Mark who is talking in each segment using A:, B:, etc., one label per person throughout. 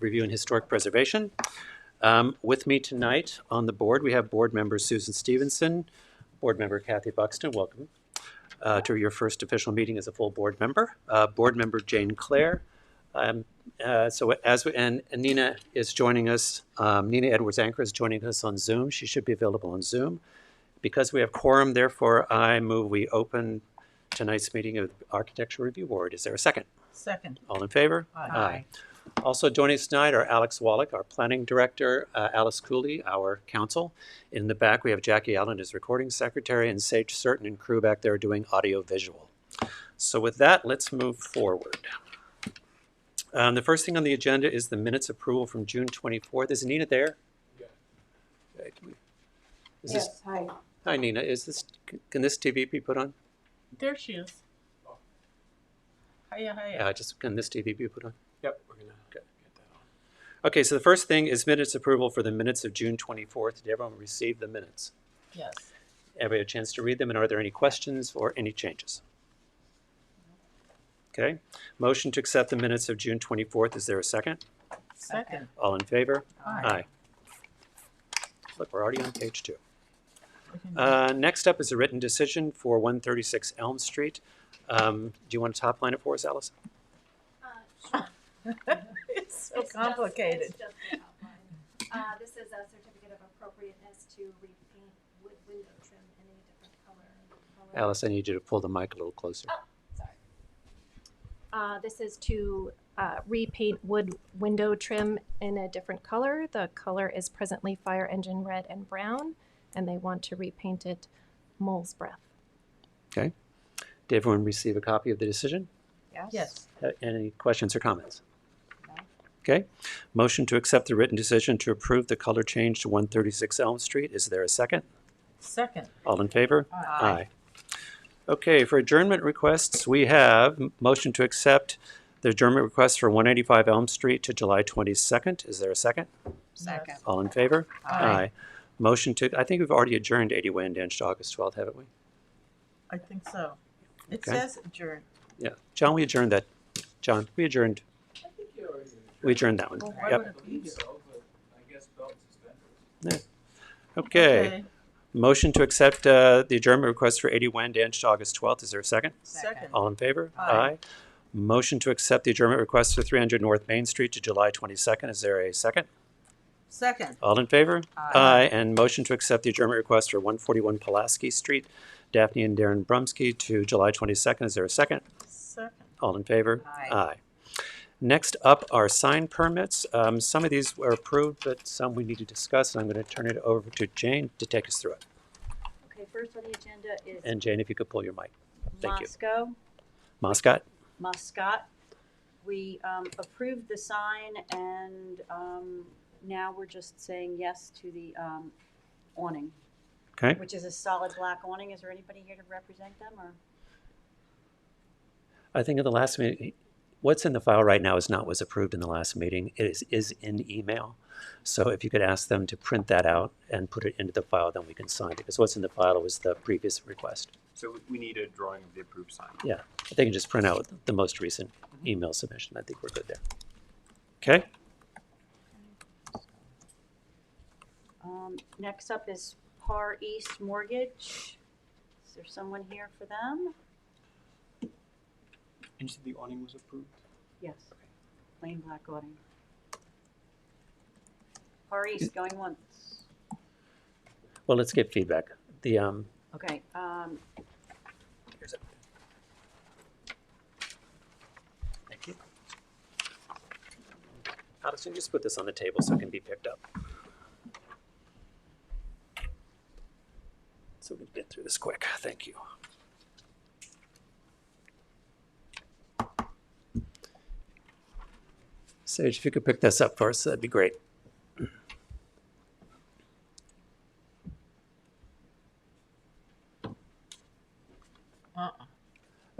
A: Review and Historic Preservation. With me tonight on the board, we have board member Susan Stevenson, board member Kathy Buxton. Welcome to your first official meeting as a full board member. Board member Jane Clare. And Nina is joining us. Nina Edwards-Anchor is joining us on Zoom. She should be available on Zoom. Because we have quorum, therefore, I move we open tonight's meeting of the Architecture Review Board. Is there a second?
B: Second.
A: All in favor?
B: Aye.
A: Also joining us tonight are Alex Wallach, our planning director, Alice Cooley, our counsel. In the back, we have Jackie Allen as recording secretary, and Sage Certain and crew back there doing audio visual. So with that, let's move forward. The first thing on the agenda is the minutes approval from June 24th. Is Nina there?
C: Yeah.
B: Yes, hi.
A: Hi, Nina. Can this TV be put on?
B: There she is. Hiya.
A: Can this TV be put on?
C: Yep, we're gonna get that on.
A: Okay, so the first thing is minutes approval for the minutes of June 24th. Did everyone receive the minutes?
B: Yes.
A: Everybody had a chance to read them, and are there any questions or any changes? Okay. Motion to accept the minutes of June 24th. Is there a second?
B: Second.
A: All in favor?
B: Aye.
A: Look, we're already on page 2. Next up is a written decision for 136 Elm Street. Do you want to top line it for us, Alice?
D: Sure.
B: It's so complicated.
D: It's just the outline. This is a certificate of appropriateness to repaint wood window trim in a different color.
A: Alice, I need you to pull the mic a little closer.
D: Oh, sorry. This is to repaint wood window trim in a different color. The color is presently fire engine red and brown, and they want to repaint it mole's breath.
A: Okay. Did everyone receive a copy of the decision?
B: Yes.
A: Any questions or comments?
D: No.
A: Okay. Motion to accept the written decision to approve the color change to 136 Elm Street. Is there a second?
B: Second.
A: All in favor?
B: Aye.
A: Okay, for adjournment requests, we have motion to accept the adjournment request for 185 Elm Street to July 22nd. Is there a second?
B: Second.
A: All in favor?
B: Aye.
A: Motion to, I think we've already adjourned 80 Wyandanch to August 12th, haven't we?
B: I think so. It
A: Okay.
B: says adjourn.
A: Yeah. John, we adjourned that. John, we adjourned.
C: I think you already.
A: We adjourned that one.
B: Well, why
A: Yep.
B: would it be here?
C: So, but I guess belt and suspenders.
A: Okay. Motion to accept the adjournment request for 80 Wyandanch to August 12th. Is there a second?
B: Second.
A: All in favor?
B: Aye.
A: Motion to accept the adjournment request for 300 North Main Street to July 22nd. Is there a second?
B: Second.
A: All in favor?
B: Aye.
A: And motion to accept the adjournment request for 141 Pulaski Street, Daphne and Darren Brumsky to July 22nd. Is there a second?
B: Second.
A: All in favor?
B: Aye.
A: Next up are sign permits. Some of these were approved, but some we need to discuss. And I'm going to turn it over to Jane to take us through it.
E: Okay, first on the agenda is
A: And Jane, if you could pull your mic. Thank you.
E: Moscow,
A: Moscot?
E: Muscat. We approved the sign, and now we're just saying yes to the awning,
A: Okay.
E: which is a solid black awning. Is there anybody here to represent them, or?
A: I think in the last meeting, what's in the file right now is not what's approved in the last meeting. It is in email. So if you could ask them to print that out and put it into the file, then we can sign it. Because what's in the file was the previous request.
C: So we need a drawing of the approved sign.
A: Yeah, they can just print out the most recent email submission. I think we're good there. Okay?
E: Next up is Par East Mortgage. Is there someone here for them?
C: And you said the awning was approved?
E: Yes. Plain black awning. Par East, going once.
A: Well, let's get feedback. The
E: Okay.
A: here's it. Thank you. Alex, can you just put this on the table so it can be picked up? So we can get through this quick. Thank you. Sage, if you could pick this up for us, that'd be great.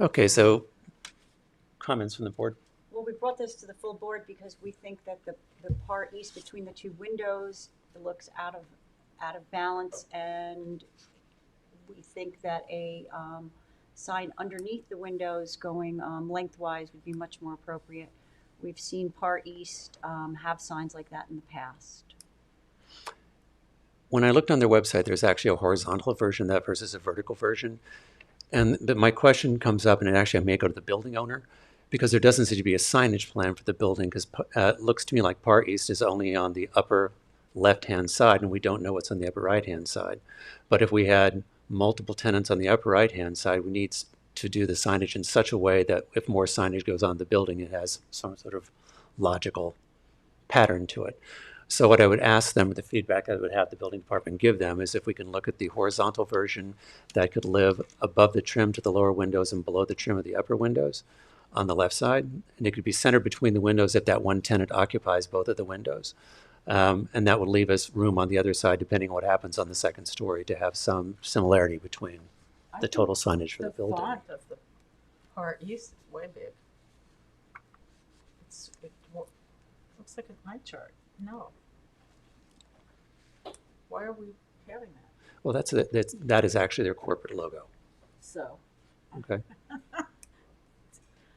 A: Okay, so comments from the board?
E: Well, we brought this to the full board because we think that the part east between the two windows, it looks out of balance, and we think that a sign underneath the windows going lengthwise would be much more appropriate. We've seen Par East have signs like that in the past.
A: When I looked on their website, there's actually a horizontal version of that versus a vertical version. And my question comes up, and actually I may go to the building owner, because there doesn't seem to be a signage plan for the building, because it looks to me like Par East is only on the upper left-hand side, and we don't know what's on the upper right-hand side. But if we had multiple tenants on the upper right-hand side, we need to do the signage in such a way that if more signage goes on the building, it has some sort of logical pattern to it. So what I would ask them, the feedback I would have the building department give them, is if we can look at the horizontal version that could live above the trim to the lower windows and below the trim of the upper windows on the left side. And it could be centered between the windows if that one tenant occupies both of the windows. And that would leave us room on the other side, depending on what happens on the second story, to have some similarity between
B: I
A: the
B: think
A: total signage for the
B: The
A: building.
B: font of the Par East is way big. It looks like an eye chart. No. Why are we having that?
A: Well, that is actually their corporate logo.
B: So,
A: Okay.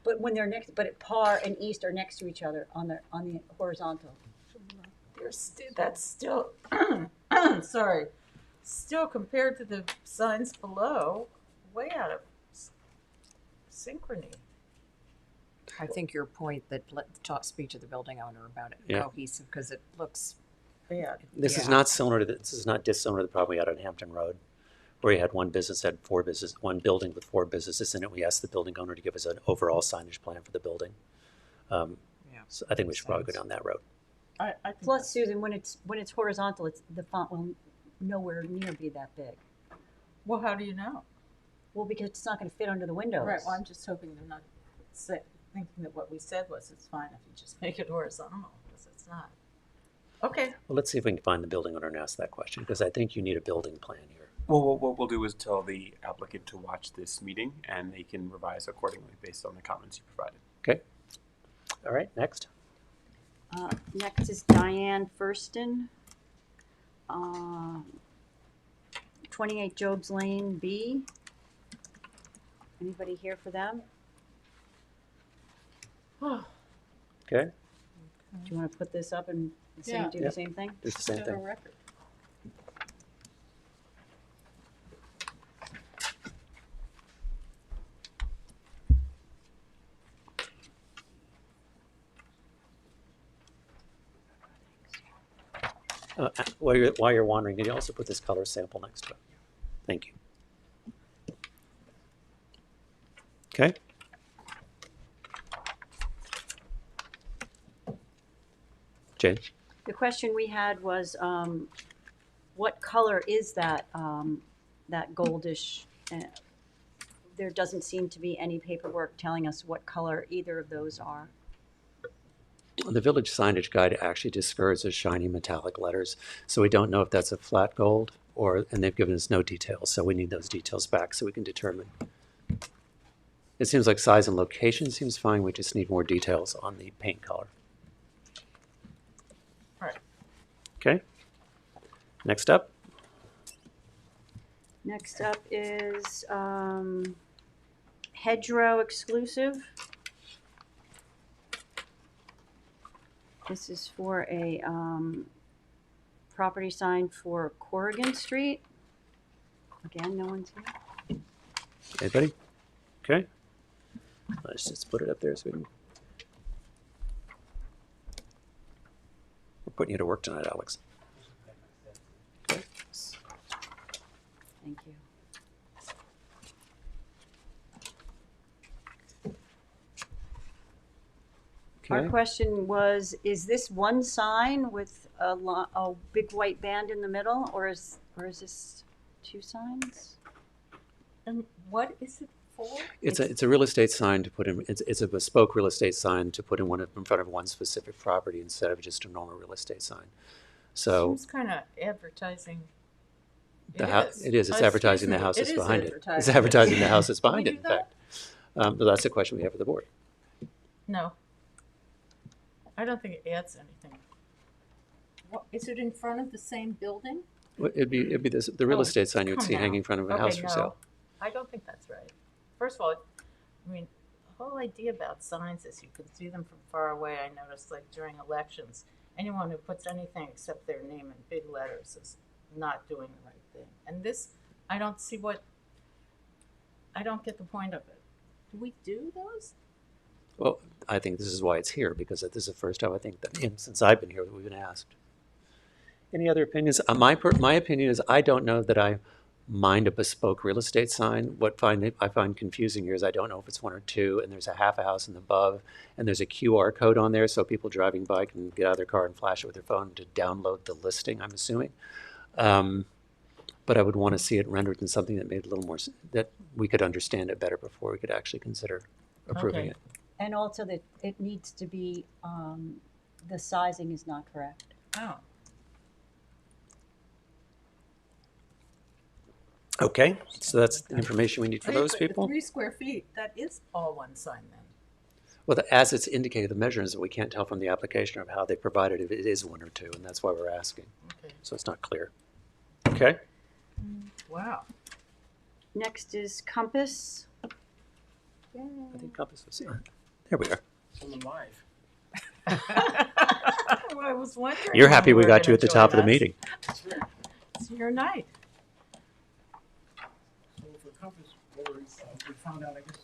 E: But when they're but Par and East are next to each other on the horizontal.
B: that's still, sorry, still compared to the signs below, way out of synchrony.
F: I think your point that speak to the building owner about it
A: Yeah.
F: cohesive, because it looks
B: Bad.
A: This is
F: Yeah.
A: not similar to this is not dissimilar to the problem we had on Hampton Road, where you had one building with 4 businesses in it. We asked the building owner to give us an overall signage plan for the building.
F: Yeah.
A: So I think we should probably go
F: Sense.
A: down that road.
B: I think
E: Plus, Susan, when it's horizontal, the font will nowhere near be that big.
B: well, how do you know?
E: Well, because it's not going to fit under the windows.
B: Right, well, I'm just hoping they're not thinking that what we said was it's fine if you just make it horizontal, because it's not. Okay,
A: Well, let's see if we can find the building owner and ask that question, because I think you need a building plan here.
C: Well, what we'll do is tell the applicant to watch this meeting, and they can revise accordingly based on the comments you provided.
A: Okay. All right, next.
E: Next is Diane Furston, 28 Jobs Lane B. Anybody here for them?
A: Okay,
E: Do you want to put this up and
B: Yeah.
E: do
A: Yep.
E: the same thing?
A: it's the same
B: have a
A: thing.
B: record.
A: While you're wandering, can you also put this color sample next to it? Thank you. Okay. Jane?
E: The question we had was, what color is that, that goldish? There doesn't seem to be any paperwork telling us what color either of those are.
A: The village signage guide actually discourages shiny metallic letters, so we don't know if that's a flat gold and they've given us no details, so we need those details back so we can determine. It seems like size and location seems fine, we just need more details on the paint color.
B: Right.
A: Okay. Next up.
E: Next up is hedgerow exclusive. This is for a property sign for Corrigan Street. Again, no one's here.
A: Anybody? Okay. Let's just put it up there so we can. We're putting you to work tonight, Alex.
E: Thank you. Our
A: Okay.
E: question was, is this one sign with a big white band in the middle, or is this 2 signs?
B: And what is it for?
A: It's a real estate sign to put in. It's a bespoke real estate sign to put in front of one specific property instead of just a normal real estate sign. So
B: Seems kind of advertising.
A: it is. It's advertising the house that's behind it. It's
B: advertising.
A: advertising the house that's
B: Can
A: behind
B: we
A: it. In
B: do that?
A: fact, but that's the question we have for the board.
B: No. I don't think it adds anything. What, is it in front of the same building?
A: It'd be the real
B: Oh,
A: estate sign you would
B: come
A: see
B: now.
A: hanging in front of a house for
B: no.
A: sale.
B: I don't think that's right. First of all, I mean, whole idea about signs is you can see them from far away. I noticed, like during elections, anyone who puts anything except their name in big letters is not doing the right thing. And this, I don't get the point of it. Do we do those?
A: Well, I think this is why it's here, because this is the first time I think that since I've been here that we've been asked. Any other opinions? My opinion is I don't know that I mind a bespoke real estate sign. What I find confusing here is I don't know if it's one or two, and there's a half a house in the above, and there's a QR code on there so people driving by can get out of their car and flash it with their phone to download the listing, I'm assuming. But I would want to see it rendered in something that made it a little more, that we could understand it better before we could actually consider approving
B: Okay.
A: it.
E: And also that it needs to be, the sizing is not correct.
B: Oh.
A: Okay, so that's the information we need for
B: Hey,
A: those
B: but
A: people.
B: 3 square feet, that is all one sign then.
A: Well, as it's indicated, the measurements that we can't tell from the application of how they provided if it is one or two, and that's why we're asking.
B: Okay.
A: So it's not clear. Okay.
B: Wow.
E: Next is compass.
A: I think compass was there. We are.
C: Someone live.
B: Well, I was wondering.
A: You're
B: when
A: happy we
B: were
A: got you
B: gonna
A: at the top of
B: join
A: the
B: us.
A: meeting.
B: It's your night.
G: So for compass, what we found out, I guess,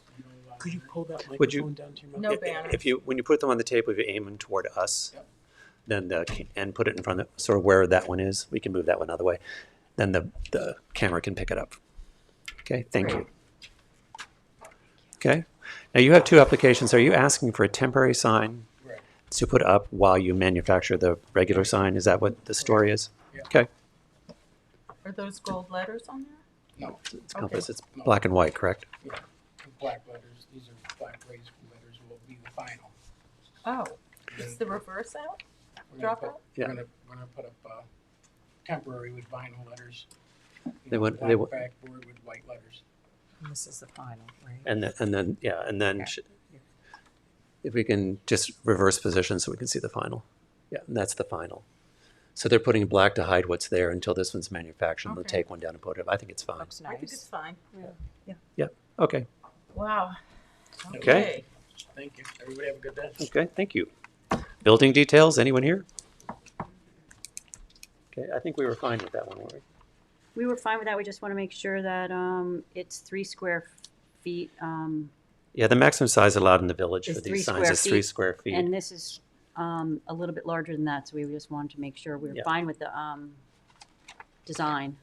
C: Could you pull that
A: Would you-
C: microphone down to your mouth?
B: No banner.
A: If you, when you put them on the table, if you aim them toward us,
G: Yep.
A: then and put it in front of sort of where that one is. We can move that one out of the way. Then the camera can pick it up. Okay. Thank you. Okay. Now you have two applications. Are you asking for a temporary sign
G: Right.
A: to put up while you manufacture the regular sign? Is that what the story is?
G: Yeah.
A: Okay.
B: Are those gold letters on there?
G: No,
A: It's compass. It's
G: No.
A: black and white, correct?
G: yeah, the black letters, these are black raised letters will be the final.
B: Oh, is the reverse out?
G: We're gonna
B: Drop
G: put-
B: out?
A: Yeah.
G: We're gonna put up, temporary with vinyl letters. You
A: They
G: know,
A: want-
G: black
A: they want-
G: backboard with white letters.
F: And this is the final, right?
A: And then
G: Yeah.
A: if we can just reverse position so we can see the final. Yeah, and that's the final. So they're putting black to hide what's there until this one's manufactured. They'll
B: Okay.
A: take one down and put it up. I think it's fine.
F: Looks
B: I think it's
F: nice.
B: fine.
A: Okay.
B: Wow.
A: Okay.
G: Thank you. Everybody have a good day.
A: Okay. Thank you. Building details. Anyone here? Okay. I think we were fine with that one, weren't we?
E: We were fine with that. We just want to make sure that, it's 3 square feet,
A: Yeah, the maximum size allowed in the village
E: Is
A: for
E: 3
A: these signs
E: square
A: is 3
E: feet,
A: square feet.
E: and this is, a little bit larger than that, so we just wanted to make sure we were
A: Yeah.
E: fine with the, design.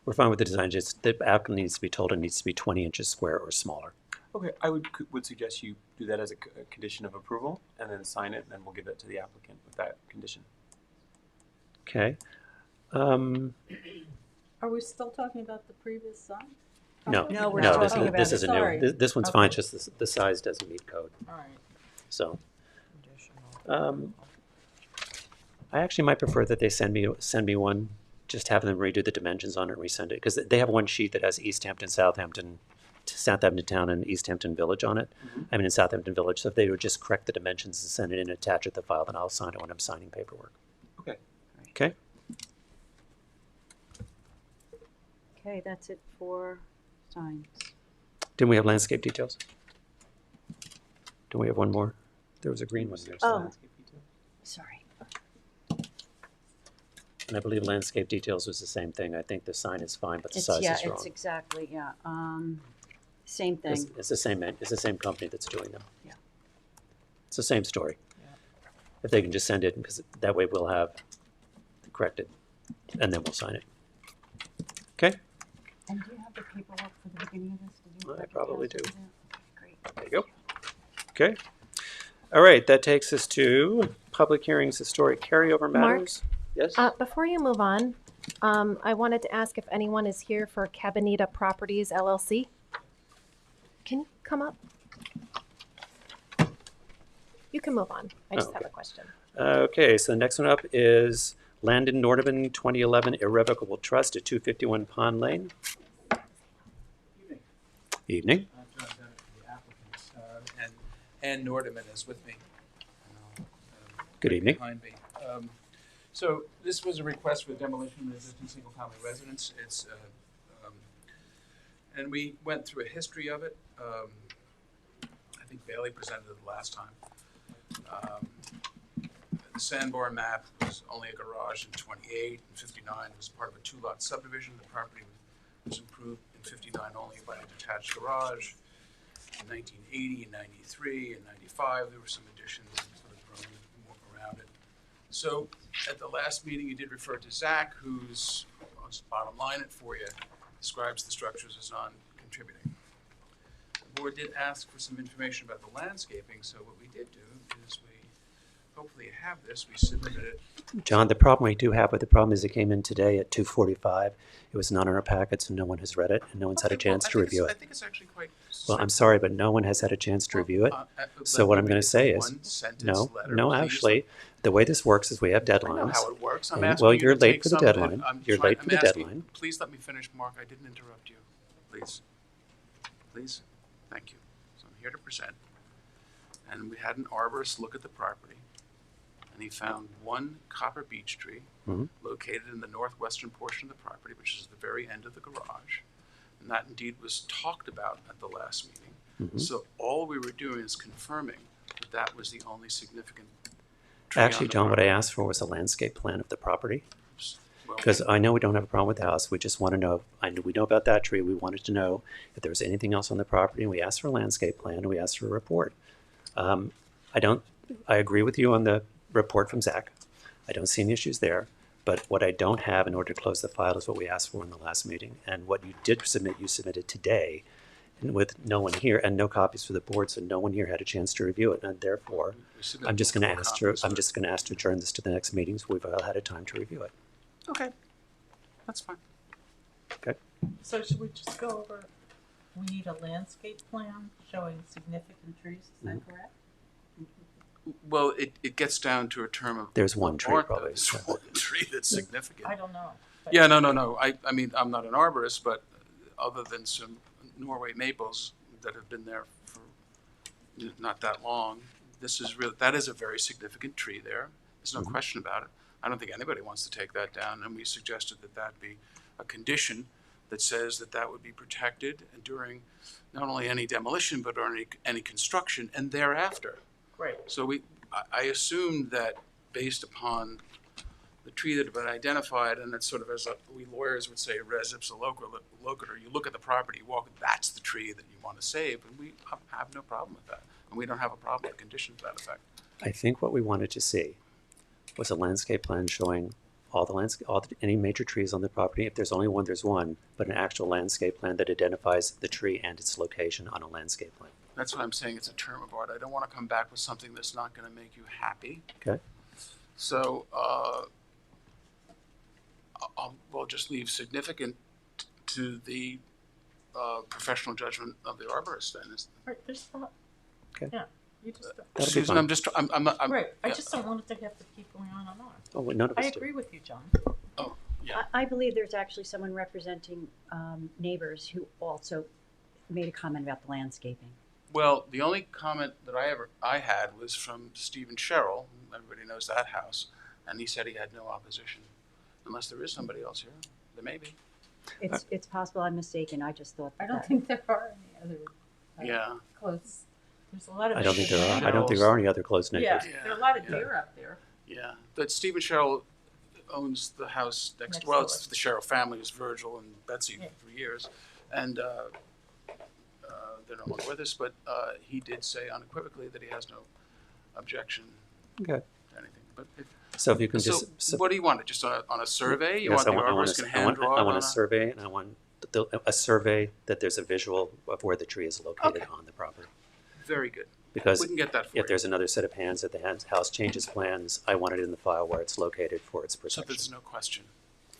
A: We're fine with the design. Just the applicant needs to be told it needs to be 20 inches square or smaller.
C: Okay, I would suggest you do that as a condition of approval and then sign it, and then we'll give it to the applicant with that condition.
A: Okay.
B: Are we still talking about the previous sign?
A: No,
E: No, we're
A: no,
E: not
A: this
E: talking
A: is,
E: about
A: this
E: it.
A: is a new
B: Sorry.
A: one. This one's fine,
B: Okay.
A: just the size doesn't meet code.
B: All right.
A: So
F: Additional.
A: I actually might prefer that they send me one, just have them redo the dimensions on it and resend it, because they have one sheet that has East Hampton, Southampton Town and East Hampton Village on it. I mean, in Southampton Village. So if they would just correct the dimensions and send it in, attach it to the file, then I'll sign it when I'm signing paperwork.
C: Okay.
A: Okay?
E: Okay, that's it for signs.
A: Didn't we have landscape details? Do we have one more? There was a green one there.
E: Oh. Sorry.
A: And I believe landscape details was the same thing. I think the sign is fine, but the
E: It's,
A: size
E: yeah,
A: is wrong.
E: it's exactly, yeah, same thing.
A: It's the same company that's doing them.
E: Yeah.
A: It's the same story.
F: Yeah.
A: If they can just send it, because that way we'll have it corrected, and then we'll sign it. Okay?
E: And do you have the paperwork for the beginning of this? Did you
A: I
E: let the
A: probably
E: council
A: do.
E: that? Okay, great.
A: There you go. Okay. All right, that takes us to public hearings, historic carryover
D: Mark?
A: matters. Yes?
D: Before you move on, I wanted to ask if anyone is here for Cabanita Properties LLC. Can you come up? You can move on. I just have
A: Okay.
D: a question.
A: Okay, so the next one up is Landon Nordeman, 2011 Irrevocable Trust at 251 Pond Lane.
H: Evening.
A: Evening.
H: I'm John Bennett for the applicants, and Ann Nordeman is with me.
A: Good evening.
H: Behind me. So this was a request for demolition of an existing single-family residence. It's, and we went through a history of it. I think Bailey presented it the last time. The Sandbar map was only a garage in 28, and 59 was part of a two-lot subdivision. The property was improved in 59 only by a detached garage. In 1980 and 93 and 95, there were some additions and sort of grown more around it. So at the last meeting, you did refer to Zach, who's, I'll just bottom line it for you, describes the structures as non-contributing. The board did ask for some information about the landscaping, so what we did do is hopefully have this, we submitted it.
A: John, the problem we do have with the problem is it came in today at 2:45. It was not in our packets and no one has read it and no one's had a chance to review
H: I
A: it.
H: think it's actually quite.
A: Well, I'm sorry, but no one has had a chance to review it. So what I'm going to say is, no, actually, the way this works is we have
H: I know
A: deadlines.
H: how it works. I'm
A: And,
H: asking
A: well,
H: you
A: you're
H: to
A: late
H: take
A: for the
H: some-
A: deadline. You're late for the
H: asking-
A: deadline.
H: Please let me finish, Mark. I didn't interrupt you. Please. Please. Thank you. So I'm here to present. And we had an arborist look at the property. And he found one copper beech tree located in the northwestern portion of the property, which is the very end of the garage. And that indeed was talked about at the last meeting. So all we were doing is confirming that that was the only significant tree on
A: Actually,
H: the
A: John, what I
H: property.
A: asked for was a landscape plan of the property.
H: Well,
A: Because I know we don't have a problem with the house. We just want to know, we know about that tree. We wanted to know if there was anything else on the property. And we asked for a landscape plan and we asked for a report. I agree with you on the report from Zach. I don't see any issues there. But what I don't have in order to close the file is what we asked for in the last meeting. And what you did submit, you submitted today, and with no one here and no copies for the board, so no one here had a chance to review it. And therefore,
H: we submitted
A: I'm just going to
H: multiple
A: ask to
H: copies,
A: I'm
H: but-
A: just going to ask to adjourn this to the next meeting, so we've all had a time to review it.
H: Okay. That's fine.
A: Okay.
B: So should we just go over, we need a landscape plan showing significant trees, is that correct?
H: Well, it gets down to a term of.
A: There's one tree,
H: aren't
A: probably.
H: those one tree that's significant.
B: I don't know. but-
H: Yeah, no. I mean, I'm not an arborist, but other than some Norway maples that have been there for not that long, that is a very significant tree there. There's no question about it. I don't think anybody wants to take that down, and we suggested that that be a condition that says that that would be protected during not only any demolition, but any construction and thereafter.
B: Great.
H: So I assumed that based upon the tree that had been identified, and it's sort of as we lawyers would say, res ipsa locator, you look at the property, you walk, that's the tree that you want to save, and we have no problem with that. And we don't have a problem with conditions to that effect.
A: I think what we wanted to see was a landscape plan showing any major trees on the property. If there's only one, there's one, but an actual landscape plan that identifies the tree and its location on a landscape plan.
H: That's what I'm saying, it's a term of art. I don't want to come back with something that's not going to make you happy.
A: Okay.
H: So we'll just leave significant to the professional judgment of the arborist then.
B: Right, there's not.
A: Okay.
B: Yeah, you just,
A: That'll be
H: Susan,
A: fine.
H: I'm just, I'm not,
B: right, I
H: yeah.
B: just don't want it to have to keep going on and on.
A: Oh, well, none of
B: I
A: us do.
B: agree with you, John.
H: Yeah.
E: I believe there's actually someone representing neighbors who also made a comment about the landscaping.
H: Well, the only comment that I had was from Stephen Sherrill. Everybody knows that house, and he said he had no opposition. Unless there is somebody else here, there may be.
E: It's possible I'm mistaken. I just thought that.
B: I don't think there are any other
H: Yeah.
B: close, there's a lot of.
A: I don't think there are. I don't think there are any other close
B: Yeah,
A: neighbors.
B: there are a lot of
H: Yeah.
B: deer up there.
H: Yeah, but Stephen Sherrill owns the house next.
B: Next
H: Well,
B: door.
H: it's the Sherrill family, it's Virgil and Betsy
B: Yeah.
H: for years, and they're no longer with us. But he did say unequivocally that he has no objection
A: Okay.
H: to anything. But
A: So if you can
H: so,
A: just
H: what do you want? Just on a survey? You
A: yes,
H: want the arborist can hand draw
A: I
H: it
A: want
H: on
A: a survey, and I want a survey that there's a visual of where the tree is located
H: Okay.
A: on the property.
H: Very good.
A: Because
H: We can get that for you.
A: if there's another set of hands that the house changes plans, I want it in the file where it's located for its
H: So
A: protection.
H: there's no question.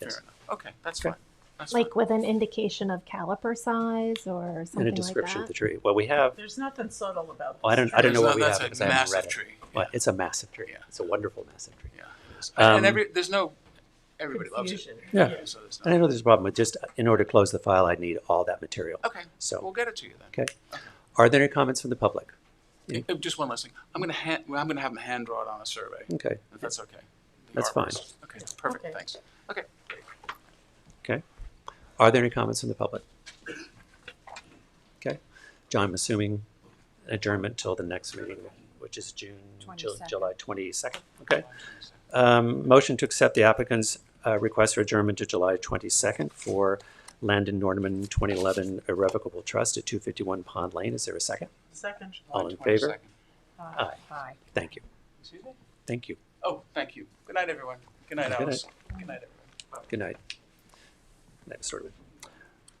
A: Yes.
H: Fair enough. Okay, that's
A: Okay.
H: fine. That's
D: Like
H: fine.
D: with an indication of caliper size or something
A: And a
D: like
A: description
D: that?
A: of the tree. Well, we have.
B: There's nothing subtle about this.
A: Well, I don't know what we
H: That's
A: have
H: a
A: because I haven't read
H: massive
A: it.
H: tree.
A: But it's a massive tree.
H: Yeah.
A: It's a wonderful massive tree.
H: Yeah, it is.
A: Um,
H: And there's no, everybody loves it.
B: Confusion.
A: Yeah.
H: So there's
A: And I know there's a problem, but just in order to close the file, I need all that material.
H: Okay,
A: So,
H: we'll get it to you then.
A: okay. Are there any comments from the public?
H: Just one last thing. I'm gonna have them hand draw it on a survey,
A: Okay.
H: if that's okay. The
A: That's fine.
H: arborist. Okay, perfect,
B: Okay.
H: thanks. Okay, great.
A: Okay. Are there any comments from the public? Okay. John, I'm assuming adjournment till the next meeting, which is July 22nd. Okay. Motion to accept the applicant's request for adjournment to July 22nd for Landon Nordeman 2011 Irrevocable Trust at 251 Pond Lane. Is there a second?
B: Second.
A: All in favor?
H: 22nd.
A: Aye.
F: Aye.
A: Thank you.
H: Excuse me?
A: Thank you.
H: Oh, thank you. Good night, everyone. Good night,
A: Good
H: Alice. Good night, everyone.
A: Good night. That sort of.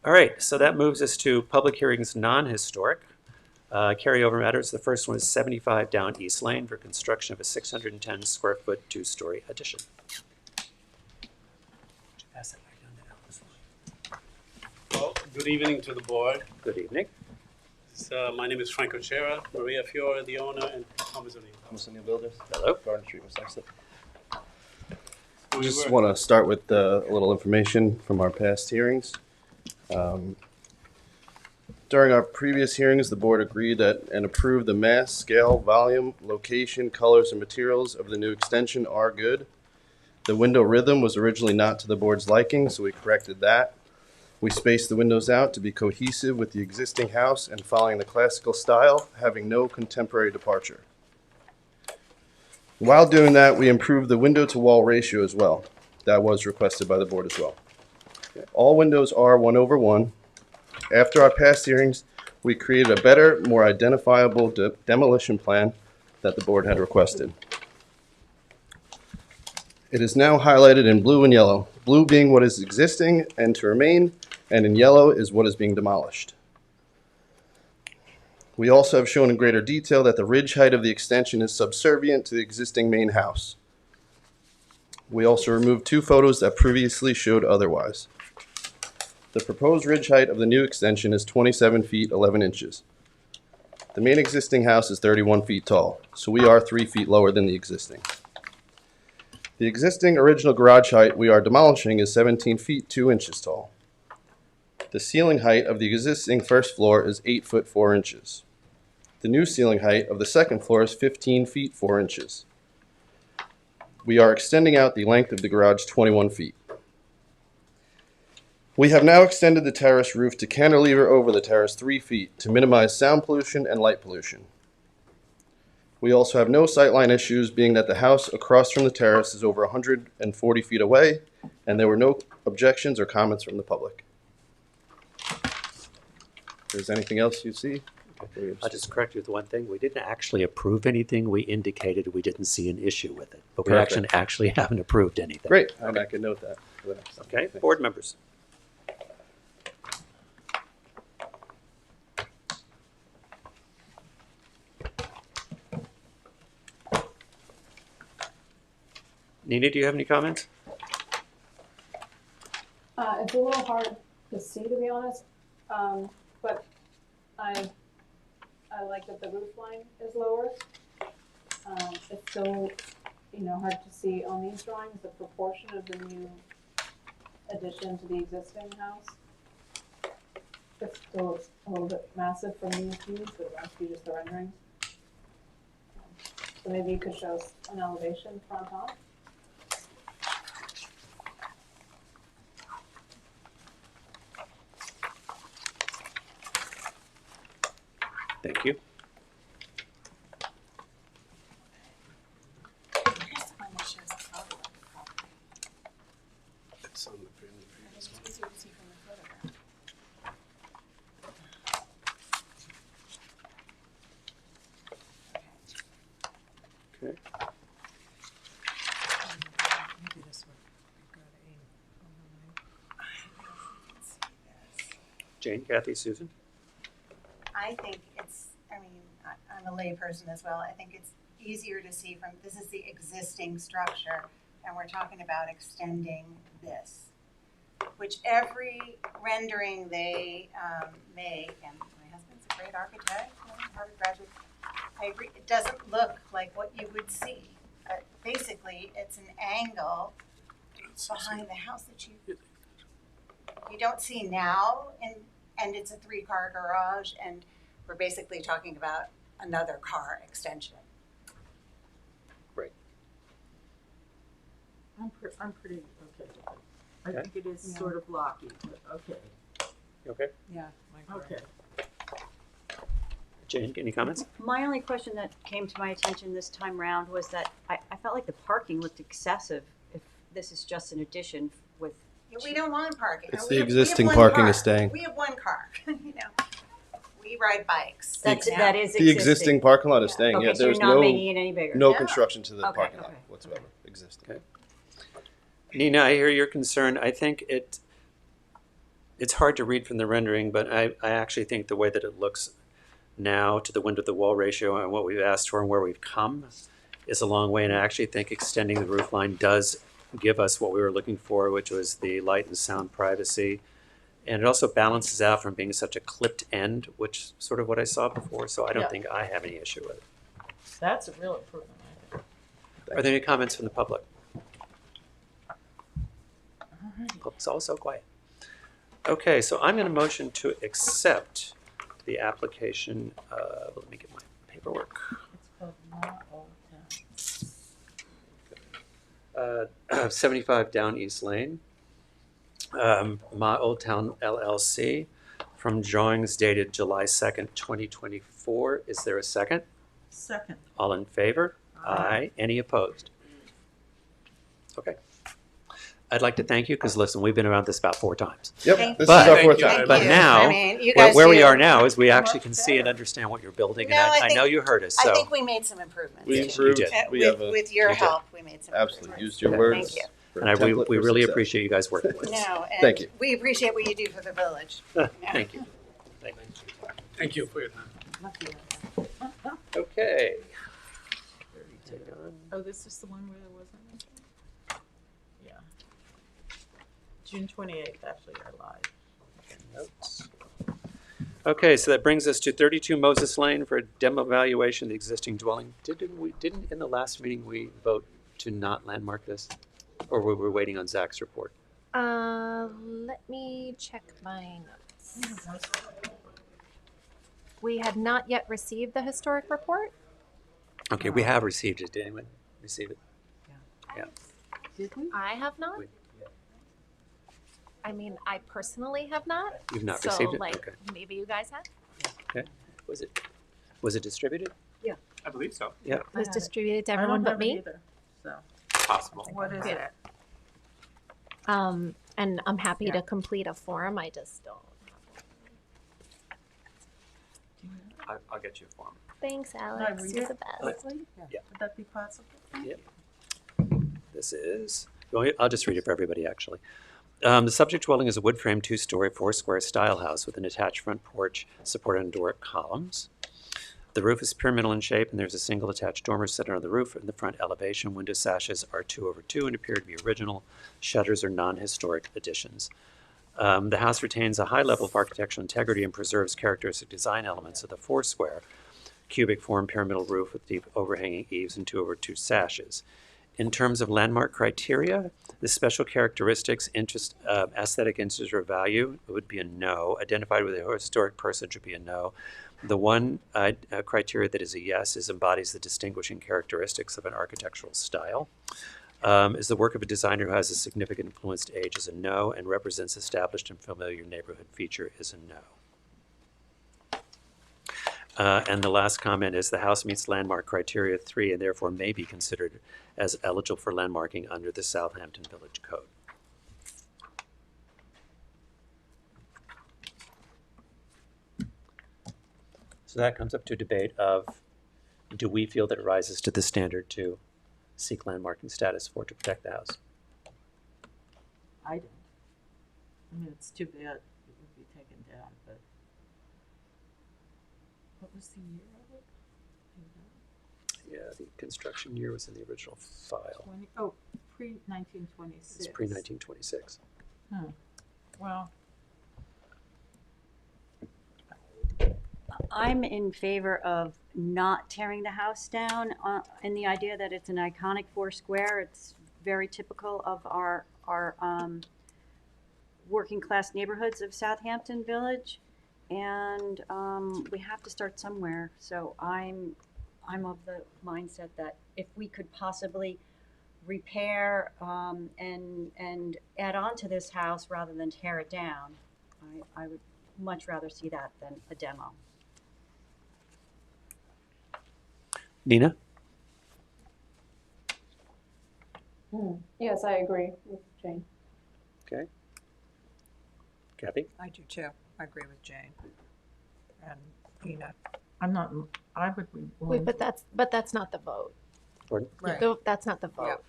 A: All right, so that moves us to public hearings non-historic. Carryover matters. The first one is 75 Down East Lane for construction of a 610 square foot 2-story addition. Pass that right down to Alice.
I: Well, good evening to the board.
A: Good evening.
I: My name is Franco Chera, Maria Fiore, the owner, and Thomas O'Neill.
J: Thomas O'Neill Builders.
A: Hello.
J: Garden Street, West Exeter.
I: We
J: Just
I: were-
J: want to start with a little information from our past hearings. During our previous hearings, the board agreed that and approved the mass, scale, volume, location, colors, and materials of the new extension are good. The window rhythm was originally not to the board's liking, so we corrected that. We spaced the windows out to be cohesive with the existing house and following the classical style, having no contemporary departure. While doing that, we improved the window-to-wall ratio as well. That was requested by the board as well. All windows are 1/1. After our past hearings, we created a better, more identifiable demolition plan that the board had requested. It is now highlighted in blue and yellow, blue being what is existing and to remain, and in yellow is what is being demolished. We also have shown in greater detail that the ridge height of the extension is subservient to the existing main house. We also removed 2 photos that previously showed otherwise. The proposed ridge height of the new extension is 27 feet 11 inches. The main existing house is 31 feet tall, so we are 3 feet lower than the existing. The existing original garage height we are demolishing is 17 feet 2 inches tall. The ceiling height of the existing first floor is 8 foot 4 inches. The new ceiling height of the second floor is 15 feet 4 inches. We are extending out the length of the garage 21 feet. We have now extended the terrace roof to cantilever over the terrace 3 feet to minimize sound pollution and light pollution. We also have no sightline issues, being that the house across from the terrace is over 140 feet away, and there were no objections or comments from the public. If there's anything else you see?
A: I'll just correct you with one thing. We didn't actually approve anything. We indicated we didn't see an issue with it, but we
J: Perfect.
A: actually haven't approved anything.
J: Great, and I can note that for the next time.
A: Okay, board members. Nina, do you have any comments?
K: It's a little hard to see, to be honest, but I like that the roof line is lower. It's still, hard to see on these drawings, the proportion of the new addition to the existing house. It still looks a little bit massive from these views, but it must be just the renderings. So maybe you could show us an elevation front on.
A: Thank you.
H: It's on the previous one.
A: Okay.
F: Maybe this would be good.
A: Jane, Kathy, Susan?
L: I think I'm a layperson as well. I think it's easier to see from, this is the existing structure, and we're talking about extending this. Which every rendering they make, and my husband's a great architect, Harvard graduate, I agree, it doesn't look like what you would see. Basically, it's an angle behind the house that you don't see now, and it's a 3-car garage, and we're basically talking about another car extension.
A: Great.
B: I'm pretty okay with it. I
A: Okay.
B: think it is sort of blocky, but okay.
A: Okay.
F: Yeah. I agree.
B: Okay.
A: Jane, any comments?
E: My only question that came to my attention this time round was that I felt like the parking looked excessive if this is just an addition with.
L: We don't want parking.
J: It's
L: We
J: the
L: have- we
J: existing
L: have one
J: parking
L: car.
J: is staying.
L: We have one car, We ride bikes.
E: That is
J: The
E: existing.
J: existing parking lot is staying.
E: Okay,
J: Yeah,
E: so you're
J: there's
E: not
J: no
E: making it any bigger.
J: no
L: No.
J: construction to the
E: Okay,
J: parking lot
E: okay.
J: whatsoever. Existing.
A: Okay. Nina, I hear your concern. I think it's hard to read from the rendering, but I actually think the way that it looks now to the window to wall ratio and what we've asked for and where we've come is a long way. And I actually think extending the roof line does give us what we were looking for, which was the light and sound privacy. And it also balances out from being such a clipped end, which is sort of what I saw before. So I don't
B: Yeah.
A: think I have any issue with it.
B: That's a real improvement, I think.
A: Are there any comments from the public? Public's all so quiet. Okay, so I'm going to motion to accept the application. Let me get my paperwork.
B: It's called Ma Old Town.
A: 75 Down East Lane, Ma Old Town LLC, from drawings dated July 2nd, 2024. Is there a second?
B: Second.
A: All in favor? Aye. Any opposed? Okay. I'd like to thank you because, listen, we've been around this about 4 times.
J: Yep,
L: Thank
J: this
A: you.
J: is our
H: Thank
J: fourth
H: you.
J: time.
A: But
L: you.
A: now,
L: I mean, you guys
A: where we
L: do-
A: are now is we actually
B: much
A: can see and
B: better.
A: understand what you're building,
L: No,
A: and
L: I
A: I know
L: think-
A: you heard us.
L: I
A: So
L: think we made some improvements.
J: We
A: Yeah,
L: too.
J: improved.
A: you did.
J: We have a,
L: With your
A: You did.
L: help, we made some
J: absolutely
L: improvements.
J: used your
A: Yeah.
J: words.
L: Thank you.
J: for
A: and
J: template
A: we
J: for
A: really
J: success.
A: appreciate you guys working with us.
L: No, and
J: Thank you.
L: we appreciate what you do for the village.
A: Thank you. Thank you.
H: Thank you for your time.
A: Okay. Take on.
B: Oh, this is the one where there wasn't anything? Yeah. June 28th, actually, I lied.
A: Notes. Okay, so that brings us to 32 Moses Lane for a demo evaluation of the existing dwelling. Didn't in the last meeting we vote to not landmark this? Or were we waiting on Zach's report?
D: Let me check my notes. We had not yet received the historic report.
A: Okay, we have received it. Did anyone receive it? Yeah.
B: Did we?
D: I have not.
A: We-
D: I mean, I personally have not.
A: You've not
D: so,
A: received it?
D: like,
A: Okay.
D: maybe you guys have.
A: Okay. Was it distributed?
C: I believe so.
A: Yeah.
D: It was
B: have it.
D: distributed to
B: I don't
D: everyone but
B: have it
D: me.
B: either, so,
C: Possible.
B: what is
D: Yeah.
B: it?
D: And I'm happy
B: Yeah.
D: to complete a form. I just don't.
C: I'll get you a form.
D: Thanks,
B: Can I
D: Alex.
B: read
D: You're
B: it
D: the best.
B: quickly?
A: Yeah.
B: Would that be possible?
A: This is, I'll just read it for everybody, actually. The subject dwelling is a wood frame 2-story 4-square style house with an attached front porch supported on Doric columns. The roof is pyramidal in shape, and there's a single attached dormer set on the roof. In the front elevation, window sashes are 2/2 and appear to be original. Shutters are non-historic additions. The house retains a high level of architectural integrity and preserves characteristic design elements of the 4-square cubic form pyramidal roof with deep overhanging eaves and 2/2 sashes. In terms of landmark criteria, the special characteristics, aesthetic interest or value would be a no. Identified with a historic person would be a no. The one criteria that is a yes is embodies the distinguishing characteristics of an architectural style. Is the work of a designer who has a significant influence to age is a no, and represents established and familiar neighborhood feature is a no. And the last comment is the house meets landmark criteria 3 and therefore may be considered as eligible for landmarking under the Southampton Village Code. So that comes up to debate of, do we feel that it rises to the standard to seek landmarking status for to protect the house?
B: I don't. I mean, it's too bad it would be taken down, but. What was the year of it? Do you know?
A: Yeah, the construction year was in the original file.
B: Pre-1926.
A: It's pre-1926.
B: Well,
E: I'm in favor of not tearing the house down, and the idea that it's an iconic 4-square. It's very typical of our working class neighborhoods of Southampton Village, and we have to start somewhere. So I'm of the mindset that if we could possibly repair and add on to this house rather than tear it down, I would much rather see that than a demo.
A: Nina?
K: Yes, I agree with Jane.
A: Okay. Kathy?
F: I do too. I agree with Jane. And Ina.
B: I'm not, I would be
D: Wait,
B: willing.
D: but that's not the vote.
A: Pardon?
F: Right.
D: That's not the vote,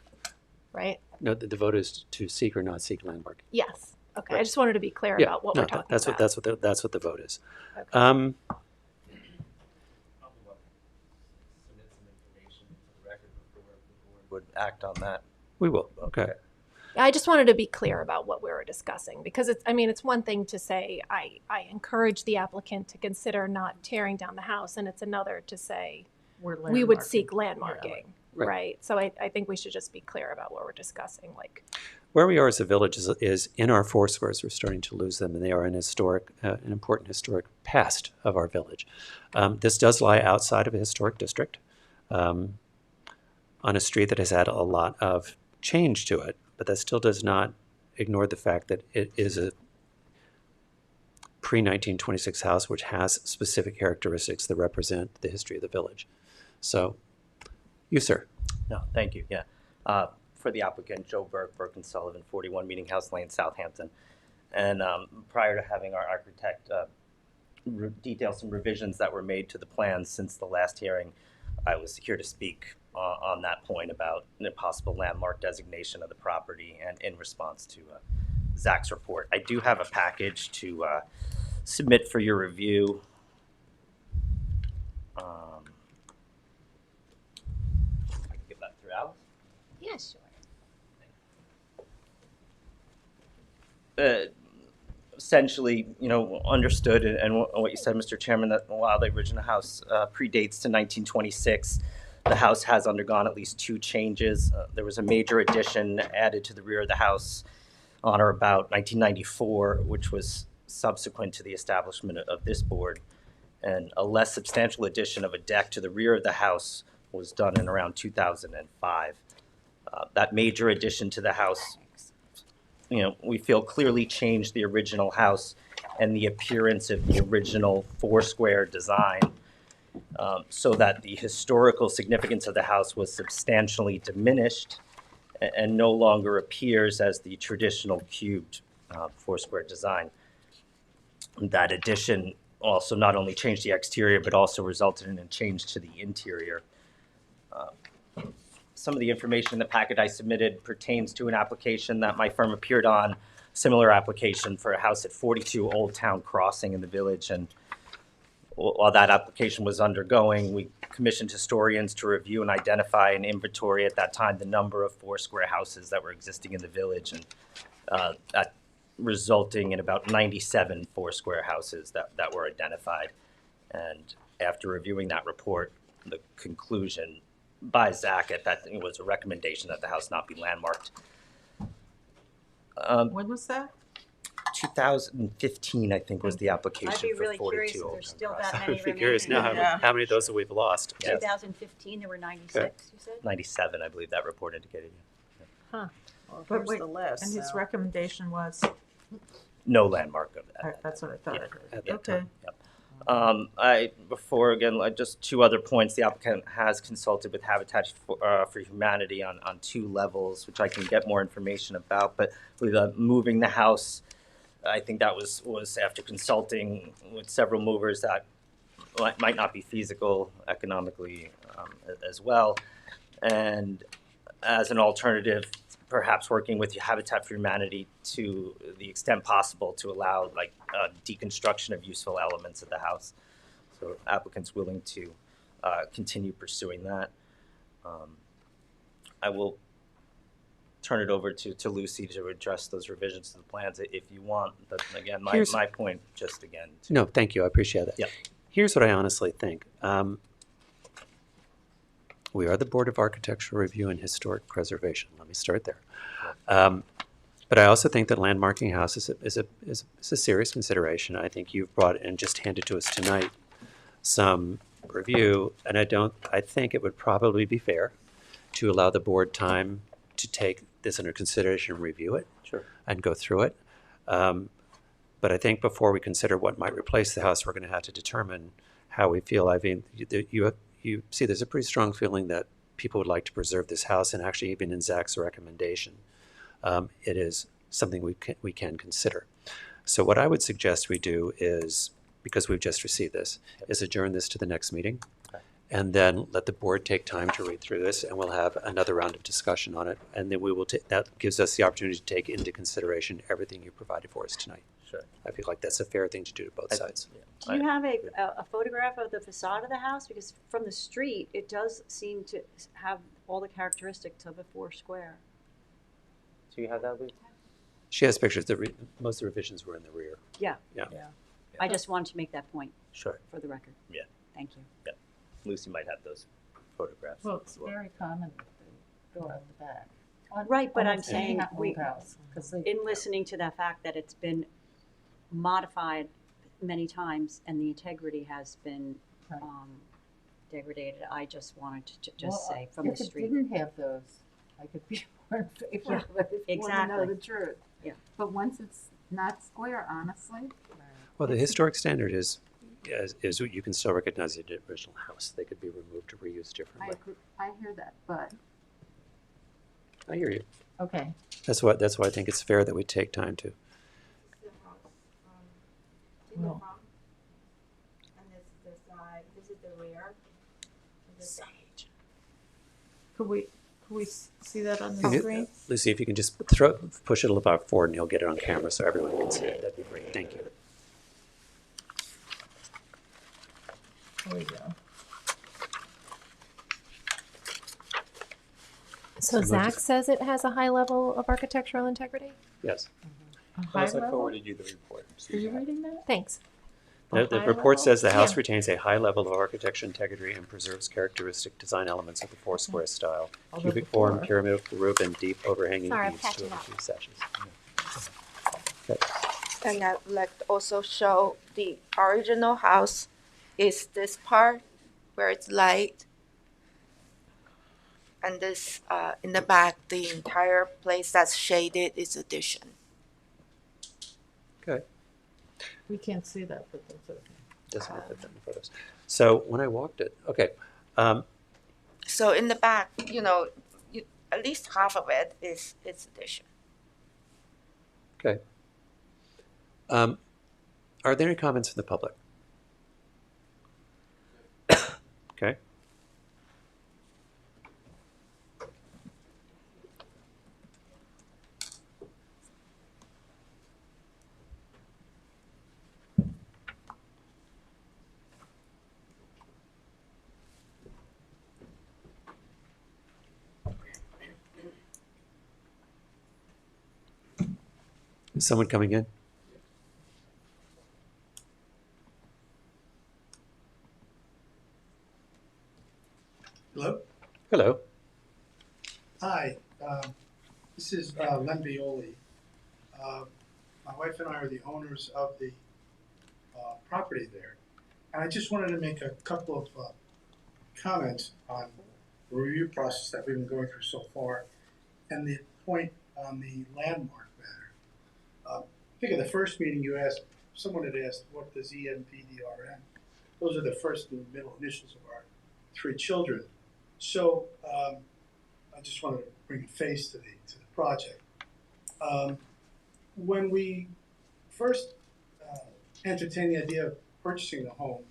D: right?
A: No, the vote is to seek or not seek landmarking.
D: Yes. Okay. I
A: Right.
D: just wanted to be clear
A: Yeah,
D: about what
A: no,
D: we're talking
A: that's
D: about.
A: that's what the vote is.
D: Okay.
M: Would act on that.
A: We will. Okay.
D: I just wanted to be clear about what we were discussing because it's one thing to say I encourage the applicant to consider not tearing down the house, and it's another to say we would seek landmarking,
A: Right.
D: right? So I think we should just be clear about what we're discussing. Like,
A: Where we are as a village is in our four squares. We're starting to lose them, and they are an important historic past of our village. This does lie outside of a historic district, on a street that has had a lot of change to it, but that still does not ignore the fact that it is a pre-1926 house which has specific characteristics that represent the history of the village. So, you, sir.
M: No, thank you. Yeah. For the applicant, Joe Burke and Sullivan, 41 Meeting House Lane, Southampton. And prior to having our architect detail some revisions that were made to the plans since the last hearing, I was here to speak on that point about the possible landmark designation of the property and in response to Zach's report. I do have a package to submit for your review. I can give that through Alice.
D: yeah, sure.
M: Essentially, understood, and what you said, Mr. Chairman, that while the original house predates to 1926, the house has undergone at least two changes. There was a major addition added to the rear of the house on or about 1994, which was subsequent to the establishment of this board, and a less substantial addition of a deck to the rear of the house was done in around 2005. That major addition to the house, we feel clearly changed the original house and the appearance of the original four-square design, so that the historical significance of the house was substantially diminished and no longer appears as the traditional cubed four-square design. That addition also not only changed the exterior, but also resulted in a change to the interior. Some of the information in the packet I submitted pertains to an application that my firm appeared on, similar application for a house at 42 Old Town Crossing in the village. And while that application was undergoing, we commissioned historians to review and identify and inventory at that time the number of four-square houses that were existing in the village, and that resulting in about 97 four-square houses that were identified. And after reviewing that report, the conclusion by Zach at that it was a recommendation that the house not be landmarked.
B: When was that?
M: 2015, I think, was the application
E: I'd be
M: for
E: really
M: 42
E: curious if
M: Old
E: there's
M: Town
E: still
M: Crossing.
E: that many
A: I'd be curious now
E: remaining.
A: how many of those have we've lost.
M: Yes.
E: 2015, there were 96,
A: Okay.
E: you said?
M: 97, I believe that report indicated.
B: Well, But here's wait, the list.
E: and his
B: so-
E: recommendation was?
M: No landmark of that.
B: That's what I thought I
M: Yeah.
B: heard.
A: At that
B: Okay.
A: time.
M: Before, again, just two other points. The applicant has consulted with Habitat for Humanity on two levels, which I can get more information about. But with moving the house, I think that was after consulting with several movers that might not be feasible economically as well. And as an alternative, perhaps working with Habitat for Humanity to the extent possible to allow deconstruction of useful elements of the house. So applicants willing to continue pursuing that. I will turn it over to Lucy to address those revisions to the plans if you want. But again, my point just again.
A: No, thank you. I appreciate that.
M: Yeah.
A: Here's what I honestly think. We are the Board of Architectural Review and Historic Preservation. Let me start there. But I also think that landmarking house is a serious consideration. I think you've brought and just handed to us tonight some review, and I think it would probably be fair to allow the board time to take this under consideration and review it.
M: Sure.
A: And go through it. But I think before we consider what might replace the house, we're going to have to determine how we feel. I mean, you you see there's a pretty strong feeling that people would like to preserve this house, and actually even in Zach's recommendation, it is something we can consider. So what I would suggest we do is, because we've just received this, is adjourn this to the next meeting, and then let the board take time to read through this, and we'll have another round of discussion on it, and then we will that gives us the opportunity to take into consideration everything you provided for us tonight.
M: Sure.
A: I feel like that's a fair thing to do to both sides.
E: Do you have a photograph of the facade of the house? Because from the street, it does seem to have all the characteristics of a Foursquare.
M: Do you have that, Luke?
A: She has pictures. Most of the revisions were in the rear.
E: Yeah.
A: Yeah.
E: I just wanted to make that point
M: Sure.
E: for the record.
M: Yeah.
E: Thank you.
M: Yeah. Lucy might have those photographs.
B: Well, it's
M: as well.
B: very common that they go out the back.
E: Right, but I'm
B: Almost any
E: saying
B: old house, 'cause they-
E: in listening to the fact that it's been modified many times and the integrity has been
B: Right.
E: degraded, I just wanted to just
B: Well,
E: say from the
B: If it
E: street.
B: didn't have those, I could be more in favor of it if you want to know
E: exactly.
B: the truth.
E: Yeah.
B: But once it's not square, honestly.
A: Well, the historic standard is you can still recognize the original house. They could be removed or reused differently.
B: I hear that, but,
A: I hear you.
B: okay.
A: That's why I think it's fair that we take time to.
B: In the front,
L: and this side, this is the rear.
B: Could we see that on the
A: Can you-
B: screen?
A: Lucy, if you can just push it a little bit forward and you'll get it on camera so everyone can see it. That'd be great. Thank you.
B: There we go.
D: So Zach says it has a high level of architectural integrity?
A: Yes.
B: A high
C: Unless I
B: level?
C: forwarded you the report. so
B: Are you
C: have it.
B: reading that?
D: Thanks.
A: The
B: high
A: report
B: level?
A: says the house
D: Yeah.
A: retains a high level of architectural integrity and preserves characteristic design elements of the Foursquare style.
B: Although
A: Cubic form,
B: before-
A: pyramidal roof, and deep overhanging
D: Sorry, I'm
A: eaves to
D: catching
A: over
D: up.
A: 2 sashes.
N: And I'd like to also show the original house is this part where it's light. And this, in the back, the entire place that's shaded is addition.
A: Okay.
B: We can't see that, but that's okay.
A: Doesn't look like that in the photos. So when I walked it, okay.
N: So in the back, at least half of it is addition.
A: Okay. Are there any comments from the public? Okay. Is someone coming in?
O: Hello?
A: Hello.
O: Hi, this is Len Violi. My wife and I are the owners of the property there. And I just wanted to make a couple of comments on the review process that we've been going through so far and the point on the landmark matter. I think at the first meeting you asked, someone had asked, what does EMPDRM? Those are the first and middle initials of our 3 children. So I just wanted to bring a face to the project. When we first entertained the idea of purchasing the home,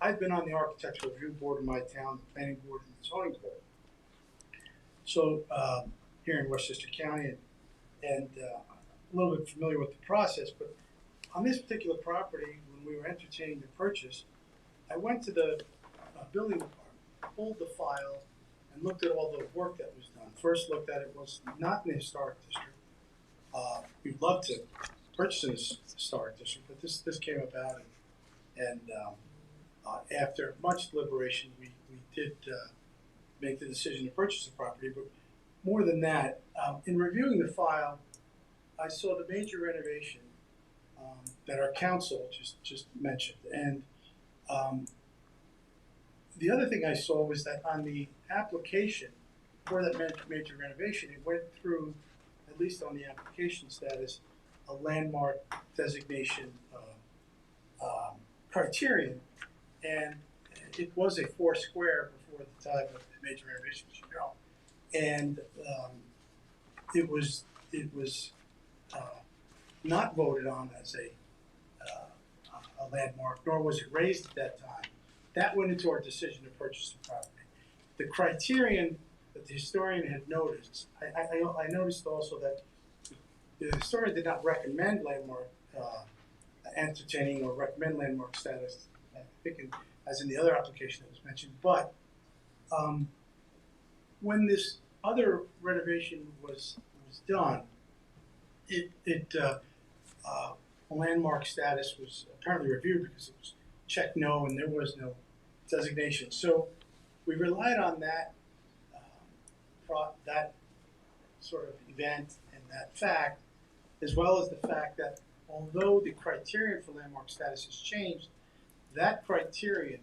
O: I'd been on the architectural review board in my town, the planning board, and the zoning board. So here in Westchester County, and a little bit familiar with the process. But on this particular property, when we were entertaining the purchase, I went to the building department, pulled the file, and looked at all the work that was done. First looked at it was not in the historic district. We'd love to purchase in the historic district, but this came about, and after much deliberation, we did make the decision to purchase the property. But more than that, in reviewing the file, I saw the major renovation that our council just mentioned, and the other thing I saw was that on the application for that major renovation, it went through, at least on the application status, a landmark designation criterion. And it was a 4 square before the time of the major renovations, you know, and it was not voted on as a landmark, nor was it raised at that time. That went into our decision to purchase the property. The criterion that the historian had noticed, I noticed also that the historian did not recommend landmark entertaining or recommend landmark status, I think as in the other application that was mentioned, but when this other renovation was done, landmark status was apparently reviewed because it was checked no and there was no designation. So we relied on that that sort of event and that fact, as well as the fact that although the criterion for landmark status has changed, that criterion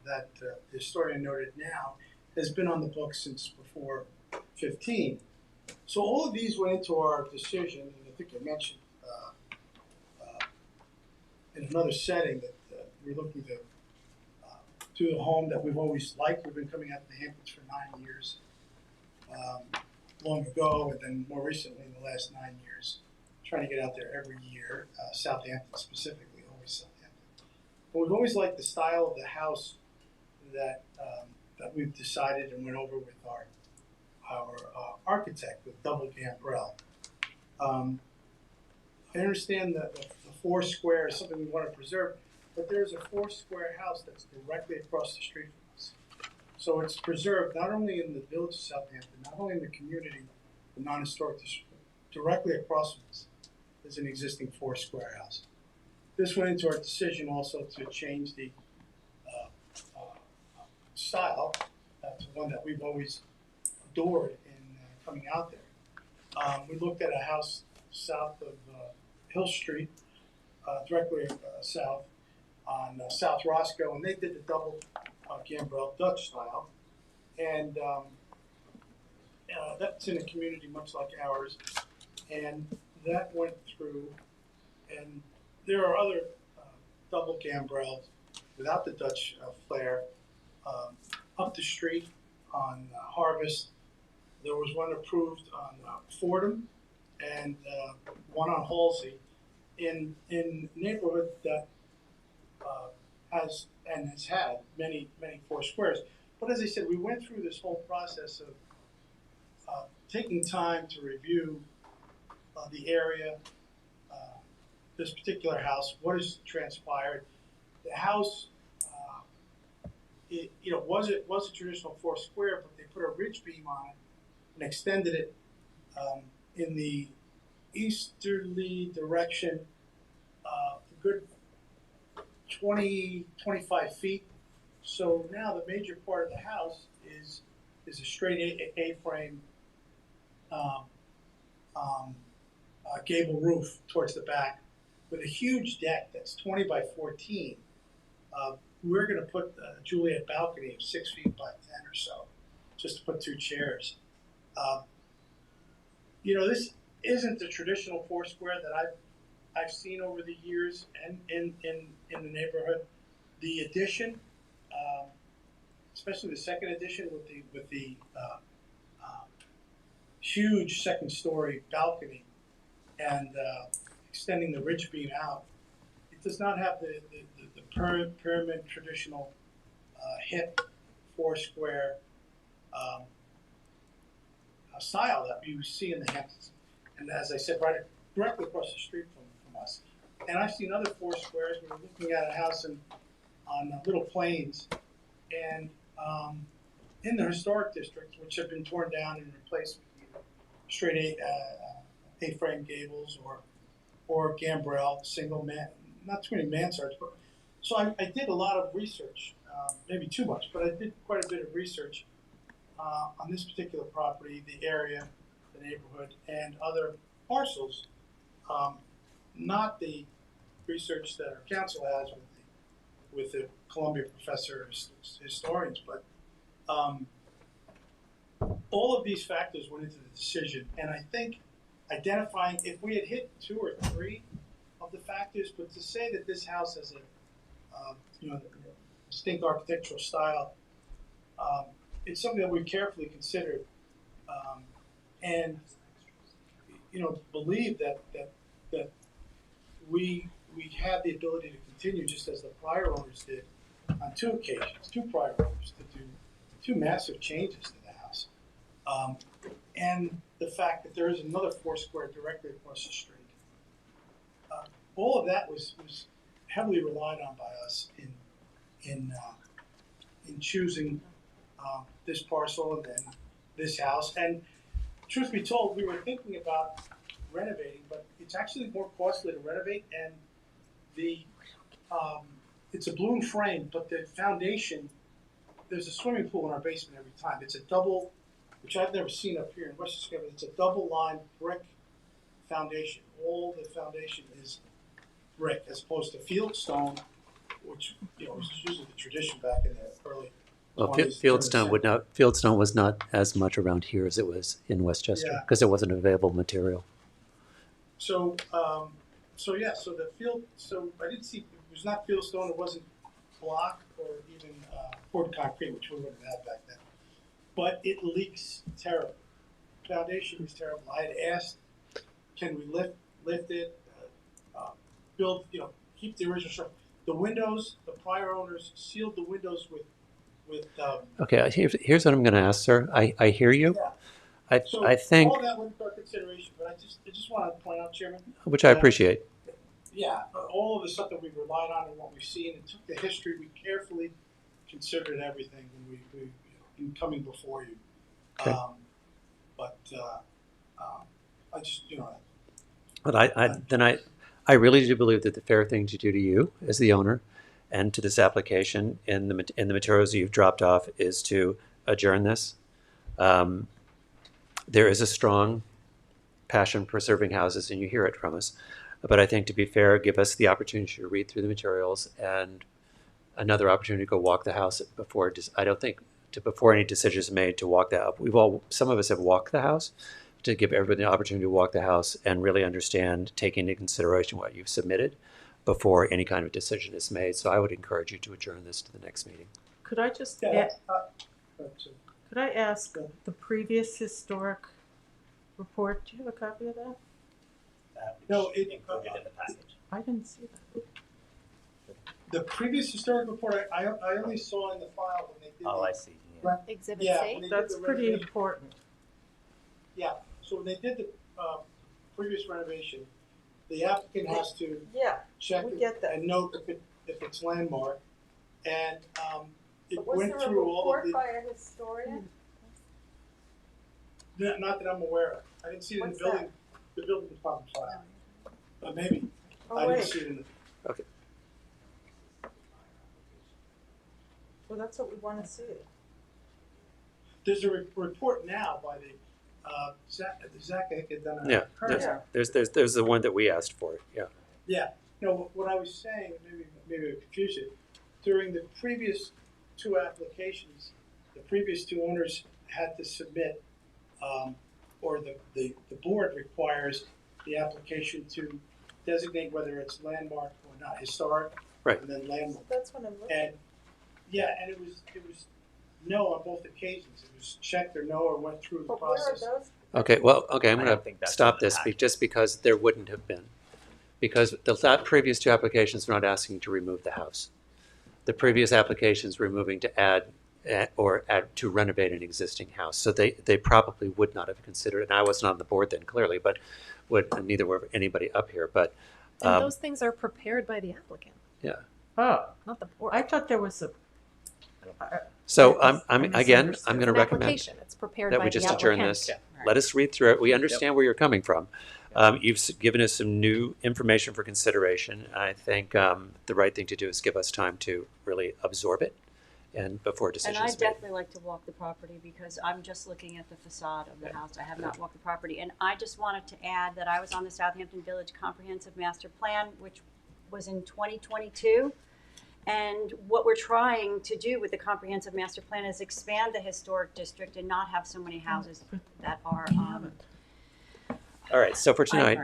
O: that the historian noted now has been on the books since before 15. So all of these went into our decision, and I think I mentioned in another setting that we're looking to do a home that we've always liked. We've been coming out to the Hamptons for 9 years, long ago, and then more recently in the last 9 years, trying to get out there every year, Southampton specifically, always Southampton. But we've always liked the style of the house that we've decided and went over with our architect, with double gambrel. I understand that the 4 square is something we want to preserve, but there's a 4 square house that's directly across the street from us. So it's preserved not only in the village of Southampton, not only in the community, the non-historic district, directly across from us is an existing 4 square house. This went into our decision also to change the style to one that we've always adored in coming out there. We looked at a house south of Hill Street, directly south on South Roscoe, and they did the double gambrel Dutch style. And that's in a community much like ours. And that went through, and there are other double gambrels without the Dutch flair up the street on Harvest. There was one approved on Fordham and one on Halsey in neighborhood that has had many 4 squares. But as I said, we went through this whole process of taking time to review the area, this particular house, what has transpired. The house, was a traditional 4 square, but they put a ridge beam on it and extended it in the easterly direction, a good 20-25 feet. So now the major part of the house is a straight A-frame gable roof towards the back with a huge deck that's 20 by 14. We're going to put a Juliet balcony of 6 feet by 10 or so, just to put 2 chairs. This isn't the traditional 4 square that I've seen over the years and in the neighborhood. The addition, especially the second addition with the huge second-story balcony and extending the ridge beam out, it does not have the pyramid traditional hip 4 square style that you see in the Hamptons. And as I said, directly across the street from us. And I've seen other 4 squares. We were looking at a house on Little Plains, and in the historic districts, which have been torn down and replaced with either straight A-frame gables or gambrel, single man, not too many mansards. But so I did a lot of research, maybe too much, but I did quite a bit of research on this particular property, the area, the neighborhood, and other parcels. Not the research that our council has with the Columbia professor historians, but all of these factors went into the decision. And I think identifying, if we had hit 2 or 3 of the factors, but to say that this house has a distinct architectural style. It's something that we carefully considered, and believe that we had the ability to continue just as the prior owners did on two occasions, two prior owners, to do two massive changes to the house, and the fact that there is another Foursquare directly across the street. All of that was heavily relied on by us in choosing this parcel and then this house. And truth be told, we were thinking about renovating, but it's actually more costly to renovate, and it's a bloom frame, but the foundation, there's a swimming pool in our basement every time. It's a double, which I've never seen up here in Westchester, but it's a double line brick foundation. All the foundation is brick as opposed to fieldstone, which was usually the tradition back in the early.
A: Well, fieldstone was not as much around here as it was in Westchester because it wasn't available material.
O: So I didn't see, it was not fieldstone, it wasn't block or even poured concrete, which we wouldn't have had back then. But it leaks terribly. Foundation is terrible. I had asked, can we lift it, build, keep the original structure. The windows, the prior owners sealed the windows with
A: okay, here's what I'm going to ask, sir. I hear you.
O: Yeah.
A: I think,
O: all that went for consideration, but I just want to point out, Chairman,
A: which I appreciate.
O: Yeah, all of the stuff that we relied on and what we've seen, and took the history. We carefully considered everything when we in coming before you.
A: Okay.
O: I just
A: But I really do believe that the fair thing to do to you as the owner and to this application in the materials you've dropped off is to adjourn this. There is a strong passion for preserving houses, and you hear it from us. But I think, to be fair, give us the opportunity to read through the materials and another opportunity to go walk the house before. I don't think before any decisions made to walk that up. Some of us have walked the house, to give everybody the opportunity to walk the house and really understand, taking into consideration what you've submitted before any kind of decision is made. So I would encourage you to adjourn this to the next meeting.
B: Could I just could I ask the previous historic report? Do you have a copy of that?
O: No,
M: included in the package.
B: I didn't see that.
O: The previous historic report, I only saw in the file when they did.
M: Oh, I see.
D: Exhibit C?
B: That's pretty important.
O: Yeah, so when they did the previous renovation, the applicant has to check and note if it's landmark, and it went through all of the.
N: by a historian?
O: Not that I'm aware of. I didn't see it in the building department file. But maybe. I didn't see it in the.
A: Okay.
B: Well, that's what we want to see.
O: There's a report now by the Zach had done a.
A: Yeah, there's the one that we asked for. Yeah.
O: Yeah. No, what I was saying, maybe I confused it. During the previous two applications, the previous two owners had to submit, or the board requires the application to designate whether it's landmark or not, historic,
A: right,
O: and then landmark.
B: That's what I'm looking at.
O: And it was no on both occasions. It was checked or no, or went through the process.
B: Where are those?
A: Okay, well, okay, I'm going to stop this just because there wouldn't have been. Because the previous two applications were not asking to remove the house. The previous applications were moving to add to renovate an existing house. So they probably would not have considered it. And I wasn't on the board then, clearly, but neither were anybody up here. But
D: and those things are prepared by the applicant.
A: Yeah.
B: Oh,
D: not the board.
B: I thought there was a.
A: So I'm going to recommend
D: it's prepared
A: that
D: by
A: we just
D: the
A: adjourn
D: applicant.
A: this.
D: Yeah.
A: Let us read through it. We understand where you're coming from. You've given us some new information for consideration. I think the right thing to do is give us time to really absorb it and before decisions
E: And I
A: made.
E: definitely like to walk the property because I'm just looking at the facade of the house. I have not walked the property. And I just wanted to add that I was on the Southampton Village Comprehensive Master Plan, which was in 2022. And what we're trying to do with the Comprehensive Master Plan is expand the historic district and not have so many houses that are.
A: All right. So for tonight,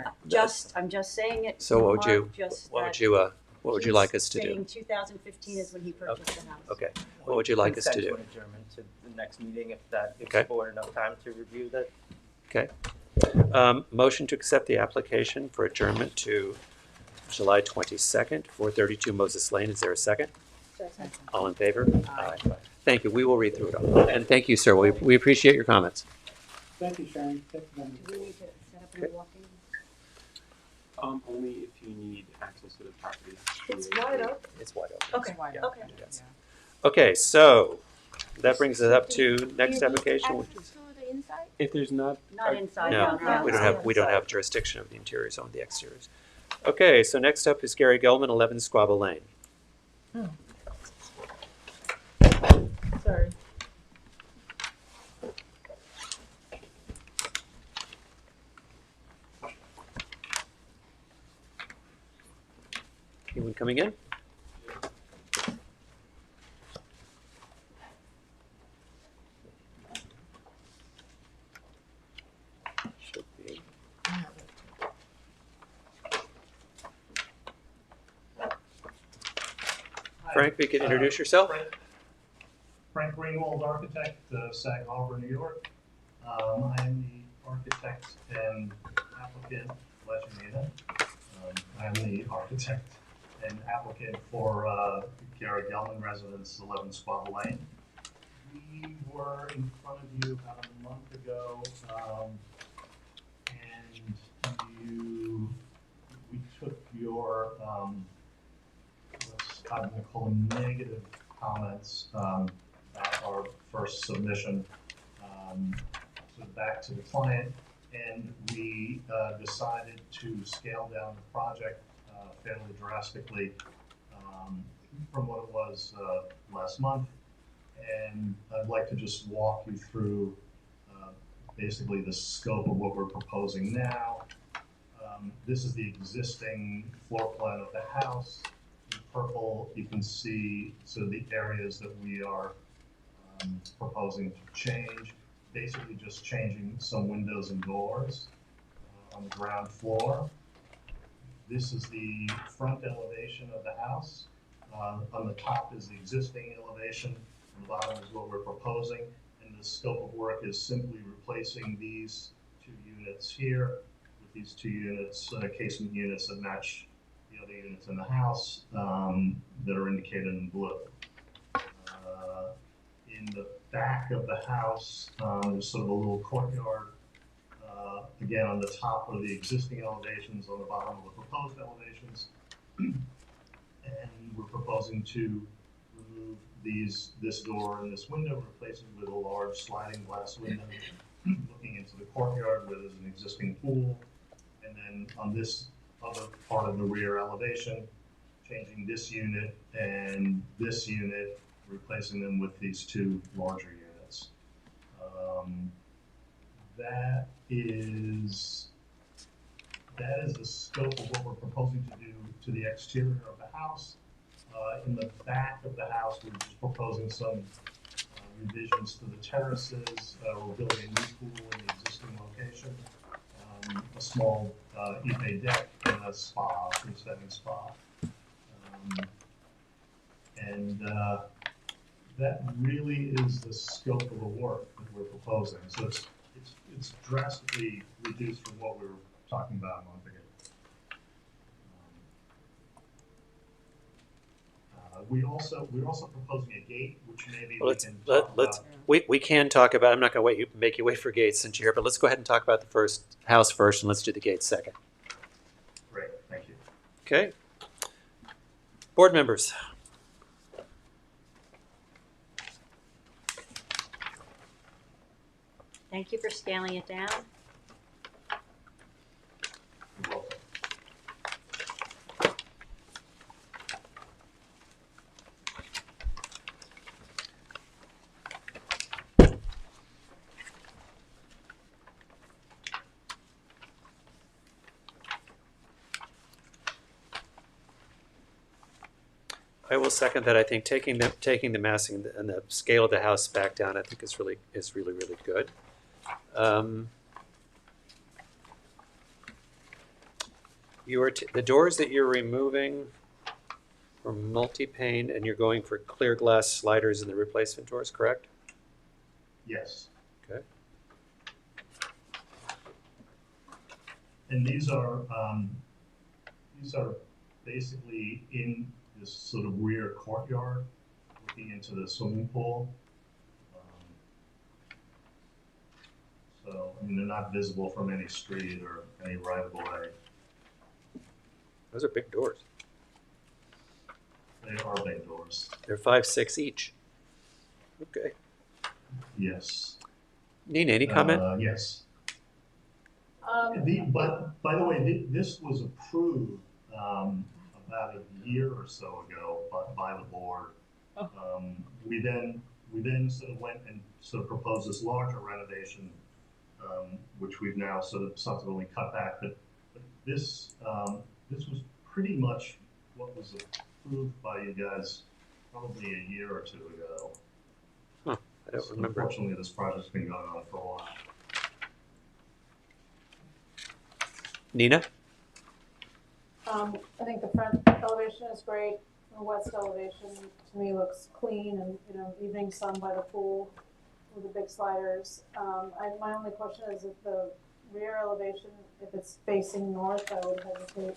E: I'm just saying it.
A: so what would
E: Mark,
A: you What would you like us to do?
E: Saying 2015 is when he purchased the house.
A: Okay. What would you like us to
M: Consent
A: do?
M: an adjournment to the next meeting if that gives
A: Okay.
M: the board enough time to review that.
A: Okay. Motion to accept the application for adjournment to July 22nd, 432 Moses Lane. Is there a second?
E: Second.
A: All in favor? Aye. Thank you. We will read through it all. And thank you, sir. We appreciate your comments.
O: Thank you, Sharon. Thank you, members.
E: Do we need to set up a walking?
C: Only if you need access to the property.
E: It's wide open.
A: It's wide open.
E: Okay,
F: wide
E: okay.
A: Yes. Okay, so that brings us up to next application, which is
C: If there's not.
E: Not inside,
A: no,
E: outside.
A: we don't have jurisdiction of the interiors, only the exteriors. Okay, so next up is Gary Gelman, 11 Squabble Lane.
B: Sorry.
A: Anyone coming in? Should be. Frank, you can introduce yourself.
P: Frank Greenwald, architect, Sag Harbor, New York. I am the architect and applicant, I am the architect and applicant for Gary Gelman Residence, 11 Squabble Lane. We were in front of you about a month ago, and we took your, I'm going to call them negative comments about our first submission back to the client, and we decided to scale down the project fairly drastically from what it was last month. And I'd like to just walk you through basically the scope of what we're proposing now. This is the existing floor plan of the house. In purple, you can see sort of the areas that we are proposing to change. Basically just changing some windows and doors on the ground floor. This is the front elevation of the house. On the top is the existing elevation. On the bottom is what we're proposing. And the scope of work is simply replacing these two units here with these two units, casement units that match the other units in the house that are indicated in blue. In the back of the house, there's sort of a little courtyard. Again, on the top are the existing elevations, on the bottom are the proposed elevations. And we're proposing to remove this door and this window, replace it with a large sliding glass window looking into the courtyard where there's an existing pool. And then on this other part of the rear elevation, changing this unit and this unit, replacing them with these two larger units. That is the scope of what we're proposing to do to the exterior of the house. In the back of the house, we're just proposing some revisions to the terraces. We're building a new pool in the existing location, a small Ipe deck, and a spa, freestanding spa. That really is the scope of the work that we're proposing. So it's drastically reduced from what we were talking about a month ago. We're also proposing a gate, which maybe
A: we can talk about. I'm not going to make you wait for gates since you're here, but let's go ahead and talk about the house first, and let's do the gates second.
P: Great, thank you.
A: Okay. Board members.
E: Thank you for scaling it down.
P: You're welcome.
A: I will second that. I think taking the massing and the scale of the house back down, I think is really good. The doors that you're removing, for multi-pane, and you're going for clear glass sliders in the replacement doors, correct?
P: Yes.
A: Okay.
P: And these are basically in this sort of rear courtyard, looking into the swimming pool. So, I mean, they're not visible from any street or any right of way.
A: Those are big doors.
P: They are big doors.
A: They're 5'6" each. Okay.
P: Yes.
A: Nina, any comment?
P: Yes. But by the way, this was approved about a year or so ago by the board. We then sort of went and sort of proposed this larger renovation, which we've now sort of subsequently cut back. But this was pretty much what was approved by you guys probably a year or two ago.
A: Huh, I don't remember.
P: Unfortunately, this project's been going on for a while.
A: Nina?
K: I think the front elevation is great. The west elevation to me looks clean and, evening sun by the pool with the big sliders. My only question is if the rear elevation, if it's facing north, I would hesitate to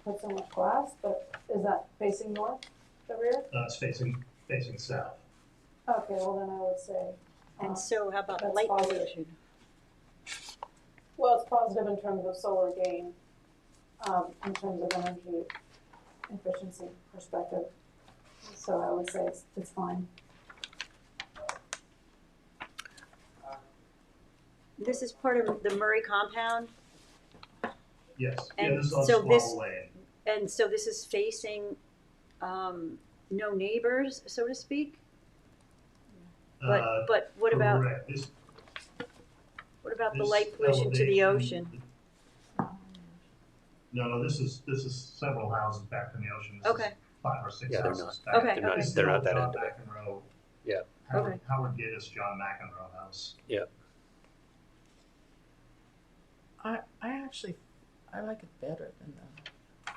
K: put so much glass, but is that facing north, the rear?
P: It's facing south.
K: Okay, well then I would say.
E: And so how about
K: that's
E: light
K: positive.
E: pollution?
K: Well, it's positive in terms of solar gain, in terms of energy efficiency perspective. So I would say it's fine.
E: This is part of the Murray compound,
P: Yes.
E: And
P: this is on
E: so
P: Squabble
E: this-
P: Lane.
E: and so this is facing no neighbors, so to speak? But what about
P: Correct. This
E: the light pollution to the
P: elevation-
E: ocean?
P: No, this is several houses back from the ocean. This is
E: Okay.
P: 5 or 6
A: Yeah, they're
P: houses
A: not.
P: back.
E: Okay,
A: They're not,
E: okay.
A: they're not
P: This
A: that
P: is
A: end of
P: John
A: it.
P: McEnroe.
A: Yeah.
P: Howard,
E: Okay.
P: Howard Gaddis, John McEnroe house.
A: Yeah.
B: I actually, I like it better than the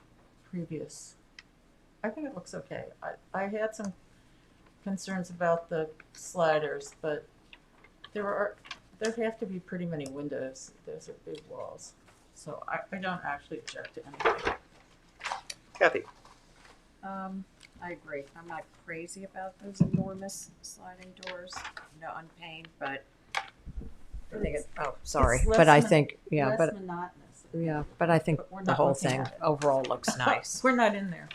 B: previous. I think it looks okay. I had some concerns about the sliders, but there have to be pretty many windows. Those are big walls. So I don't actually object to anything.
A: Kathy?
F: I agree. I'm not crazy about those enormous sliding doors, unpained, but I think it's, sorry,
B: It's
F: but I
B: less
F: think,
B: less monotonous.
F: but I think
B: But we're
F: the
B: not
F: whole
B: looking
F: thing
B: at it.
F: overall looks nice.
B: We're not in there.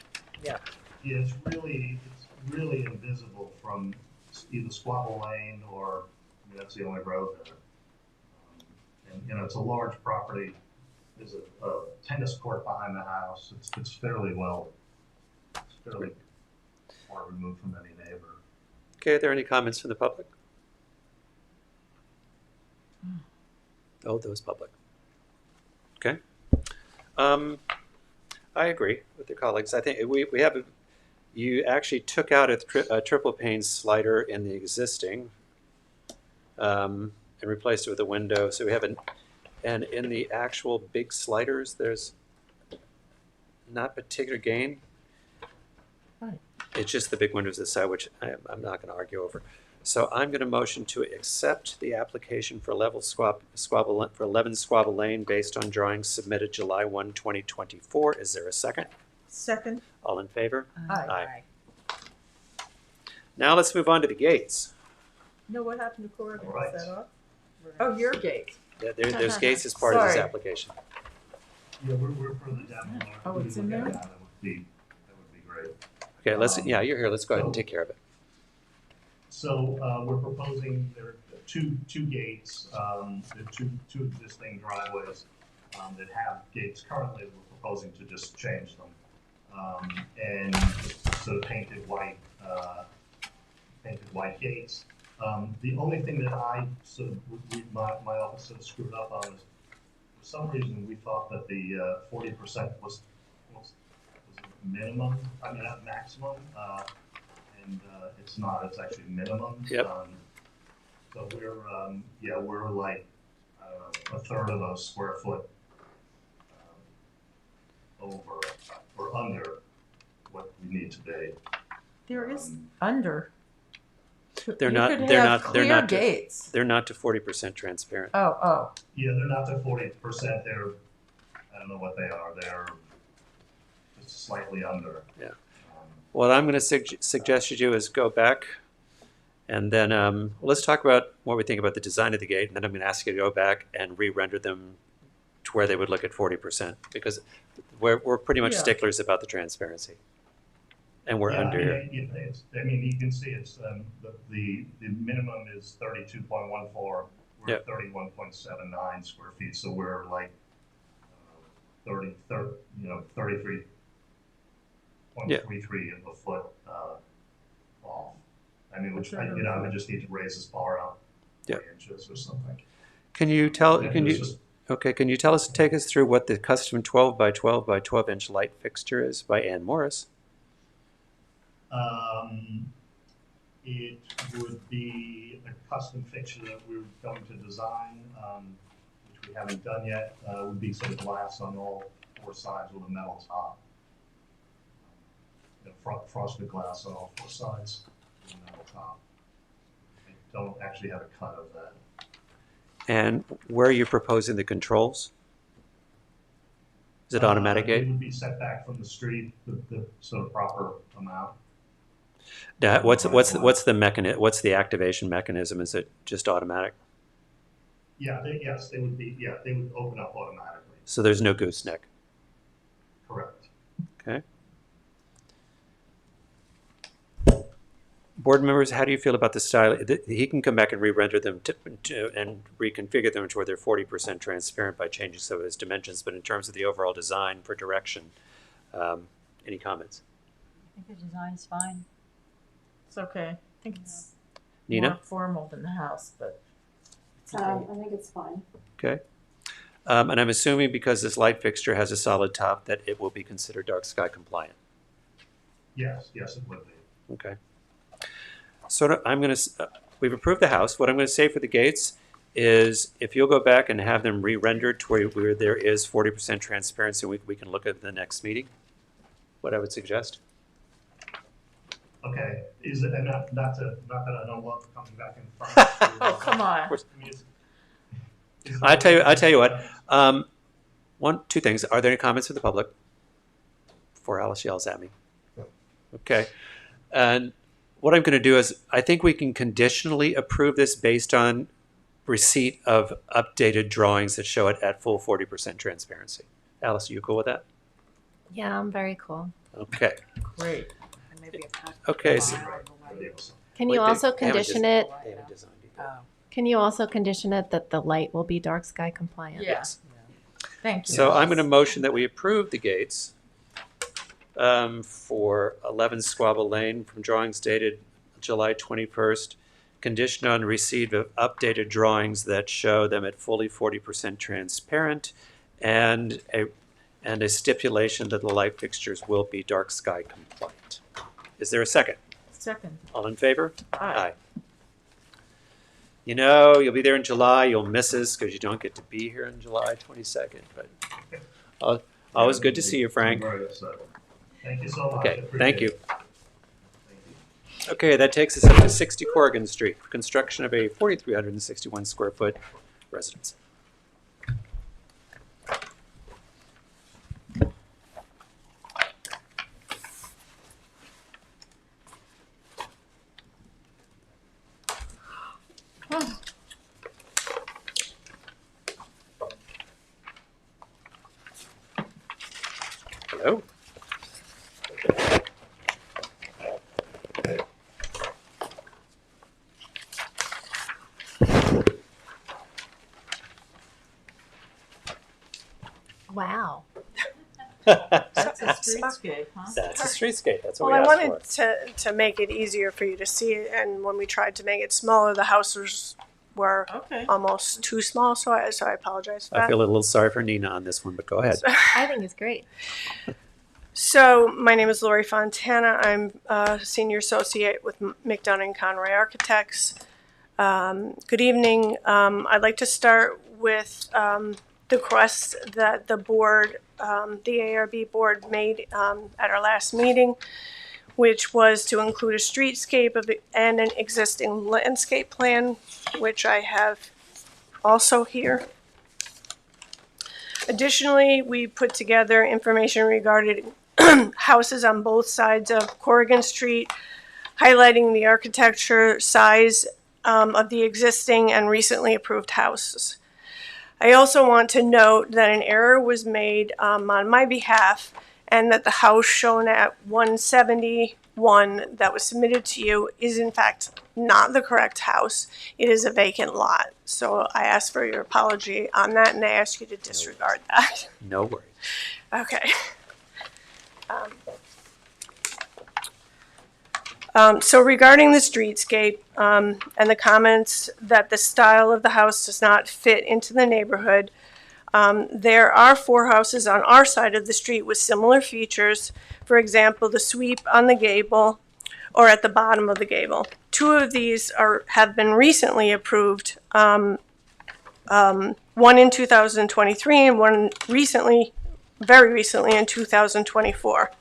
P: Yeah, it's really invisible from either Squabble Lane or, that's the only road there. And, it's a large property. There's a tennis court behind the house. It's fairly far removed from any neighbor.
A: Okay, are there any comments from the public? Oh, those public. Okay. I agree with your colleagues. I think we have you actually took out a triple pane slider in the existing and replaced it with a window. So we have and in the actual big sliders, there's not particular gain.
B: Right.
A: It's just the big windows this side, which I'm not going to argue over. So I'm going to motion to accept the application for 11 Squabble Lane based on drawings submitted July 1, 2024. Is there a second?
B: Second.
A: All in favor?
B: Aye.
A: Now let's move on to the gates.
B: No, what happened to Corrigan?
P: All right.
B: Is that off? Oh, your gate.
A: Yeah, there's gates as part of this
B: Sorry.
A: application.
P: Yeah, we're further down the line.
B: Oh, it's in there?
P: That would be great.
A: Okay, yeah, you're here. Let's go ahead and take care of it.
P: So we're proposing there are two gates, there are two existing driveways that have gates currently. We're proposing to just change them and sort of painted white gates. The only thing that I sort of my office sort of screwed up on is for some reason we thought that the 40% was minimum. I mean not maximum. And it's not. It's actually minimum.
A: Yep.
P: So we're like a third of a square foot over or under what we need to be.
B: There is under.
A: They're
B: You
A: not.
B: could
A: They're
B: have
A: not. They're
B: clear
A: not.
B: gates.
A: They're not to 40% transparent.
B: Oh.
P: Yeah, they're not to 40%. They're, I don't know what they are. They're just slightly under.
A: Yeah. What I'm going to suggest you do is go back, and then let's talk about what we think about the design of the gate, and then I'm going to ask you to go back and re-render them to where they would look at 40%, because we're pretty much sticklers about the transparency, and we're under here.
P: I mean, you can see it's the minimum is 32.14. We're at 31.79 square feet, so we're like 33.33 of a foot off. I mean, which I would just need to raise this bar up 3 inches or something.
A: Can you tell? Can you tell us? Take us through what the custom 12 by 12 by 12 inch light fixture is by Ann Morris.
P: It would be a custom fixture that we're going to design, which we haven't done yet. It would be some glass on all 4 sides with a metal top. Frosted glass on all 4 sides with a metal top. I don't actually have a cut of that.
A: And where are you proposing the controls? Is it automatic gate?
P: It would be set back from the street, the sort of proper amount.
A: Now, what's the mechanism? What's the activation mechanism? Is it just automatic?
P: Yeah. They would be. Yeah, they would open up automatically.
A: So there's no gooseneck.
P: Correct.
A: Okay. Board members, how do you feel about the style? He can come back and re-render them and reconfigure them to where they're 40% transparent by changing some of his dimensions. But in terms of the overall design for direction, any comments?
E: I think the design's fine.
B: It's okay. I think it's
A: Nina?
B: more formal than the house, but it's
K: I think it's fine.
A: Okay. And I'm assuming because this light fixture has a solid top that it will be considered dark sky compliant.
P: Yes, it would be.
A: Okay. So we've approved the house. What I'm going to say for the gates is if you'll go back and have them re-rendered to where there is 40% transparency, we can look at the next meeting. What I would suggest.
P: Okay. Is it not that I don't love coming back in front?
B: Oh, come on.
A: I tell you what. 2 things. Are there any comments from the public? Before Alice yells at me. Okay. And what I'm going to do is I think we can conditionally approve this based on receipt of updated drawings that show it at full 40% transparency. Alice, are you cool with that?
D: Yeah, I'm very cool.
A: Okay.
B: Great.
A: Okay. So,
D: can you also condition it? Can you also condition it that the light will be dark sky compliant?
B: Yes. Thank you.
A: So I'm going to motion that we approve the gates for 11 Squabble Lane from drawings dated July 21st, conditioned on receipt of updated drawings that show them at fully 40% transparent, and a stipulation that the light fixtures will be dark sky compliant. Is there a second?
B: Second.
A: All in favor?
B: Aye.
A: You know, you'll be there in July. You'll miss us because you don't get to be here on July 22nd. But always good to see you, Frank.
P: Thank you so much.
A: Okay, thank you. Okay, that takes us up to 60 Corrigan Street, construction of a 4,361 square foot residence. Hello.
D: Wow.
B: That's a streetscape, huh?
A: That's a streetscape. That's what
Q: Well, I
A: we asked
Q: wanted to make it easier for you to see, and when we tried to make it smaller, the houses were almost too small, so I apologize for that.
A: I feel a little sorry for Nina on this one, but go ahead.
D: I think it's great.
Q: So my name is Lori Fontana. I'm a senior associate with McDonough & Conroy Architects. Good evening. I'd like to start with the request that the board, the ARB board made at our last meeting. which was to include a streetscape and an existing landscape plan, which I have also here. Additionally, we put together information regarding houses on both sides of Corrigan Street, highlighting the architecture, size of the existing and recently approved houses. I also want to note that an error was made on my behalf, and that the house shown at 171 that was submitted to you is in fact not the correct house. It is a vacant lot. So I ask for your apology on that, and I ask you to disregard that.
A: No worries.
Q: Okay. So regarding the streetscape and the comments that the style of the house does not fit into the neighborhood, there are 4 houses on our side of the street with similar features. For example, the sweep on the gable or at the bottom of the gable. 2 of these have been recently approved, one in 2023 and one very recently in 2024.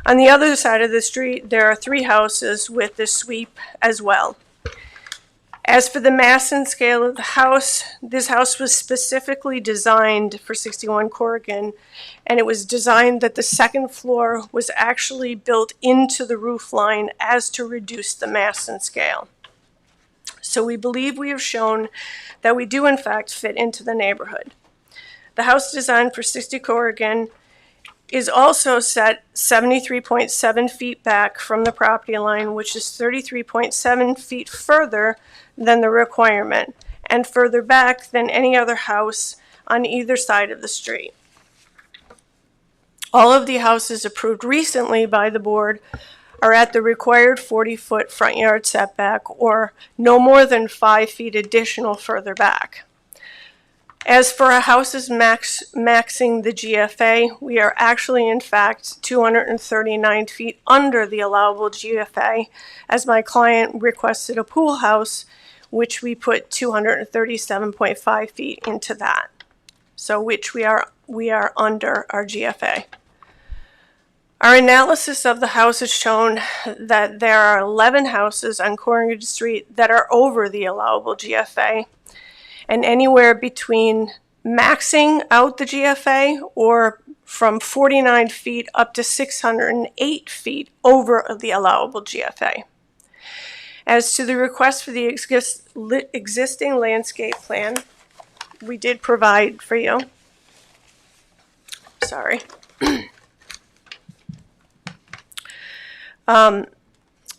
Q: On the other side of the street, there are 3 houses with the sweep as well. As for the mass and scale of the house, this house was specifically designed for 61 Corrigan, and it was designed that the second floor was actually built into the roof line as to reduce the mass and scale. So we believe we have shown that we do in fact fit into the neighborhood. The house designed for 60 Corrigan is also set 73.7 feet back from the property line, which is 33.7 feet further than the requirement, and further back than any other house on either side of the street. All of the houses approved recently by the board are at the required 40-foot front yard setback, or no more than 5 feet additional further back. As for our houses maxing the GFA, we are actually in fact 239 feet under the allowable GFA, as my client requested a pool house, which we put 237.5 feet into that. So which we are under our GFA. Our analysis of the house has shown that there are 11 houses on Corrigan Street that are over the allowable GFA, and anywhere between maxing out the GFA or from 49 feet up to 608 feet over the allowable GFA. As to the request for the existing landscape plan, we did provide for you. Sorry. And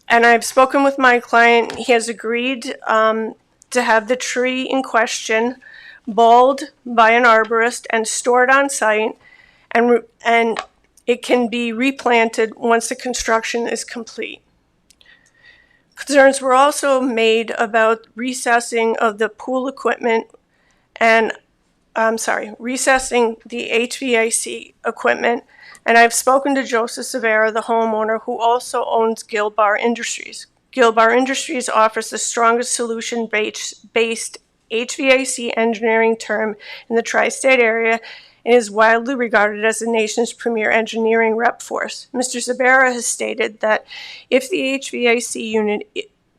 Q: I've spoken with my client. He has agreed to have the tree in question balled by an arborist and stored on site, and it can be replanted once the construction is complete. Concerns were also made about recessing of the pool equipment and, recessing the HVAC equipment, and I've spoken to Joseph Severa, the homeowner, who also owns Gilbar Industries. Gilbar Industries offers the strongest solution-based HVAC engineering term in the tri-state area and is widely regarded as the nation's premier engineering rep force. Mr. Zabera has stated that if the HVAC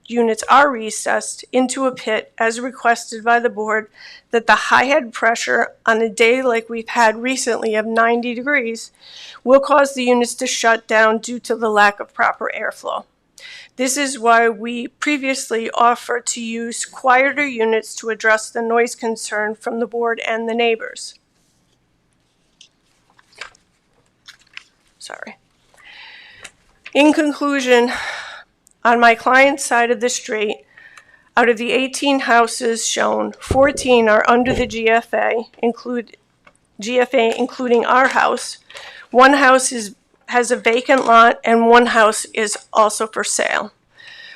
Q: units are recessed into a pit as requested by the board, that the high head pressure on a day like we've had recently of 90 degrees will cause the units to shut down due to the lack of proper airflow. This is why we previously offered to use quieter units to address the noise concern from the board and the neighbors. Sorry. In conclusion, on my client's side of the street, out of the 18 houses shown, 14 are under the GFA, including our house. One house has a vacant lot, and one house is also for sale.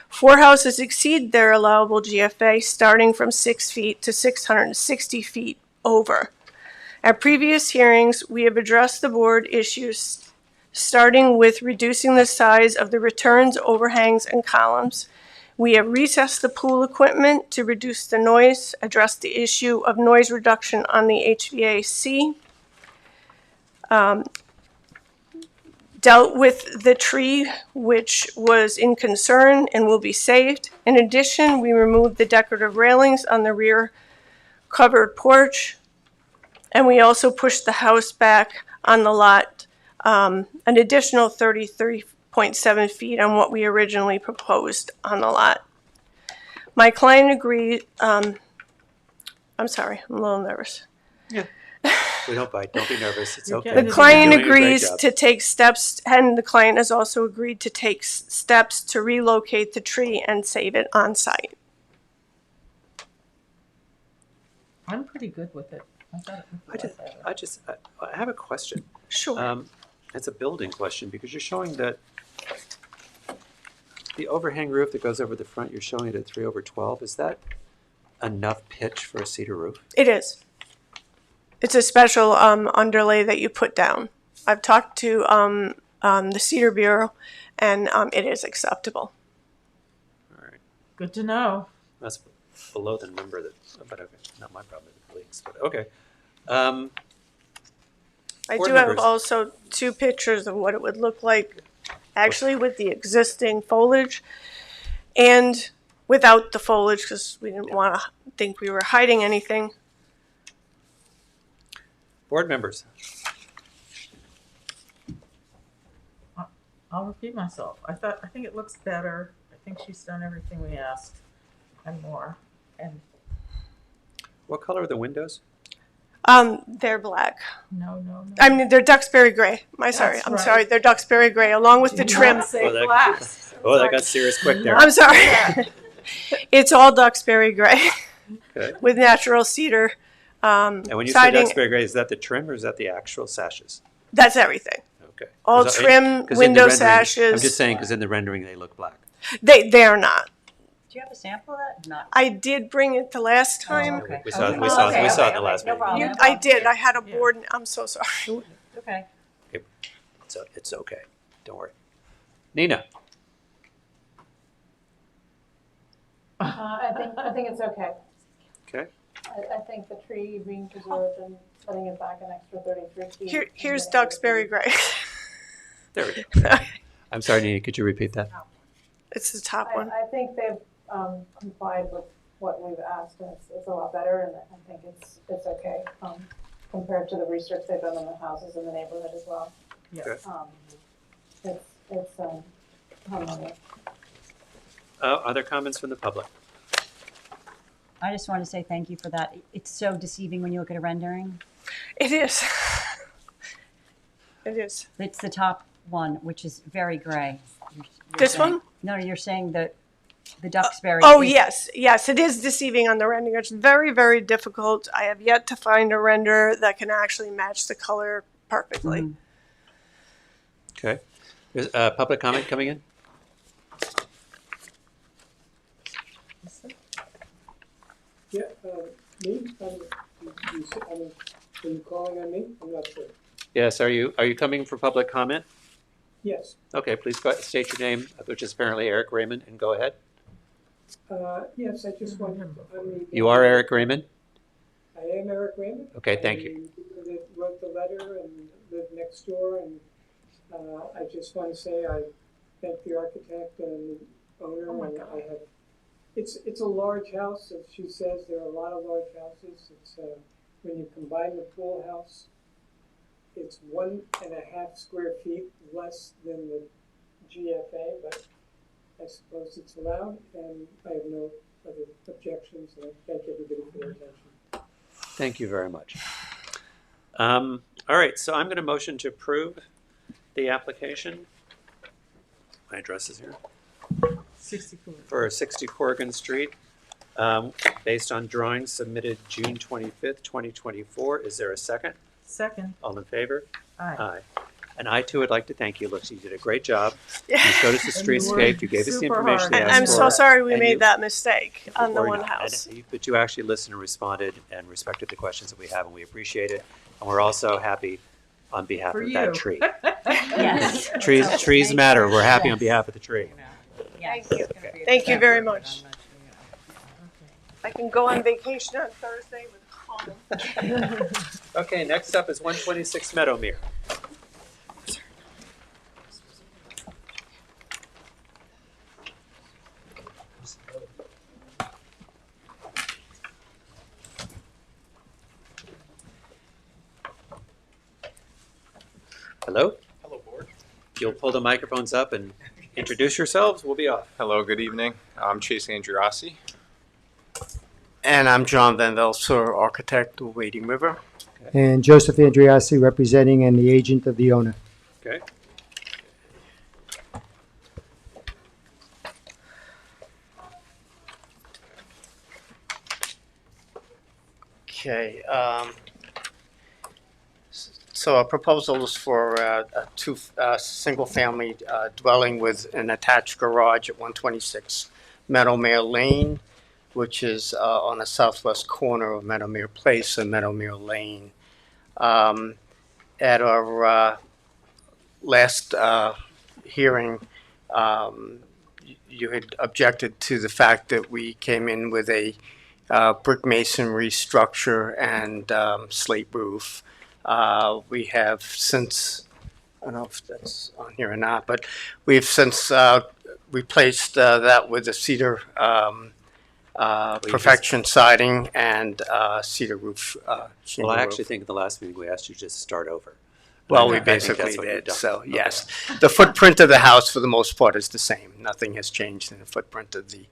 Q: 4 houses exceed their allowable GFA, starting from 6 feet to 660 feet over. At previous hearings, we have addressed the board issues, starting with reducing the size of the returns, overhangs, and columns. We have recessed the pool equipment to reduce the noise, addressed the issue of noise reduction on the HVAC, dealt with the tree, which was in concern and will be saved. In addition, we removed the decorative railings on the rear covered porch, and we also pushed the house back on the lot an additional 33.7 feet on what we originally proposed on the lot. My client agreed, I'm sorry, I'm a little nervous.
A: We don't bite. Don't be nervous. It's okay.
Q: The client
A: You're doing a great
Q: agrees
A: job.
Q: to take steps, and the client has also agreed to take steps to relocate the tree and save it on site.
B: I'm pretty good with it.
A: I have a question.
Q: Sure.
A: It's a building question because you're showing that the overhang roof that goes over the front, you're showing it at 3/12. Is that enough pitch for a cedar roof?
Q: It is. It's a special underlay that you put down. I've talked to the Cedar Bureau, and it is acceptable.
A: All right.
B: Good to know.
A: That's below the number that, but okay, not my problem with the leaks, but okay.
Q: I
A: Board
Q: do have
A: members.
Q: also 2 pictures of what it would look like actually with the existing foliage and without the foliage because we didn't want to think we were hiding anything.
A: Board members.
B: I'll repeat myself. I think it looks better. I think she's done everything we asked and more. And
A: What color are the windows?
Q: They're black.
B: no.
Q: I mean, they're Duxbury gray. I'm
B: right.
Q: sorry. They're Duxbury gray along with the
B: Do
Q: trim.
B: not say
A: Oh, that-
B: black.
A: That got serious quick there.
Q: I'm sorry. It's all Duxbury gray
A: Okay.
Q: with natural cedar
A: And when you say
Q: siding.
A: Duxbury gray, is that the trim or is that the actual sashes?
Q: That's everything.
A: Okay.
Q: All
A: 'Cause
Q: trim,
A: 'cause in the
Q: window
A: rendering-
Q: sashes.
A: I'm just saying because in the rendering they look black.
Q: They are not.
E: Do you have a sample of that? Not.
Q: I did bring it the last time.
E: Okay.
A: We saw it in the
E: Okay,
A: last
E: no
A: meeting.
E: problem.
Q: I did. I had a board. I'm so sorry.
E: Okay.
A: So it's okay. Don't worry. Nina.
K: I think it's okay.
A: Okay.
K: I think the tree being preserved and setting it back an extra 33 feet.
Q: Here's Duxbury gray.
A: There we go. I'm sorry, Nina. Could you repeat that?
Q: It's the top one.
K: I think they've complied with what we've asked, and it's a lot better, and I think it's okay compared to the research they've done on the houses in the neighborhood as well.
B: Yeah.
K: It's harmonious.
A: Other comments from the public?
E: I just want to say thank you for that. It's so deceiving when you look at a rendering.
Q: It is. It is.
E: It's the top one, which is very gray. You're
Q: This
E: saying-
Q: one?
E: No, you're saying that the Duxbury.
Q: Oh,
E: is-
Q: yes, it is deceiving on the render. It's very, very difficult. I have yet to find a render that can actually match the color perfectly.
E: Mhm.
A: Okay. There's public comment coming in?
G: Yeah, me, are you calling on me? I'm not sure.
A: Yes. Are you coming for public comment?
G: Yes,
A: Okay. Please state your name, which is apparently Eric Raymond, and go ahead.
G: yes, I just wanted,
A: You are Eric Raymond?
G: I am Eric Raymond.
A: Okay. Thank you.
G: I wrote the letter and live next door, and I just want to say I thank the architect and the owner, and I have, it's a large house, as she says, there are a lot of large houses. It's, when you combine the pool house, it's 1.5 square feet less than the GFA, but I suppose it's allowed, and I have no other objections, and I thank everybody for their attention.
A: Thank you very much. All right. So I'm going to motion to approve the application. My address is here.
B: 60 Corrigan.
A: For 60 Corrigan Street, based on drawings submitted June 25th, 2024. Is there a second?
B: Second.
A: All in favor?
B: Aye.
A: And I too would like to thank you, Lucy. You did a great job.
Q: Yeah.
A: You showed us the
B: And you
A: streetscape.
B: worked
A: You gave us the
B: super
A: information
B: hard.
A: we asked
Q: I'm
A: for.
Q: so sorry we
A: and
Q: made
A: you-
Q: that mistake on the
A: or
Q: one
A: not.
Q: house.
A: But you actually listened and responded and respected the questions that we have, and we appreciate it. And we're also happy on behalf
B: For
A: of
B: you.
A: that tree.
E: Yes.
A: Trees matter. We're happy on behalf of the tree.
E: Yes.
Q: Thank you. Thank you very much. I can go on vacation on Thursday with calm.
A: Okay, next up is 126 Meadowmere. Hello.
R: Hello, board.
A: You'll pull the microphones up and introduce yourselves. We'll be off.
R: Hello, good evening. I'm Chase Andriossi.
S: And I'm John Van Velser, architect of Wading River.
T: And Joseph Andriassi, representing and the agent of the owner.
A: Okay.
S: Okay. So our proposal is for a single-family dwelling with an attached garage at 126 Meadowmere Lane, which is on the southwest corner of Meadowmere Place and Meadowmere Lane. At our last hearing, you had objected to the fact that we came in with a brick masonry structure and slate roof. We have since, I don't know if that's on here or not, but we've since replaced that with a cedar perfection siding and cedar roof.
A: Well, I actually think in the last meeting we asked you to just start over.
S: Well,
A: I
S: we
A: think that's
S: basically
A: what you've
S: did,
A: done.
S: so
A: Okay.
S: yes. The footprint of the house for the most part is the same. Nothing has changed in the footprint of the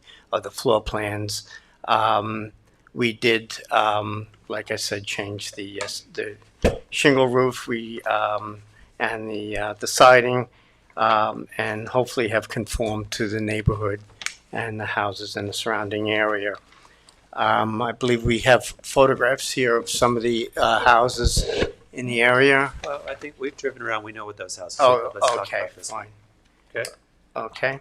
S: floor plans. We did, like I said, change the shingle roof and the siding, and hopefully have conformed to the neighborhood and the houses in the surrounding area. I believe we have photographs here of some of the houses in the area.
A: Well, I think we've driven around. We know what those houses
S: Oh,
A: are. Let's talk
S: okay,
A: about this one.
S: fine.
A: Okay.
S: Okay.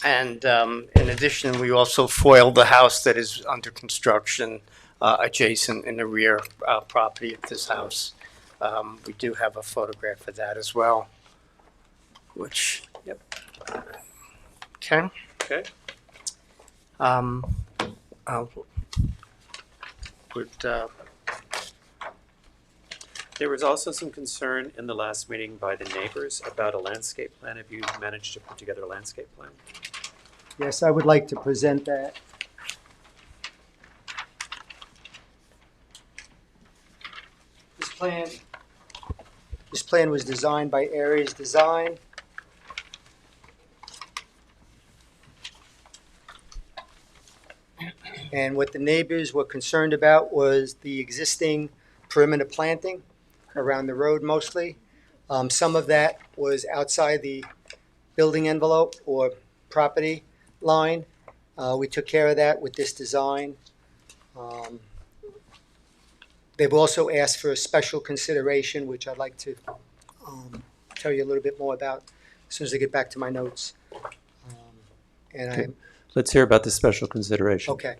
S: And in addition, we also foiled the house that is under construction adjacent in the rear property of this house. We do have a photograph of that as well, which.
A: Yep.
S: Okay.
A: Okay. There was also some concern in the last meeting by the neighbors about a landscape plan. Have you managed to put together a landscape plan?
T: Yes, I would like to present that. This plan was designed by Aries Design. And what the neighbors were concerned about was the existing perimeter planting around the road mostly. Some of that was outside the building envelope or property line. We took care of that with this design. They've also asked for a special consideration, which I'd like to tell you a little bit more about as soon as I get back to my notes.
A: Okay. Let's hear about the special consideration.
T: Okay.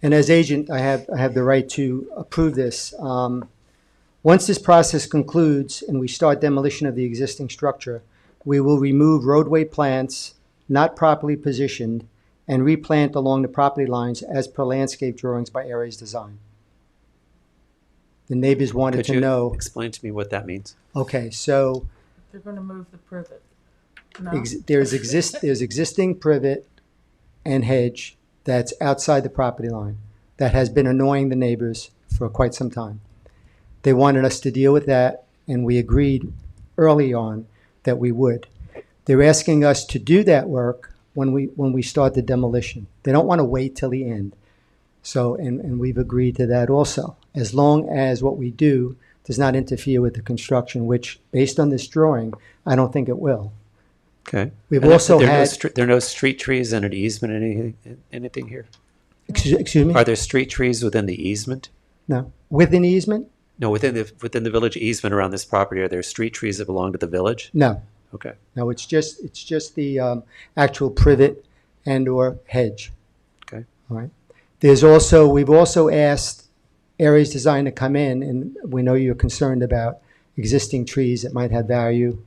T: And as agent, I have the right to approve this. Once this process concludes and we start demolition of the existing structure, we will remove roadway plants not properly positioned and replant along the property lines as per landscape drawings by Aries Design. The neighbors wanted
A: Could
T: to
A: you
T: know.
A: explain to me what that means?
T: Okay, so
B: They're gonna move the privet. No?
T: there's existing privet and hedge that's outside the property line that has been annoying the neighbors for quite some time. They wanted us to deal with that, and we agreed early on that we would. They're asking us to do that work when we start the demolition. They don't want to wait till the end. So, and we've agreed to that also, as long as what we do does not interfere with the construction, which, based on this drawing, I don't think it will.
A: Okay.
T: We've
A: And
T: also
A: there
T: had.
A: there are no street trees and an easement, anything here?
T: Excuse me?
A: Are there street trees within the easement?
T: No. Within easement?
A: No, within the village easement around this property, are there street trees that belong to the village?
T: No.
A: Okay.
T: No, it's just the actual privet and or hedge.
A: Okay.
T: All right. We've also asked Aries Design to come in, and we know you're concerned about existing trees that might have value.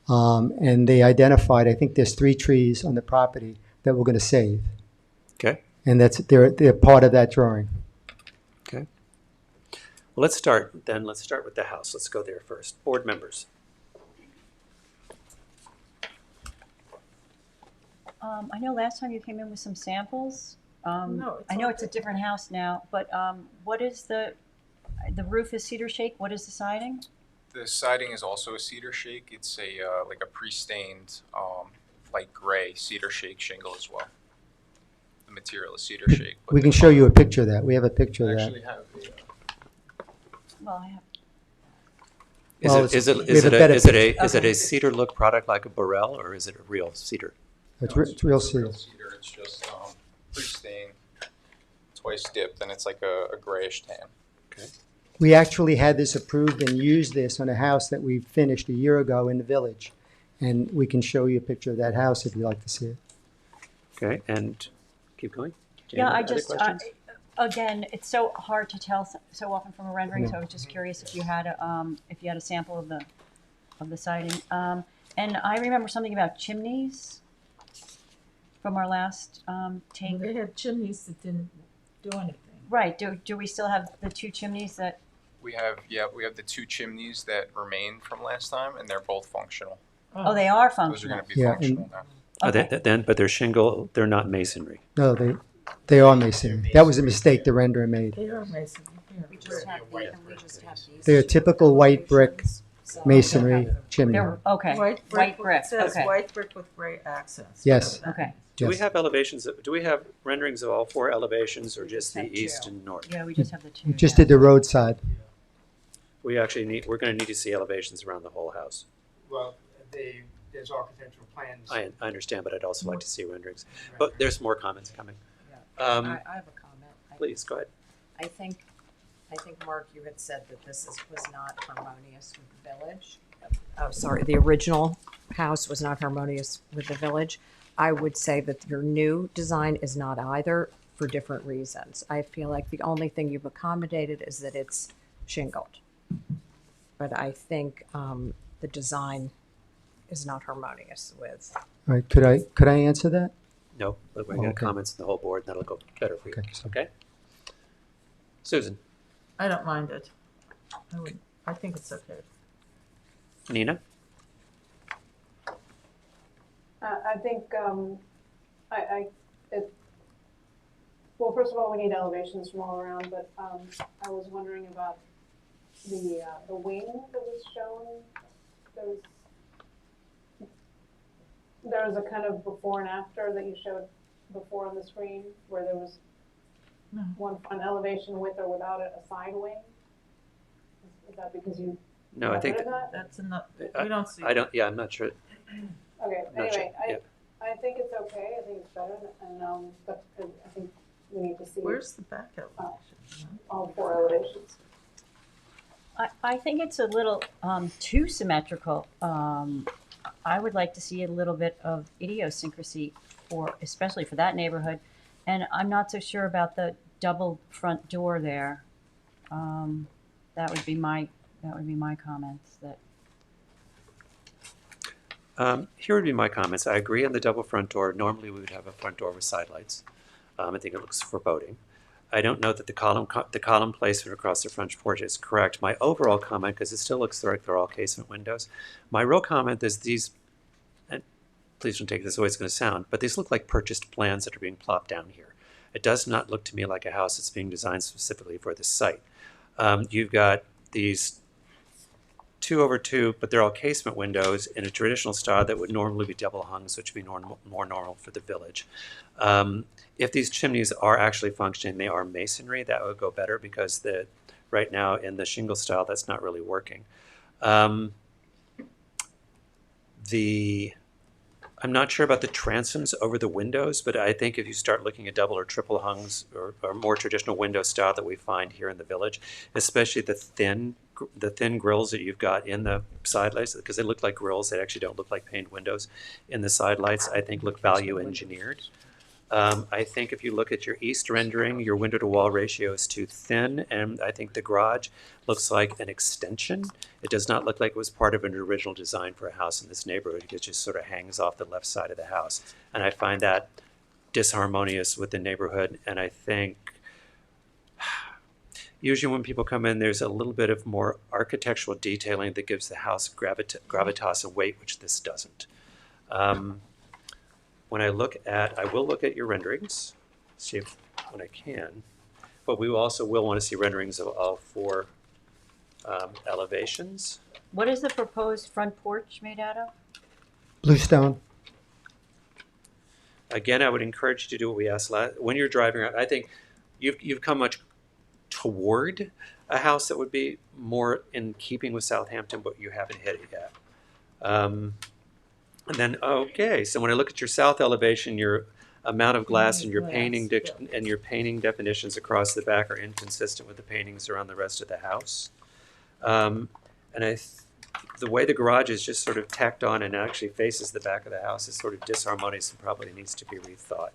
T: And they identified, I think there's 3 trees on the property that we're going to save.
A: Okay.
T: And they're part of that drawing.
A: Okay. Well, let's start with the house. Let's go there first. Board members.
E: I know last time you came in with some samples.
B: No,
E: I know it's a different house now, but what is the roof is cedar shake? What is the siding?
R: The siding is also a cedar shake. It's a like a pre-stained light gray cedar shake shingle as well. The material is cedar shake. But
T: We can show you a picture of that. We have a picture
R: I
T: of
R: actually
T: that.
R: have
E: Well, I have.
T: Well,
A: Is
T: we have a better picture.
A: it a cedar look product like a Burrell, or is it a real cedar?
T: It's real cedar.
R: It's just pre-stained, twice dipped, and it's like a grayish tan.
A: Okay.
T: We actually had this approved and used this on a house that we finished a year ago in the village. And we can show you a picture of that house if you'd like to see it.
A: Okay, and keep going.
E: Yeah, I
A: other
E: just,
A: questions?
E: again, it's so hard to tell so often from a rendering,
T: Yeah.
E: so I was just curious if you had a sample of the siding. And I remember something about chimneys from our last take.
B: They had chimneys that didn't do anything.
E: Right, do we still have the two chimneys that,
R: We have the two chimneys that remained from last time, and they're both functional.
E: oh, they are
R: Those are
E: functional?
R: going to be
T: Yeah,
R: functional now.
A: But they're shingle, they're not masonry.
T: No, they are masonry. That was a mistake the renderer made.
B: They are masonry.
F: We just have the, and we just have these.
T: They are typical white brick
F: So-
T: masonry chimney.
E: They're, okay, white brick,
B: It says
E: okay.
B: white brick with gray accents.
T: Yes.
E: Okay.
A: Do we
T: Yes.
A: have elevations, do we have renderings of all four elevations, or just the
E: have
A: east
E: two.
A: and north?
E: Yeah, we just have the two.
T: We just did the roadside.
A: We actually we're gonna need to see elevations around the whole house.
U: Well, there's architectural plans.
A: I understand, but I'd also like to see renderings. But there's more comments coming.
F: I have a comment.
A: Please, go ahead.
F: I think, Mark, you had said that this was not harmonious with the village. Oh, sorry, the original house was not harmonious with the village. I would say that your new design is not either, for different reasons. I feel like the only thing you've accommodated is that it's shingled. But I think the design is not harmonious with.
T: All right, could I answer that?
A: No, but we're gonna
T: Okay.
A: comments from the whole board, and that'll go better for you.
T: Okay.
A: Okay? Susan,
B: I don't mind it. I think it's okay.
A: Nina?
K: I think, well, first of all, we need elevations from all around, but, I was wondering about the wing that was shown. There was a kind of before and after that you showed before on the screen, where there was
B: No.
K: one front elevation with or without a side wing? Is that because you
A: No, I
K: got
A: think,
K: rid of that?
B: That's enough. We don't see.
A: I don't, yeah, I'm not sure.
K: Okay,
A: Not sure,
K: anyway,
A: yeah.
K: I think it's okay, I think it's better, and, but I think we need to see
B: Where's the back elevation?
K: all four elevations.
E: I think it's a little too symmetrical. I would like to see a little bit of idiosyncrasy especially for that neighborhood. And I'm not so sure about the double front door there. That would be my comments.
A: Here would be my comments. I agree on the double front door. Normally, we would have a front door with side lights. I think it looks foreboding. I don't know that the column placement across the front porch is correct. My overall comment, because it still looks like they're all casement windows, my real comment is these, and please don't take this the way it's going to sound, but these look like purchased plans that are being plopped down here. It does not look to me like a house that's being designed specifically for this site. You've got these 2/2, but they're all casement windows in a traditional style that would normally be double hungs, which would be more normal for the village. If these chimneys are actually functioning, they are masonry, that would go better because right now in the shingle style, that's not really working. I'm not sure about the transoms over the windows, but I think if you start looking at double or triple hungs or more traditional window style that we find here in the village, especially the thin grills that you've got in the side lights, because they look like grills, they actually don't look like paned windows in the side lights, I think look value engineered. I think if you look at your east rendering, your window to wall ratio is too thin, and I think the garage looks like an extension. It does not look like it was part of an original design for a house in this neighborhood. It just sort of hangs off the left side of the house. And I find that disharmonious with the neighborhood, and I think usually when people come in, there's a little bit of more architectural detailing that gives the house gravitas and weight, which this doesn't. When I will look at your renderings. see if when I can. But we also will want to see renderings of all 4 elevations.
E: What is the proposed front porch made out of?
T: Bluestone.
A: Again, I would encourage you to do what we asked last. When you're driving around, I think you've come much toward a house that would be more in keeping with Southampton, but you haven't hit it yet. And then, okay, so when I look at your south elevation, your amount of glass and your painting definitions across the back are inconsistent with the paintings around the rest of the house. And the way the garage is just sort of tacked on and actually faces the back of the house is sort of disharmonious and probably needs to be rethought.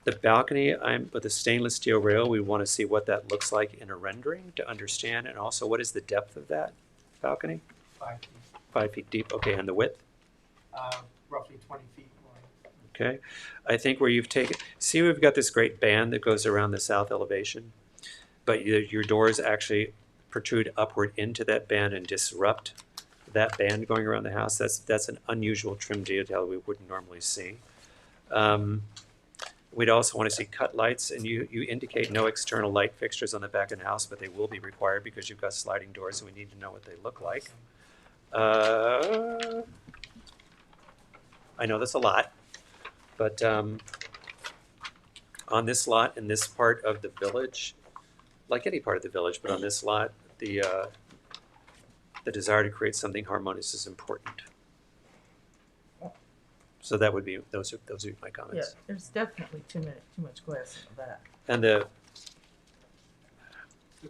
A: The balcony, with the stainless steel rail, we want to see what that looks like in a rendering to understand, and also what is the depth of that balcony?
U: 5 feet.
A: 5 feet deep, okay, and the width?
U: Roughly 20 feet wide.
A: Okay, I think where you've taken, see we've got this great band that goes around the south elevation, but your doors actually protrude upward into that band and disrupt that band going around the house. That's an unusual trim detail we wouldn't normally see. We'd also want to see cut lights, and you indicate no external light fixtures on the back of the house, but they will be required because you've got sliding doors and we need to know what they look like. I know that's a lot, but on this lot, in this part of the village, like any part of the village, but on this lot, the desire to create something harmonious is important. So that would be, those are my comments.
B: Yeah, there's definitely too much glass in the back.
A: And the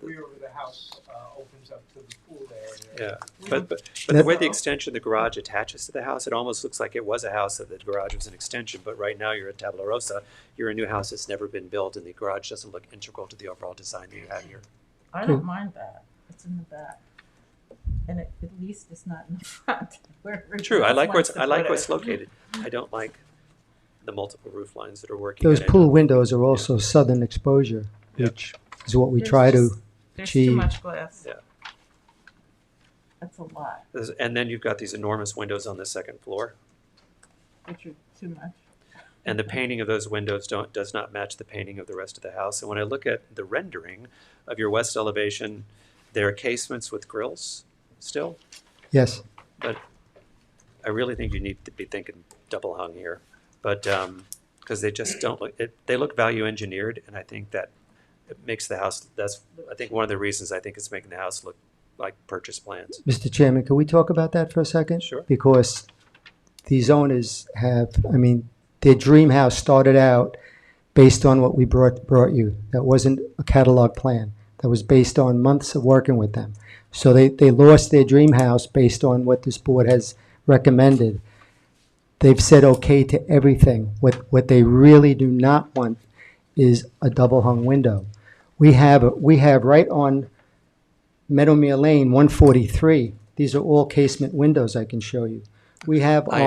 U: rear of the house opens up to the pool area.
A: Yeah, but the way the extension of the garage attaches to the house, it almost looks like it was a house that the garage was an extension, but right now you're at Tabula Rosa, you're a new house that's never been built, and the garage doesn't look integral to the overall design that you have here.
B: I don't mind that. It's in the back. And at least it's not in the front.
A: True, I like where it's located. I don't like the multiple roof lines that are working.
T: Those pool windows are also southern exposure, which is what we try to achieve.
B: There's too much glass.
A: Yeah.
B: That's a lot.
A: And then you've got these enormous windows on the second floor.
B: Which are too much.
A: And the painting of those windows does not match the painting of the rest of the house. And when I look at the rendering of your west elevation, there are casements with grills still.
T: Yes.
A: But I really think you need to be thinking double hung here. But because they just don't look, they look value engineered, and I think that it makes the house, that's I think one of the reasons I think it's making the house look like purchase plans.
T: Mr. Chairman, can we talk about that for a second?
A: Sure.
T: Because these owners have, I mean, their dream house started out based on what we brought you. That wasn't a catalog plan. That was based on months of working with them. So they lost their dream house based on what this board has recommended. They've said okay to everything. What they really do not want is a double hung window. We have right on Meadowmere Lane 143. These are all casement windows I can show you. We have
A: I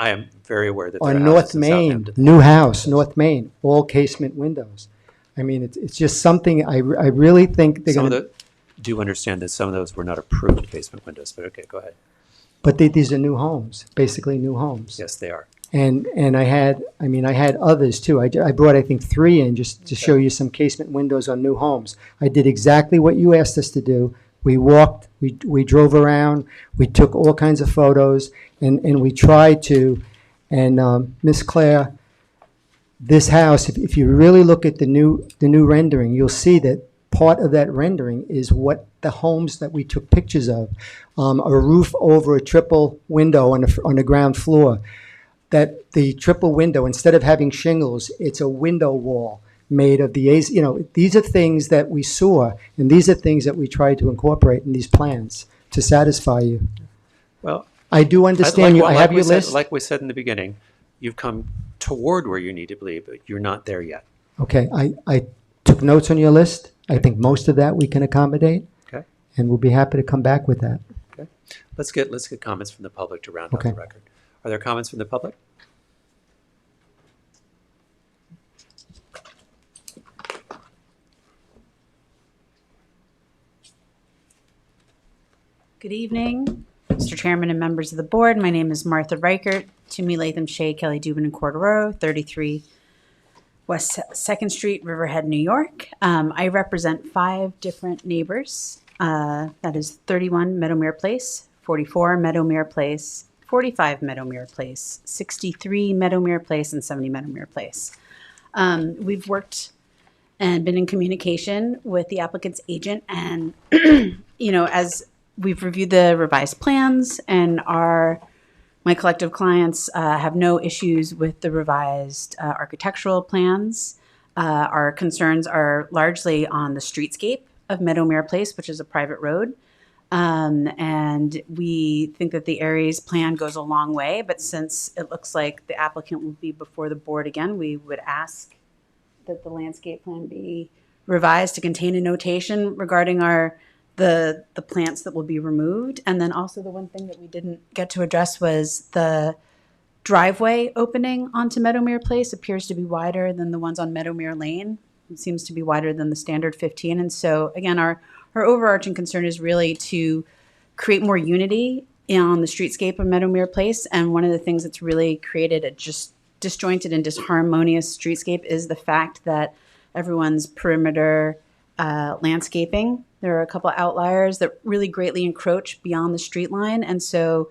A: am very aware that
T: on North Main, new house, North Main, all casement windows. I mean, it's just something I really think they're going to.
A: Do understand that some of those were not approved casement windows, but okay, go ahead.
T: But these are new homes, basically new homes.
A: Yes, they are.
T: And I had others too. I brought, I think, 3 in just to show you some casement windows on new homes. I did exactly what you asked us to do. We walked, we drove around, we took all kinds of photos, and we tried to, and Miss Claire, this house, if you really look at the new rendering, you'll see that part of that rendering is what the homes that we took pictures of, a roof over a triple window on the ground floor. That the triple window, instead of having shingles, it's a window wall made of these are things that we saw, and these are things that we tried to incorporate in these plans to satisfy you.
A: Well,
T: I do understand I have your list.
A: Like we said in the beginning, you've come toward where you need to be, but you're not there yet.
T: Okay, I took notes on your list. I think most of that we can accommodate.
A: Okay.
T: And we'll be happy to come back with that.
A: Okay. Let's get comments from the public to round out the record. Are there comments from the public?
I: Good evening, Mr. Chairman and members of the board. My name is Martha Reichert, Toomey Latham Shea, Kelly Dubin and Cordero, 33 West 2nd Street, Riverhead, New York. I represent 5 different neighbors. That is 31 Meadowmere Place, 44 Meadowmere Place, 45 Meadowmere Place, 63 Meadowmere Place, and 70 Meadowmere Place. We've worked and been in communication with the applicant's agent, and as we've reviewed the revised plans, and my collective clients have no issues with the revised architectural plans. Our concerns are largely on the streetscape of Meadowmere Place, which is a private road. And we think that the Aries plan goes a long way, but since it looks like the applicant will be before the board again, we would ask that the landscape plan be revised to contain a notation regarding the plants that will be removed. And then also the one thing that we didn't get to address was the driveway opening onto Meadowmere Place appears to be wider than the ones on Meadowmere Lane. It seems to be wider than the standard 15. And so again, our overarching concern is really to create more unity on the streetscape of Meadowmere Place. And one of the things that's really created a just disjointed and disharmonious streetscape is the fact that everyone's perimeter landscaping. There are a couple outliers that really greatly encroach beyond the street line. And so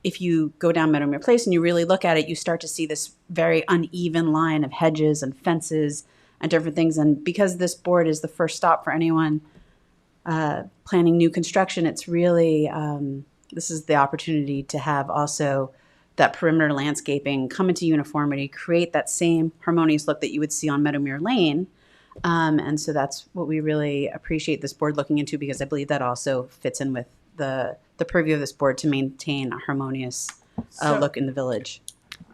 I: if you go down Meadowmere Place and you really look at it, you start to see this very uneven line of hedges and fences and different things. And because this board is the first stop for anyone planning new construction, it's really, this is the opportunity to have also that perimeter landscaping come into uniformity, create that same harmonious look that you would see on Meadowmere Lane. And so that's what we really appreciate this board looking into, because I believe that also fits in with the purview of this board to maintain a harmonious look in the village.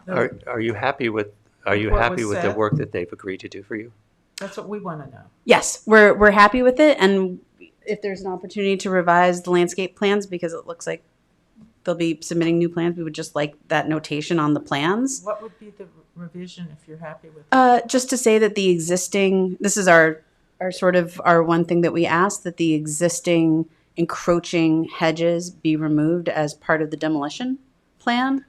A: Are you happy with the work that they've agreed to do for you?
B: That's what we want to know.
I: Yes, we're happy with it, and if there's an opportunity to revise the landscape plans, because it looks like they'll be submitting new plans, we would just like that notation on the plans.
B: What would be the revision if you're happy with it?
I: Just to say that the existing, this is our one thing that we asked, that the existing encroaching hedges be removed as part of the demolition plan.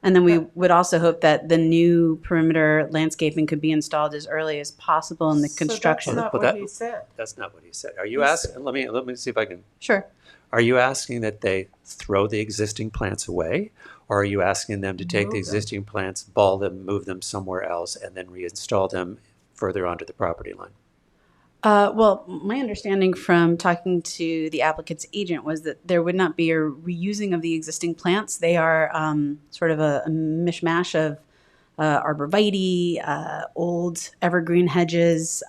I: And then we would also hope that the new perimeter landscaping could be installed as early as possible in the construction.
B: That's not what he said.
A: That's not what he said. Are you asking? Let me see if I can.
I: Sure.
A: Are you asking that they throw the existing plants away, or are you asking them to take the existing plants, ball them, move them somewhere else, and then reinstall them further onto the property line?
I: Well, my understanding from talking to the applicant's agent was that there would not be a reusing of the existing plants. They are sort of a mishmash of arborvitae, old evergreen hedges.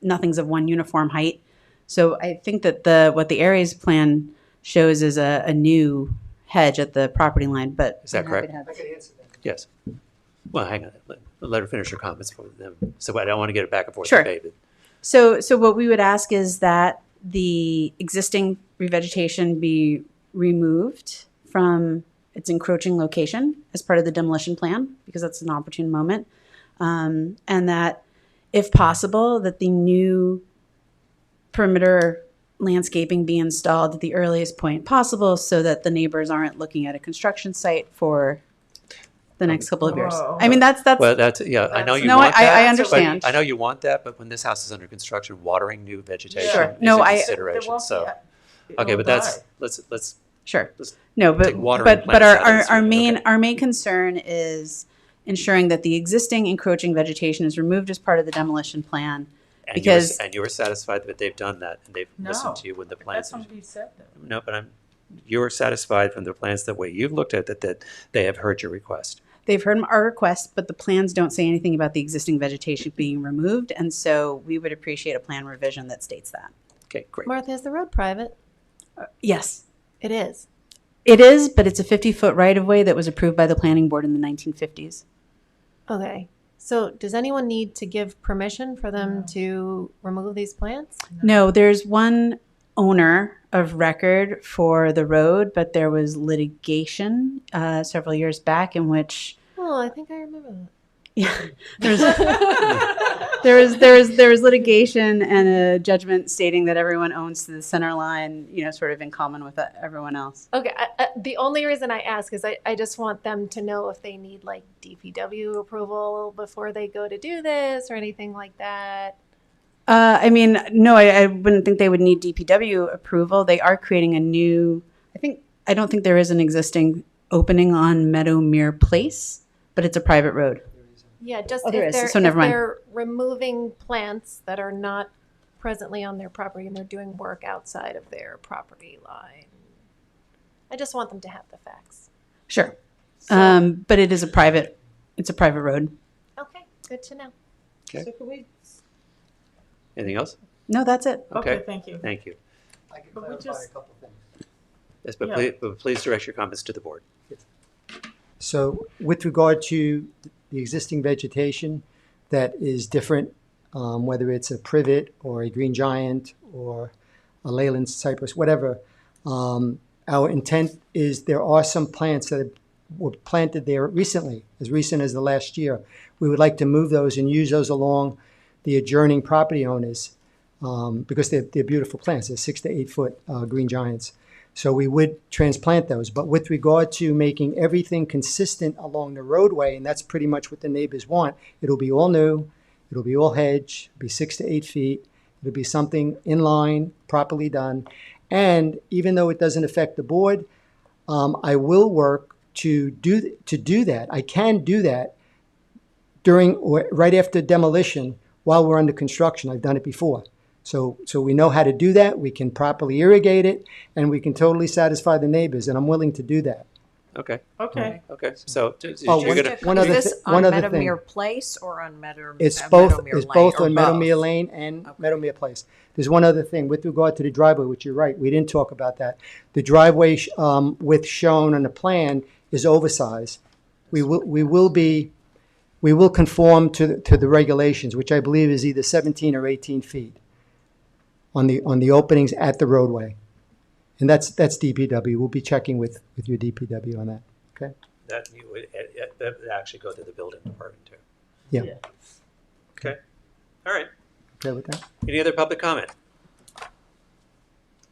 I: Nothing's of one uniform height. So I think that what the Aries plan shows is a new hedge at the property line. But
A: is that correct?
G: I can answer that.
A: Yes. Well, hang on. Let her finish her comments for them. So I don't want to get it back and forth
I: Sure.
A: debate. But
I: So what we would ask is that the existing revegetation be removed from its encroaching location as part of the demolition plan, because that's an opportune moment. And that, if possible, that the new perimeter landscaping be installed at the earliest point possible, so that the neighbors aren't looking at a construction site for the next couple of years. I mean, that's
A: well, that's yeah. I know you
I: no,
A: want that.
I: I understand.
A: I know you want that, but when this house is under construction, watering new vegetation
I: Sure.
A: is
I: No,
A: a
I: I-
A: consideration. So, okay, but that's let's
I: Sure.
A: let's
I: No,
A: take
I: but
A: watering
I: but
A: plants out of this
I: our
A: one.
I: main
A: Okay.
I: our main concern is ensuring that the existing encroaching vegetation is removed as part of the demolition plan.
A: And
I: Because
A: you were satisfied that they've done that and they've listened to you when the plans.
B: That's what he said, though.
A: No, but you're satisfied from the plans the way you've looked at it that they have heard your request.
I: they've heard our request, but the plans don't say anything about the existing vegetation being removed, and so we would appreciate a plan revision that states that.
A: Okay, great.
D: Martha, is the road private?
I: Yes.
D: It is.
I: It is, but it's a 50-foot right-of-way that was approved by the planning board in the 1950s.
D: Okay. So does anyone need to give permission for them to remove these plants?
I: No, there's one owner of record for the road, but there was litigation several years back in which
D: Oh, I think I remember that.
I: Yeah, there was litigation and a judgment stating that everyone owns the center line, sort of in common with everyone else.
D: Okay, the only reason I ask is I just want them to know if they need like DPW approval before they go to do this or anything like that.
I: I mean, no, I wouldn't think they would need DPW approval. They are creating a new, I don't think there is an existing opening on Meadowmere Place, but it's a private road.
D: Yeah, just
I: Oh, there
D: if
I: is.
D: they're,
I: So never mind.
D: they're removing plants that are not presently on their property and they're doing work outside of their property line. I just want them to have the facts.
I: Sure. But it's a private road.
D: Okay, good to know.
A: Okay.
B: So could we,
A: Anything else?
I: No, that's it.
B: okay, thank you.
A: Thank you.
T: I can
B: But we
T: clarify
B: just-
T: a couple things.
A: Yes, but,
B: Yeah.
A: but please direct your comments to the board.
T: So with regard to the existing vegetation that is different, whether it's a privet or a green giant or a Leyland cypress, whatever, our intent is there are some plants that were planted there recently, as recent as the last year. We would like to move those and use those along the adjoining property owners because they're beautiful plants. They're 6 to 8 foot green giants. So we would transplant those. But with regard to making everything consistent along the roadway, and that's pretty much what the neighbors want, it'll be all new, it'll be all hedge, it'll be 6 to 8 feet, it'll be something in line, properly done. And even though it doesn't affect the board, I will work to do that. I can do that during or right after demolition while we're under construction. I've done it before. So we know how to do that. We can properly irrigate it, and we can totally satisfy the neighbors, and I'm willing to do that.
A: Okay.
B: Okay.
A: Okay. So
T: Oh,
A: you're gonna.
T: one other
F: Is this
T: one
F: on
T: other thing.
F: Meadowmere Place or on Meadowmere?
T: It's both.
F: Meadowmere
T: It's
F: Lane,
T: both
F: or
T: on Meadowmere Lane and Meadowmere Place. There's one other thing with regard to the driveway, which you're right. We didn't talk about that. The driveway width shown on the plan is oversized. We will conform to the regulations, which I believe is either 17 or 18 feet on the openings at the roadway, and that's DPW. We'll be checking with your DPW on that. Okay.
A: That you would that would actually go to the building department too.
T: Yeah.
A: Okay. All right.
T: Okay with that.
A: Any other public comment?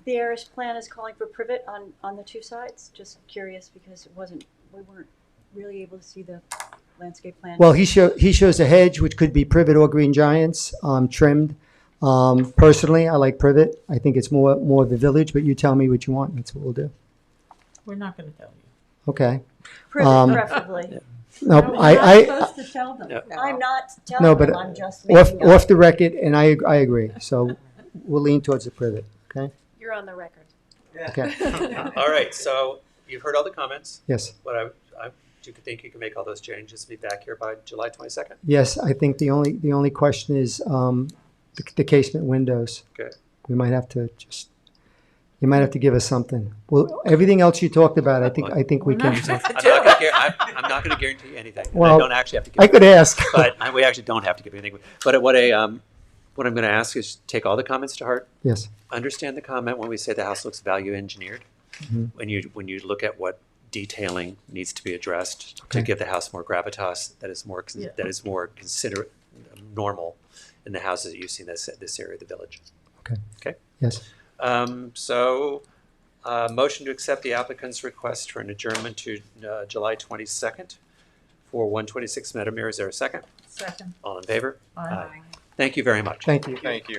E: The ARS plan is calling for privet on the two sides. Just curious because we weren't really able to see the landscape plan.
T: Well, he shows a hedge, which could be privet or green giants, trimmed. Personally, I like privet. I think it's more of the village, but you tell me what you want. That's what we'll do.
B: We're not going to tell you.
T: Okay.
E: Privet preferably.
T: No,
E: We're
T: I
E: not supposed to tell them. I'm not telling
T: no, but
E: them, I'm just making up.
T: off the record, and I agree. So we'll lean towards the privet. Okay.
D: You're on the record.
T: Okay.
A: All right. So you've heard all the comments.
T: Yes.
A: What do you think you can make all those changes? Be back here by July 22nd.
T: Yes, I think the only question is the casement windows.
A: Okay.
T: We might have to you might have to give us something. Well, everything else you talked about, I think we can.
A: I'm not going to guarantee anything.
T: Well,
A: I don't actually have to give
T: I could ask.
A: But we actually don't have to give anything. But what I'm going to ask is take all the comments to heart.
T: Yes.
A: Understand the comment when we say the house looks value engineered.
T: Mhm.
A: When you look at what detailing needs to be addressed
T: Okay.
A: to give the house more gravitas, that is more
B: Yeah.
A: that is more considerate, normal in the houses that you've seen this area of the village.
T: Okay.
A: Okay.
T: Yes.
A: Motion to accept the applicant's request for an adjournment to July 22nd for 126 Meadowmere. Is there a second?
B: Second.
A: All in favor?
B: Aye.
A: Thank you very much.
T: Thank you.
R: Thank you.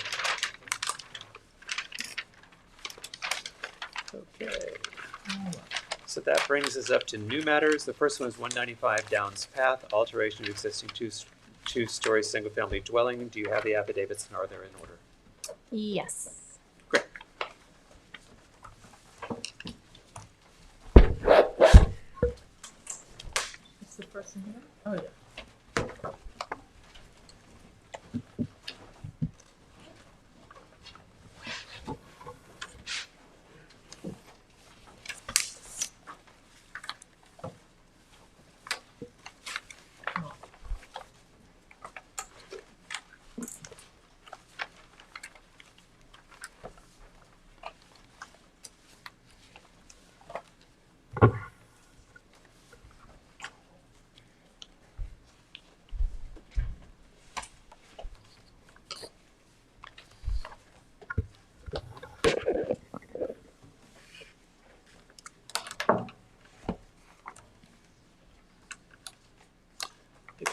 A: Okay. So that brings us up to new matters. The first one is 195 Downs Path, alteration of existing two-story single-family dwelling. Do you have the affidavits and are they in order?
D: Yes.
B: Is the person here? Oh, yeah.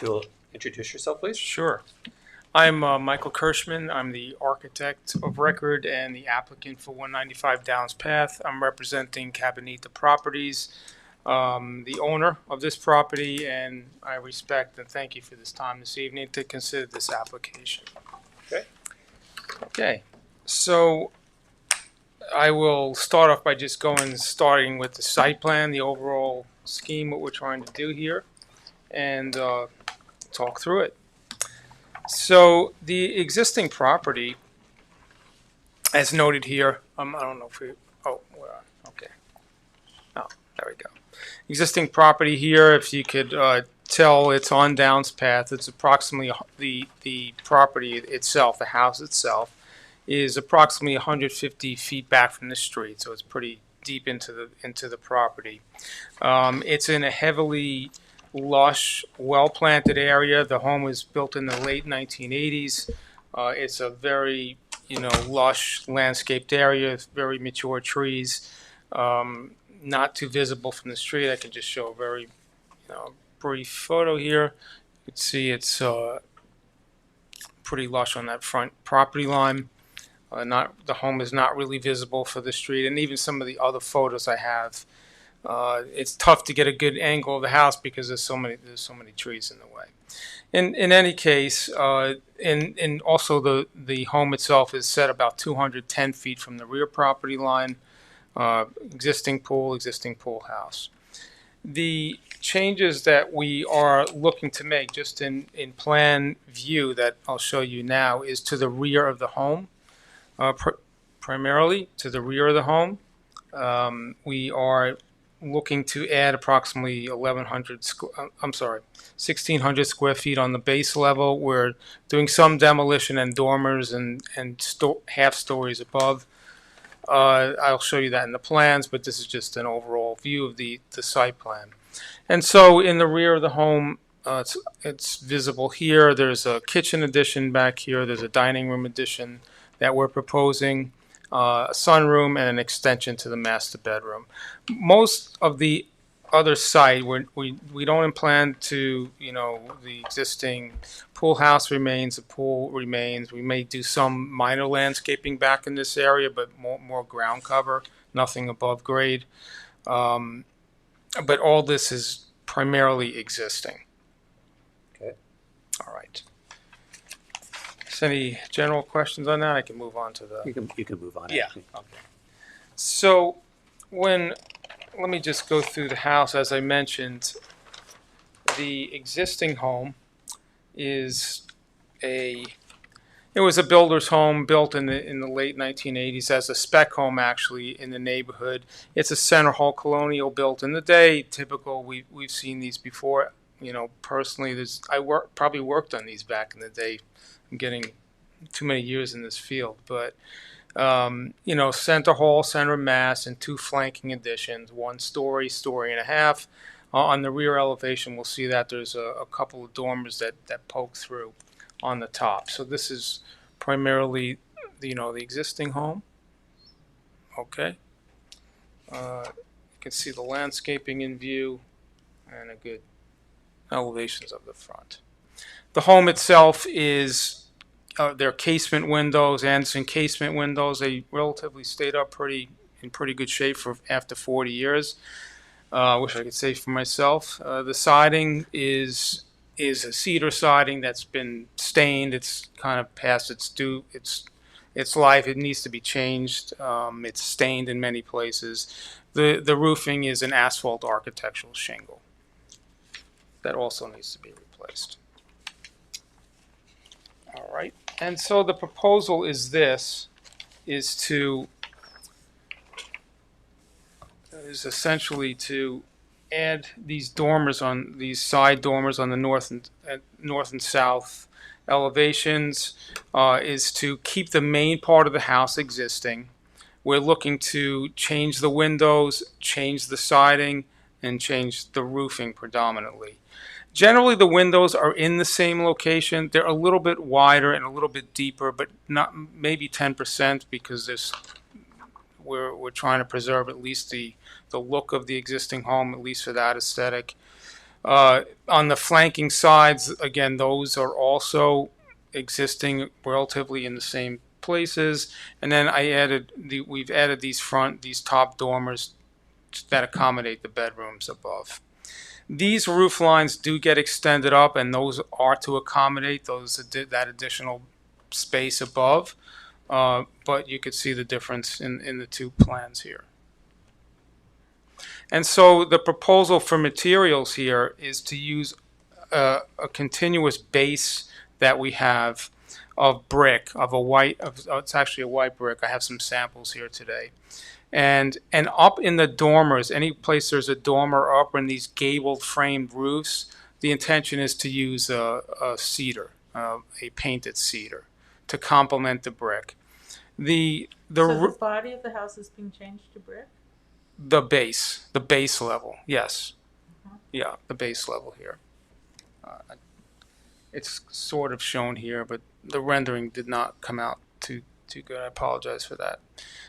A: If you'll introduce yourself, please.
J: Sure. I'm Michael Kirschman. I'm the architect of record and the applicant for 195 Downs Path. I'm representing Cabanita Properties, the owner of this property, and I respect and thank you for this time this evening to consider this application.
A: Okay.
J: Okay. So I will start off by just starting with the site plan, the overall scheme, what we're trying to do here, and talk through it. So the existing property, as noted here, I don't know if we, okay. Oh, there we go. Existing property here, if you could tell, it's on Downs Path. It's approximately, the property itself, the house itself, is approximately 150 feet back from the street, so it's pretty deep into the property. It's in a heavily lush, well-planted area. The home was built in the late 1980s. It's a very, lush landscaped area, very mature trees, not too visible from the street. I can just show a very, brief photo here. You can see it's pretty lush on that front property line. The home is not really visible for the street, and even some of the other photos I have, it's tough to get a good angle of the house because there's so many trees in the way. In any case, and also the home itself is set about 210 feet from the rear property line. Existing pool house. The changes that we are looking to make, just in plan view that I'll show you now, is to the rear of the home. Primarily to the rear of the home. We are looking to add approximately 1,600 square feet on the base level. We're doing some demolition and dormers and half stories above. I'll show you that in the plans, but this is just an overall view of the site plan. And so in the rear of the home, it's visible here. There's a kitchen addition back here. There's a dining room addition that we're proposing, a sunroom, and an extension to the master bedroom. Most of the other site, we don't plan to, the existing pool house remains, the pool remains. We may do some minor landscaping back in this area, but more ground cover, nothing above grade. But all this is primarily existing.
A: Okay.
J: All right. Any general questions on that? I can move on to the.
A: You can move on.
J: Yeah. Okay. So let me just go through the house. As I mentioned, the existing home is it was a builder's home built in the late 1980s as a spec home, actually, in the neighborhood. It's a center hall colonial built in the day. Typical. We've seen these before. Personally, probably worked on these back in the day. I'm getting too many years in this field, but center hall, center mass, and two flanking additions, 1 story, story and a half. On the rear elevation, we'll see that there's a couple of dormers that poke through on the top. So this is primarily, the existing home. Okay. You can see the landscaping in view and a good elevations of the front. The home itself is their casement windows, Anderson casement windows. They relatively stayed up in pretty good shape after 40 years. Wish I could say for myself. The siding is a cedar siding that's been stained. It's kind of past its life. It needs to be changed. It's stained in many places. The roofing is an asphalt architectural shingle. That also needs to be replaced. All right, and so the proposal is essentially to add these side dormers on the north and south elevations, is to keep the main part of the house existing. We're looking to change the windows, change the siding, and change the roofing predominantly. Generally, the windows are in the same location. They're a little bit wider and a little bit deeper, but not maybe 10% because we're trying to preserve at least the look of the existing home, at least for that aesthetic. On the flanking sides, again, those are also existing relatively in the same places. And then we've added these top dormers that accommodate the bedrooms above. These roof lines do get extended up, and those are to accommodate that additional space above. But you could see the difference in the two plans here. And so the proposal for materials here is to use a continuous base that we have of brick, it's actually a white brick. I have some samples here today. And up in the dormers, any place there's a dormer up in these gabled framed roofs, the intention is to use a cedar, a painted cedar, to complement the brick.
B: So the body of the house is being changed to brick?
J: The base level, yes. Yeah, the base level here. It's sort of shown here, but the rendering did not come out too good. I apologize for that.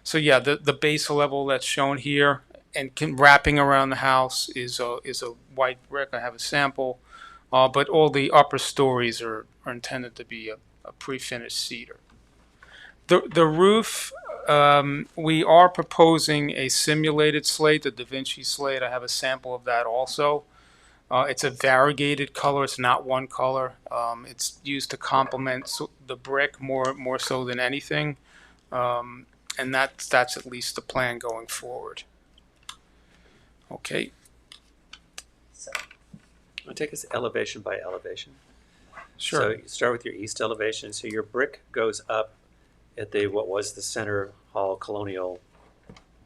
J: So yeah, the base level that's shown here and wrapping around the house is a white brick. I have a sample, but all the upper stories are intended to be a pre-finished cedar. The roof, we are proposing a simulated slate, the Da Vinci slate. I have a sample of that also. It's a variegated color. It's not one color. It's used to complement the brick more so than anything, and that's at least the plan going forward. Okay.
A: So, I'll take us elevation by elevation.
J: Sure.
A: So you start with your east elevation. So your brick goes up at what was the center hall colonial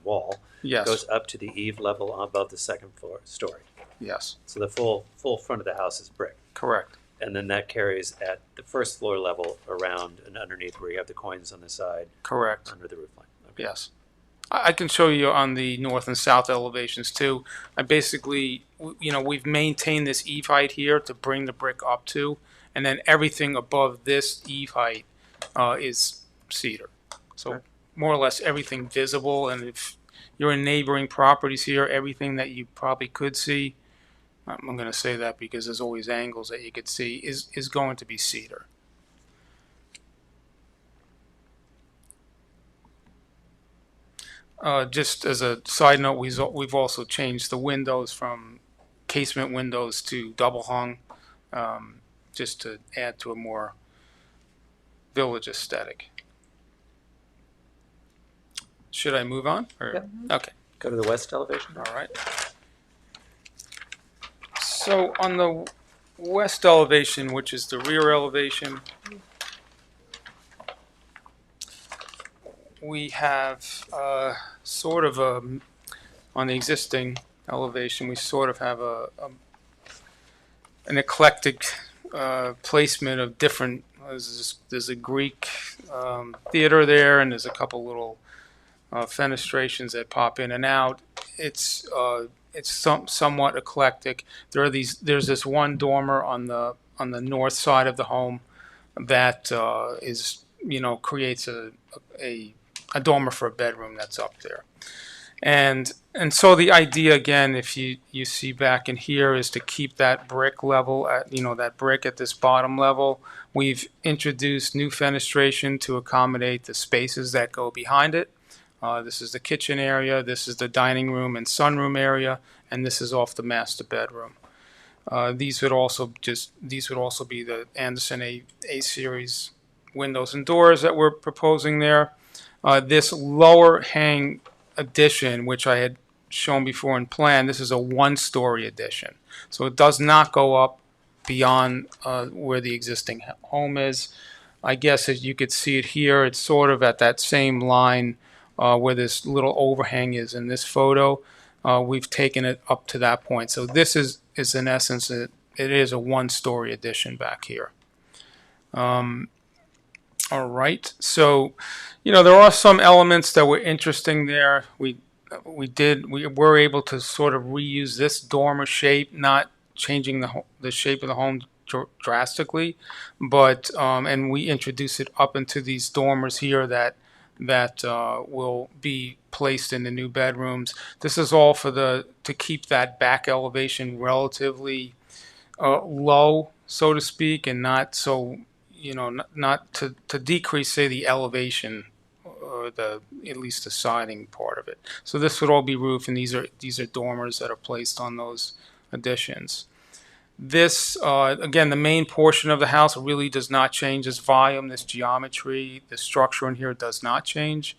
A: wall.
J: Yes.
A: Goes up to the eave level above the second story.
J: Yes.
A: So the full front of the house is brick.
J: Correct.
A: And then that carries at the first floor level around and underneath where you have the coins on the side.
J: Correct.
A: Under the roof line. Okay.
J: Yes. I can show you on the north and south elevations too. I basically, we've maintained this eave height here to bring the brick up to, and then everything above this eave height is cedar. So okay. More or less everything visible, and if you're in neighboring properties here, everything that you probably could see, I'm going to say that because there's always angles that you could see, is going to be cedar. Just as a side note, we've also changed the windows from casement windows to double hung, just to add to a more village aesthetic. Should I move on?
A: Yep.
J: Okay.
A: Go to the west elevation.
J: All right. So on the west elevation, which is the rear elevation, we have sort of on the existing elevation, we sort of have an eclectic placement of different, there's a Greek theater there, and there's a couple little fenestrations that pop in and out. It's somewhat eclectic. There's this one dormer on the north side of the home that is creates a dormer for a bedroom that's up there, and so the idea again, if you see back in here, is to keep that brick level at that brick at this bottom level. We've introduced new fenestration to accommodate the spaces that go behind it. This is the kitchen area, this is the dining room and sunroom area, and this is off the master bedroom. These would also be the Anderson A series windows and doors that we're proposing there. This lower hang addition, which I had shown before in plan, this is a one-story addition. So it does not go up beyond where the existing home is. I guess as you could see it here, it's sort of at that same line where this little overhang is in this photo. We've taken it up to that point. So this is in essence, it is a one-story addition back here. All right. So, there are some elements that were interesting there. We were able to sort of reuse this dormer shape, not changing the shape of the home drastically, but and we introduced it up into these dormers here that that will be placed in the new bedrooms. This is all for to keep that back elevation relatively low, so to speak, and not so, not to decrease, say, the elevation or at least the siding part of it. So this would all be roof, and these are dormers that are placed on those additions. This, again, the main portion of the house really does not change. This volume, this geometry, the structure in here does not change.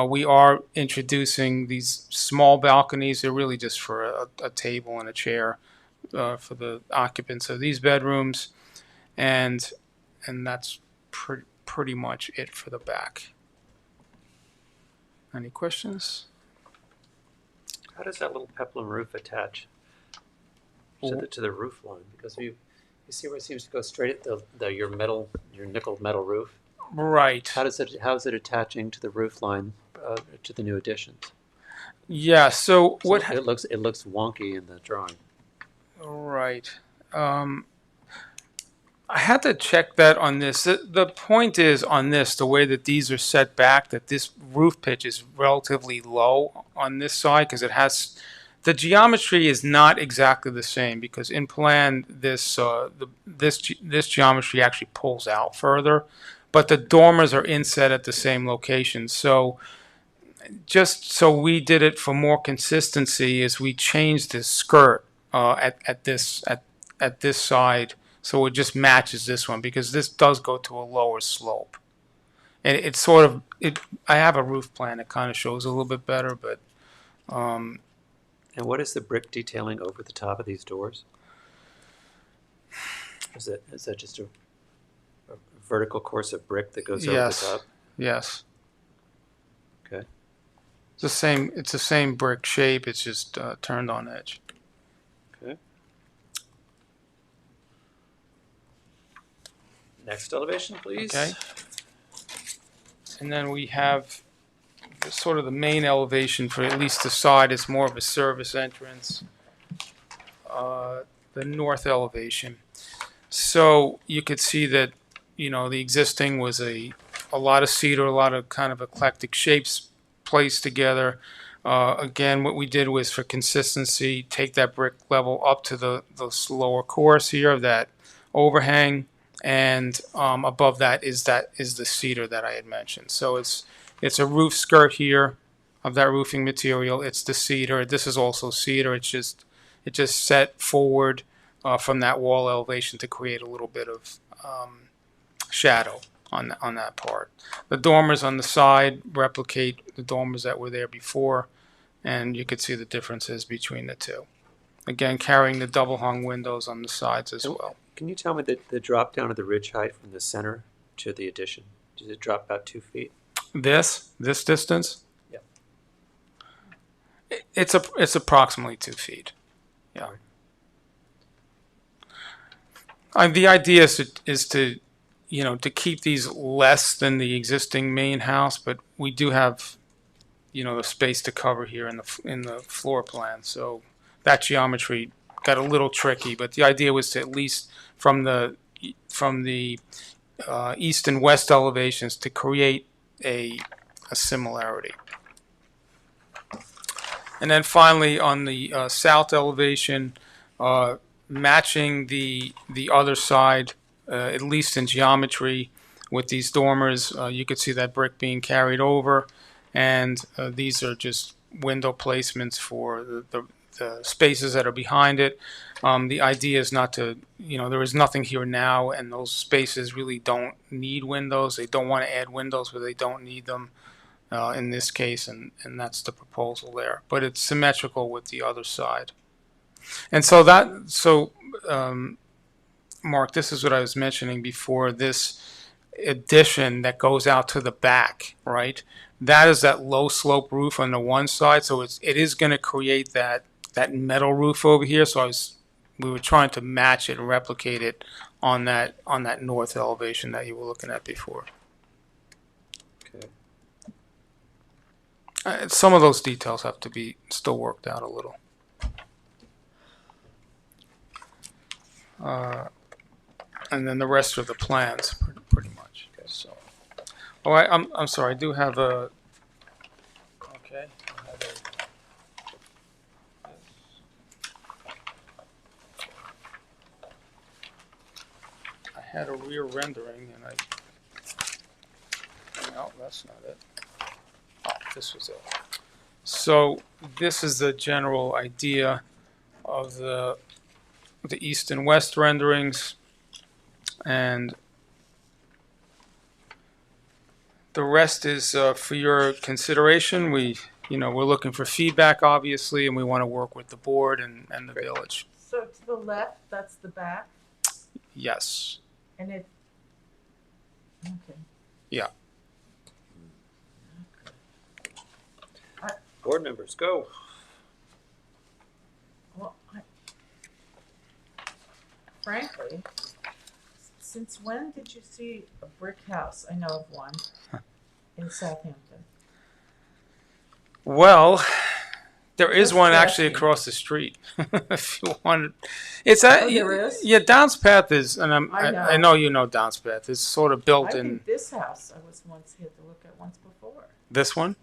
J: We are introducing these small balconies. They're really just for a table and a chair for the occupants of these bedrooms. And that's pretty much it for the back. Any questions?
A: How does that little peplum roof attach to the roof line? Because you see where it seems to go straight at your nickel metal roof.
J: Right.
A: How is it attaching to the roof line to the new additions?
J: Yeah. So what
A: it looks wonky in the drawing.
J: Right. I had to check that on this. The point is on this, the way that these are set back, that this roof pitch is relatively low on this side because it has. The geometry is not exactly the same because in plan this geometry actually pulls out further, but the dormers are inset at the same location. So just so we did it for more consistency, is we changed the skirt at this side so it just matches this one because this does go to a lower slope, and it's sort of it. I have a roof plan that kind of shows a little bit better, but.
A: And what is the brick detailing over the top of these doors? Is that just a vertical course of brick that goes over the top?
J: Yes.
A: Okay.
J: It's the same brick shape. It's just turned on edge.
A: Okay. Next elevation, please.
J: Okay. And then we have sort of the main elevation for at least the side. It's more of a service entrance. The north elevation. So you could see that, the existing was a lot of cedar, a lot of kind of eclectic shapes placed together. Again, what we did was for consistency, take that brick level up to the lower course here of that overhang, and above that is the cedar that I had mentioned. So it's a roof skirt here of that roofing material. It's the cedar. This is also cedar. It just set forward from that wall elevation to create a little bit of shadow on that part. The dormers on the side replicate the dormers that were there before, and you could see the differences between the two. Again, carrying the double hung windows on the sides as well.
A: Can you tell me the drop down of the ridge height from the center to the addition? Does it drop about 2 feet?
J: This distance?
A: Yeah.
J: It's approximately 2 feet. Yeah. The idea is to keep these less than the existing main house, but we do have, the space to cover here in the floor plan. So that geometry got a little tricky, but the idea was to at least from the east and west elevations to create a similarity. And then finally on the south elevation, matching the other side, at least in geometry, with these dormers, you could see that brick being carried over, and these are just window placements for the spaces that are behind it. The idea is not to, there is nothing here now, and those spaces really don't need windows. They don't want to add windows where they don't need them in this case, and that's the proposal there. But it's symmetrical with the other side. And so Mark, this is what I was mentioning before, this addition that goes out to the back, right? That is that low slope roof on the one side, so it is going to create that metal roof over here. So we were trying to match it and replicate it on that north elevation that you were looking at before.
A: Okay.
J: Some of those details have to be still worked out a little. And then the rest of the plans, pretty much. So Oh, I'm sorry. I do have a. Okay. I had a rear rendering, and no, that's not it. Oh, this was it. So this is the general idea of the east and west renderings, and the rest is for your consideration. We're looking for feedback, obviously, and we want to work with the board and the village.
B: So to the left, that's the back,
J: Yes.
B: and it, okay.
J: Yeah.
A: Board members, go.
B: Well, frankly, since when did you see a brick house? I know of one in Southampton.
J: Well, there is
B: Just
J: one actually
B: asking.
J: across the street. If you want, it's a
B: there is?
J: yeah. Downspath is, and
B: I know.
J: I know you know Downspath. It's sort of built
B: I
J: in.
B: think this house I was once here to look at once before.
J: This one?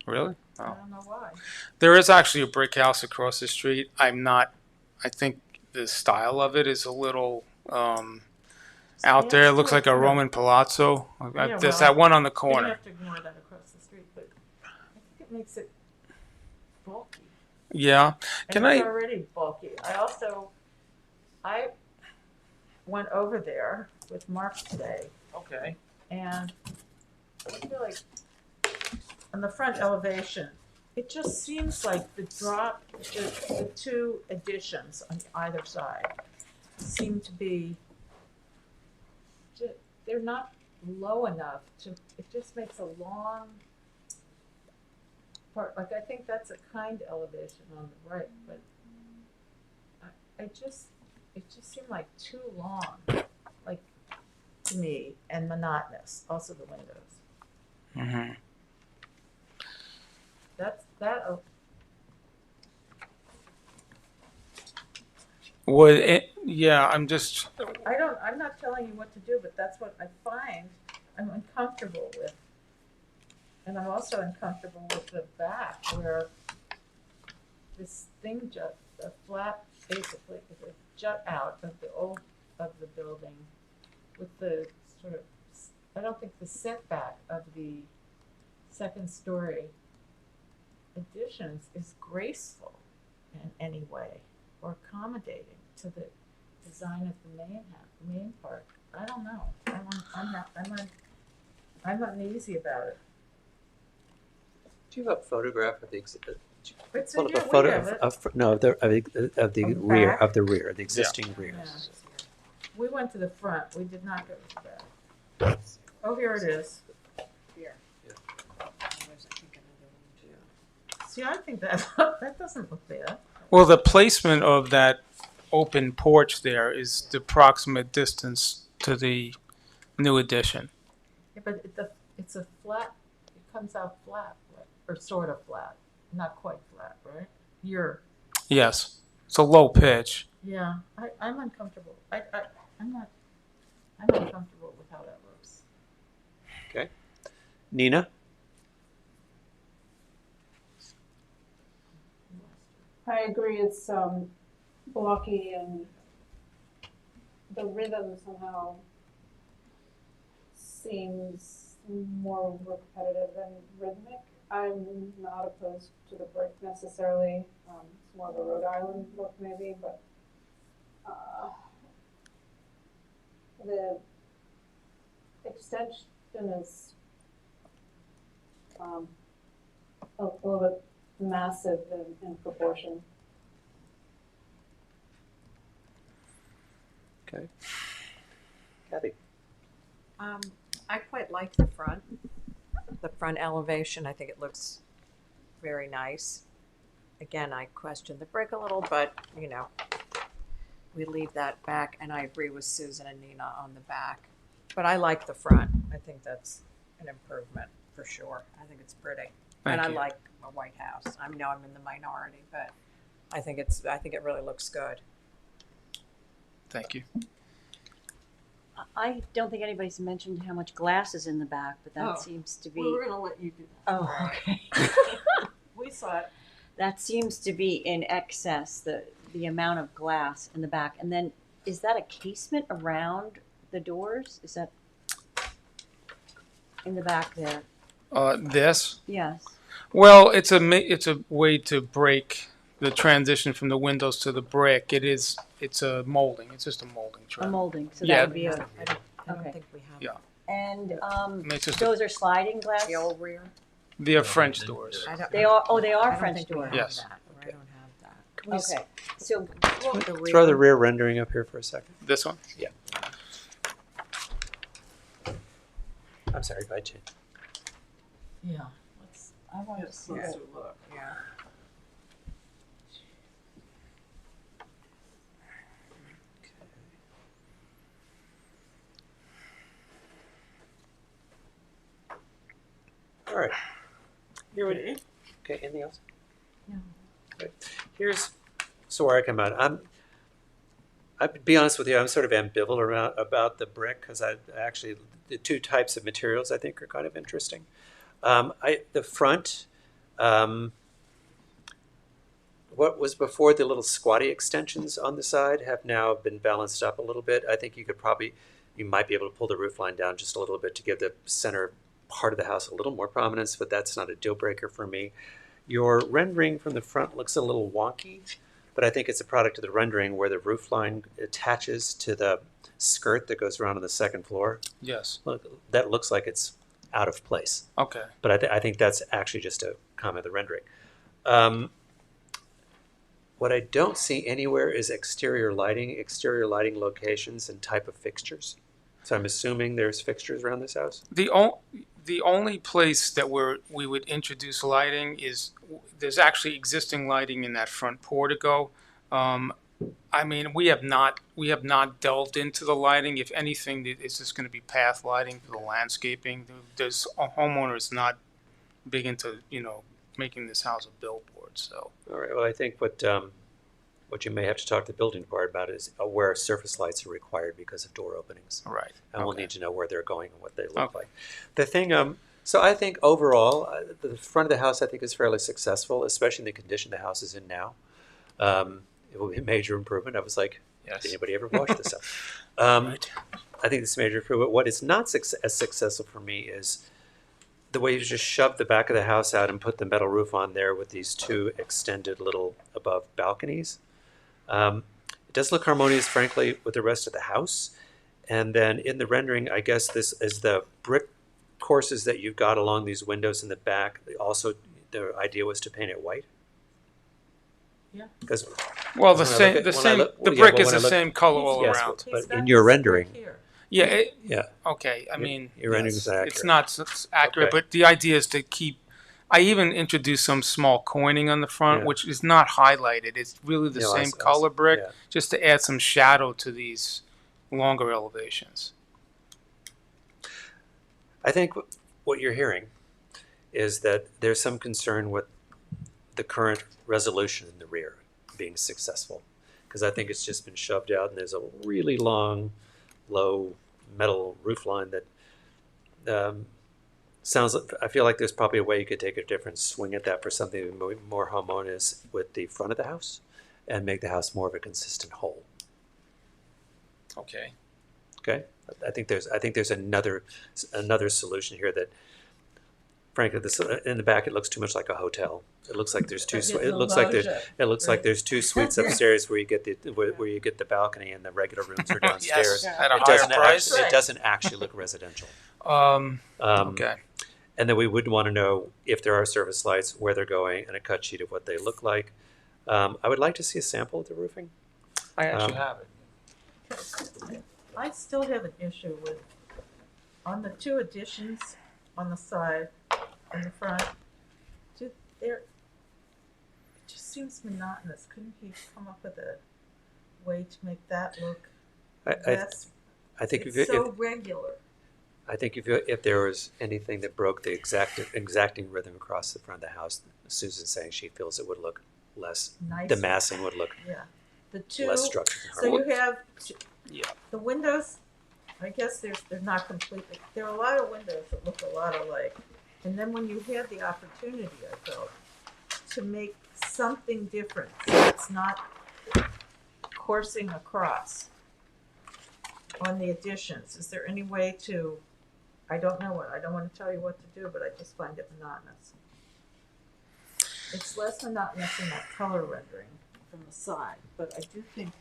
J: Really?
B: I
J: Oh.
B: don't know why.
J: There is actually a brick house across the street. I think the style of it is a little out there. It looks like a Roman palazzo.
B: Yeah,
J: There's
B: well,
J: that one on the
B: You
J: corner.
B: have to ignore that across the street, but I think it makes it bulky.
J: Yeah.
B: And it's already bulky. I went over there with Mark today.
J: Okay.
B: And I feel like on the front elevation, it just seems like the two additions on either side seem to be, they're not low enough to, it just makes a long part, like I think that's a kind elevation on the right, but it just seemed like too long, like to me, and monotonous, also the windows.
J: Mm-hmm.
B: That.
J: Would it? Yeah. I'm
B: not telling you what to do, but that's what I find I'm uncomfortable with. And I'm also uncomfortable with the back where this thing the flat basically is a jut out of the building with the sort of, I don't think the setback of the second story additions is graceful in any way or accommodating to the design of the main part. I don't know. I'm uneasy about it.
A: Do you have a photograph of the exhibit?
B: It's
A: Pull
B: in
A: up a
B: here,
A: photo
B: we have it.
A: of the rear
B: back?
A: of the rear, the existing
B: Yeah.
A: rear.
B: We went to the front. We did not go to the back. Oh, here it is.
F: Here.
B: See, I think that doesn't look bad.
J: Well, the placement of that open porch there is the approximate distance to the new addition.
B: Yeah, but it's a flat. It comes out flat, right? Or sort of flat, not quite flat, right?
J: Yes, it's a low pitch.
B: Yeah. I'm uncomfortable. I'm uncomfortable with how that looks.
A: Okay. Nina?
K: I agree, it's blocky and the rhythm somehow seems more repetitive than rhythmic. I'm not opposed to the brick necessarily. It's more of a Rhode Island look maybe, but the extension is a little bit massive in proportion.
A: Okay. Kathy?
F: I quite like the front elevation. I think it looks very nice. Again, I question the brick a little, but we leave that back, and I agree with Susan and Nina on the back. But I like the front. I think that's an improvement for sure. I think it's pretty.
J: Thank
F: I
J: you.
F: like a white house. I know I'm in the minority, but I think it really looks good.
J: Thank you.
E: I don't think anybody's mentioned how much glass is in the back, but that
B: Oh.
E: seems to be.
B: We were gonna let you do that.
E: Oh, okay.
B: We saw it.
E: That seems to be in excess, the amount of glass in the back. And then, is that a casement around the doors? Is that in the back there?
J: This?
E: Yes.
J: Well, it's a way to break the transition from the windows to the brick. It's a molding. It's just a molding
E: A
J: trim.
E: molding, so
J: Yeah.
E: that would be a,
F: I don't
E: okay.
F: think we have.
J: Yeah.
E: And,
J: It's just
E: those are sliding glass?
F: The old rear?
J: They are French doors.
E: They are, oh, they
F: I
E: are
F: don't
E: French
F: think we
E: doors?
F: have
J: Yes.
F: that, or I don't have that.
A: Can we
E: Okay, so.
A: throw the rear rendering up here for a second?
J: This one?
A: Yeah. I'm sorry, by Jane.
B: Yeah. Let's.
E: I want
B: Get
E: to
B: a
E: see
B: closer
E: that.
B: look. Yeah.
A: All right. Here we Okay, anything else?
B: No.
A: Okay. Here's so where I come out. I'll be honest with you, I'm sort of ambivalent about the brick because I actually, the two types of materials I think are kind of interesting. The front, what was before the little squatty extensions on the side have now been balanced up a little bit. I think you might be able to pull the roof line down just a little bit to give the center part of the house a little more prominence, but that's not a deal breaker for me. Your rendering from the front looks a little wonky, but I think it's a product of the rendering where the roof line attaches to the skirt that goes around on the second floor.
J: Yes.
A: Look, that looks like it's out of place.
J: Okay.
A: But I think that's actually just a comment of the rendering. What I don't see anywhere is exterior lighting locations, and type of fixtures. So I'm assuming there's fixtures around this house?
J: The only place that we would introduce lighting is there's actually existing lighting in that front portico. I mean, we have not delved into the lighting. If anything, it's just going to be path lighting for the landscaping. There's a homeowner is not big into making this house a billboard. So
A: all right. Well, I think what you may have to talk to the building department about is where surface lights are required because of door openings.
J: Right.
A: And we'll need to know where they're going and what they look like. The thing, so I think overall, the front of the house I think is fairly successful, especially in the condition the house is in now. It will be a major improvement. I was like, did anybody ever wash this up?
J: Right.
A: I think this is a major improvement. What is not as successful for me is the way you just shove the back of the house out and put the metal roof on there with these two extended little above balconies. It does look harmonious, frankly, with the rest of the house. And then in the rendering, I guess this is the brick courses that you've got along these windows in the back. Also, the idea was to paint it white.
B: Yeah.
A: Because
J: the brick is the same color all
A: yes,
J: around.
A: But in your rendering,
J: yeah.
A: Yeah.
J: Okay. I mean,
A: your rendering is accurate.
J: it's not accurate,
A: Okay.
J: but the idea is to keep. I even introduced some small coining on the front,
A: Yeah.
J: which is not highlighted. It's really the
A: No, I
J: same
A: see.
J: color brick,
A: Yeah.
J: just to add some shadow to these longer elevations.
A: I think what you're hearing is that there's some concern with the current resolution in the rear being successful, because I think it's just been shoved out and there's a really long, low metal roof line that sounds like, I feel like there's probably a way you could take a different swing at that for something more harmonious with the front of the house and make the house more of a consistent whole.
J: Okay.
A: Okay, I think there's another solution here that, frankly, this in the back it looks too much like a hotel. It looks like there's two. It looks like there's two suites upstairs where you get the balcony and the regular rooms are downstairs.
J: Yes, at a higher price.
A: It doesn't actually look residential.
J: Okay.
A: And then we would want to know if there are service lights, where they're going, and a cut sheet of what they look like. I would like to see a sample of the roofing.
J: I actually have it.
B: I still have an issue with, on the two additions on the side and the front, it just seems monotonous. Couldn't he come up with a way to make that look less?
A: I think
B: it's so regular.
A: I think if there was anything that broke the exacting rhythm across the front of the house, Susan's saying she feels it would look less.
B: Nicer.
A: The massing would look
B: the two,
A: less structured.
B: So you have
J: Yeah.
B: the windows I guess they're not completely, there are a lot of windows that look a lot alike. And then when you had the opportunity, I felt, to make something different, so it's not coursing across on the additions, is there any way to, I don't want to tell you what to do, but I just find it monotonous. It's less monotonous in that color rendering from the side, but I do think.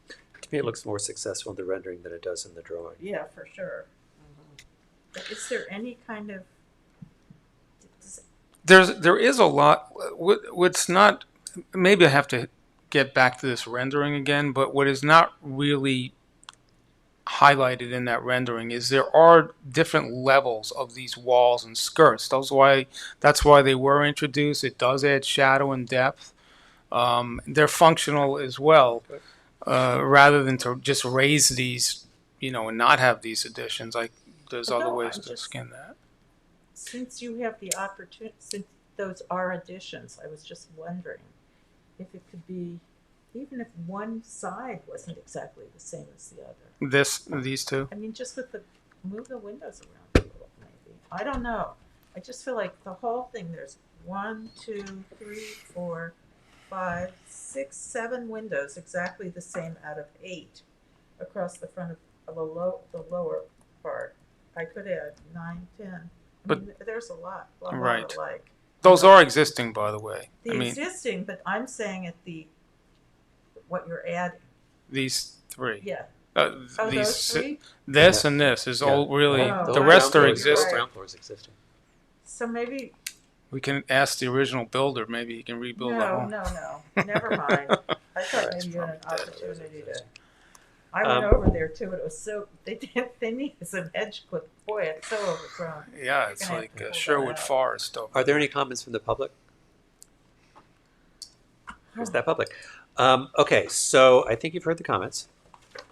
A: To me, it looks more successful in the rendering than it does in the drawing.
B: Yeah, for sure. But is there any kind of?
J: There is a lot. What's not? Maybe I have to get back to this rendering again. But what is not really highlighted in that rendering is there are different levels of these walls and skirts. That's why they were introduced. It does add shadow and depth. They're functional as well, rather than to just raise these, and not have these additions. Like there's other ways to skin that.
B: Since you have the opportunity, since those are additions, I was just wondering if it could be, even if one side wasn't exactly the same as the other.
J: These two?
B: I mean, just move the windows around a little, maybe. I don't know. I just feel like the whole thing, there's 1, 2, 3, 4, 5, 6, 7 windows exactly the same out of 8 across the front of the lower part. I could add 9, 10. I mean, there's a lot
J: Right.
B: alike.
J: Those are existing, by the way.
B: Existing, but I'm saying what you're adding.
J: These three.
B: Yeah.
J: These
B: those three?
J: This and this is all really.
B: Oh.
J: The rest are existing.
A: Ground floor is existing.
B: So maybe.
J: We can ask the original builder. Maybe he can rebuild the home.
B: No. Never mind. I thought maybe you had an opportunity to. I went over there too, and it was so they needed some edge clip. Boy, it's so overgrown.
J: Yeah, it's like Sherwood Forest over.
A: Are there any comments from the public? Where's that public? Okay, so I think you've heard the comments.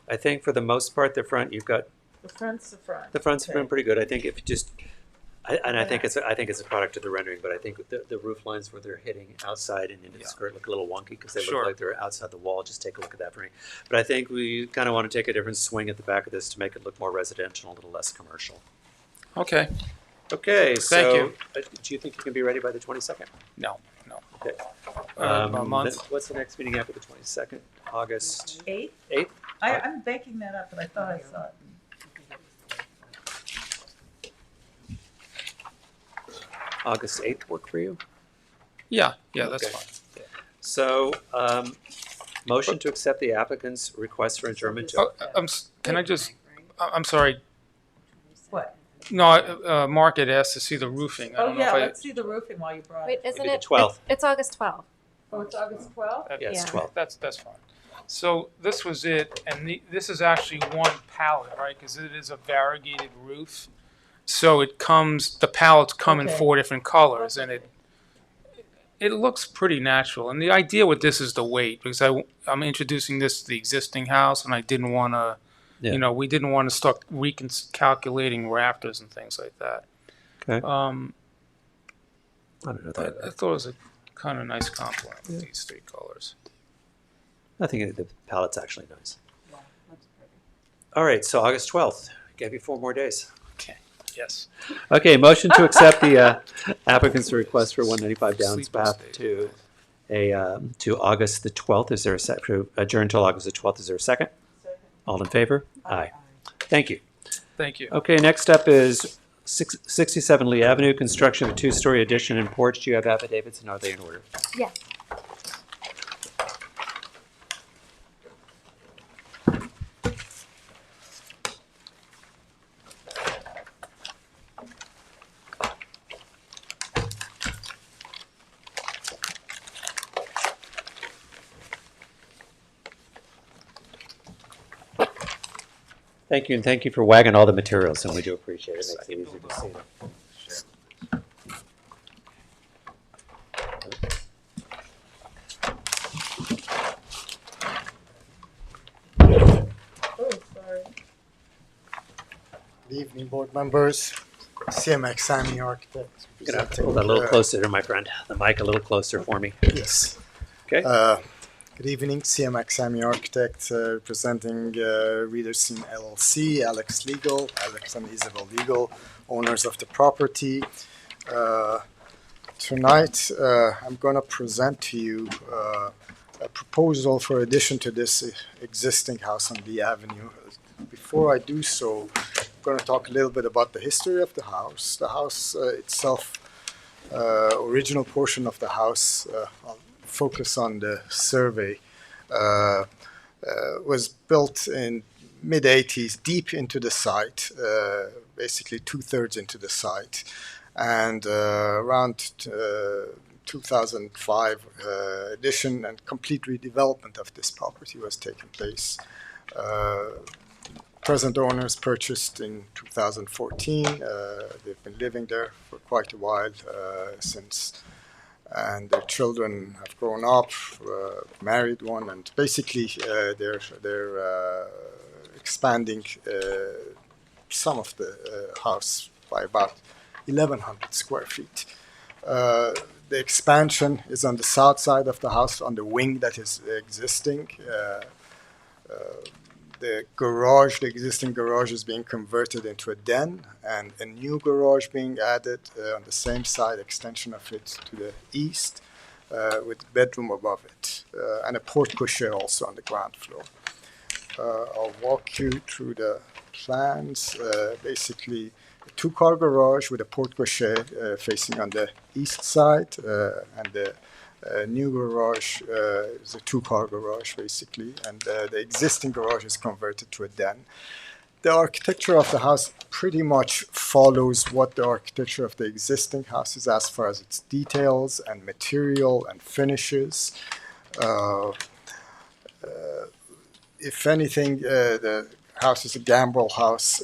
A: I think for the most part, the front you've got.
B: The front's the front.
A: The front's been pretty good. I think if you just. I think it's a product of the rendering, but I think the roof lines where they're hitting outside and into the skirt look a little wonky because they look like they're outside the wall. Just take a look at that for me. But I think we kind of want to take a different swing at the back of this to make it look more residential, a little less commercial.
J: Okay.
A: Okay.
J: Thank you.
A: Do you think you can be ready by the 22nd?
J: No.
A: Okay.
J: A month.
A: What's the next meeting after the 22nd? August
B: 8th.
A: 8th.
B: I'm baking that up, but I thought I saw it.
A: August 8th work for you?
J: Yeah, that's fine.
A: So, motion to accept the applicant's request for adjournment.
J: Can I just? I'm sorry.
B: What?
J: No, Mark had asked to see the roofing. I don't know if
B: let's see the roofing while you brought
D: Wait,
B: it.
D: isn't it?
A: 12th.
D: It's August 12th.
B: Oh, it's August 12th?
A: Yeah, it's 12th.
J: That's fine. So this was it, and this is actually one pallet, right? Because it is a variegated roof. So the pallets come in 4 different colors, and it looks pretty natural. And the idea with this is the weight, because I'm introducing this to the existing house, and I didn't want to, we didn't want to start recalculating rafters and things like that.
A: Okay.
J: I don't know that. I thought it was a kind of nice compliment with these 3 colors.
A: I think the palette's actually nice. Yeah, that's pretty. All right, so August 12th. Gave you 4 more days.
J: Okay. Yes.
A: Okay, motion to accept the applicant's request for 195 Downs Path to August the 12th. Is there to adjourn until August the 12th? Is there a second? All in favor? Aye. Thank you.
J: Thank you.
A: Okay, next up is 67 Lee Avenue, construction of a 2-story addition and porch. Do you have affidavits, and are they in order?
D: Yes.
A: Thank you, and thank you for wagging all the materials, and we do appreciate it. It makes it easier to see them.
B: Oh, sorry.
H: Good evening, board members. CMX, Sammy Architects.
A: You're going to have to hold that a little closer there, my friend. The mic a little closer for me.
H: Yes.
A: Okay.
H: Good evening, CMX, I'm the architect representing Readerson LLC, Alex Legal, Alex and Isabel Legal, owners of the property. Tonight, I'm going to present to you a proposal for addition to this existing house on Lee Avenue. Before I do so, I'm going to talk a little bit about the history of the house. The house itself, original portion of the house, I'll focus on the survey, was built in mid-80s, deep into the site, basically 2/3 into the site. And around 2005, addition and complete redevelopment of this property was taking place. Present owners purchased in 2014. They've been living there for quite a while since, and their children have grown up, married one, and basically they're expanding some of the house by about 1,100 square feet. The expansion is on the south side of the house, on the wing that is existing. The existing garage is being converted into a den, and a new garage being added on the same side, extension of it to the east, with a bedroom above it, and a porte-cochere also on the ground floor. I'll walk you through the plans. Basically, a two-car garage with a porte-cochere facing on the east side, and the new garage is a two-car garage, basically, and the existing garage is converted to a den. The architecture of the house pretty much follows what the architecture of the existing house is as far as its details and material and finishes. If anything, the house is a gambrel house.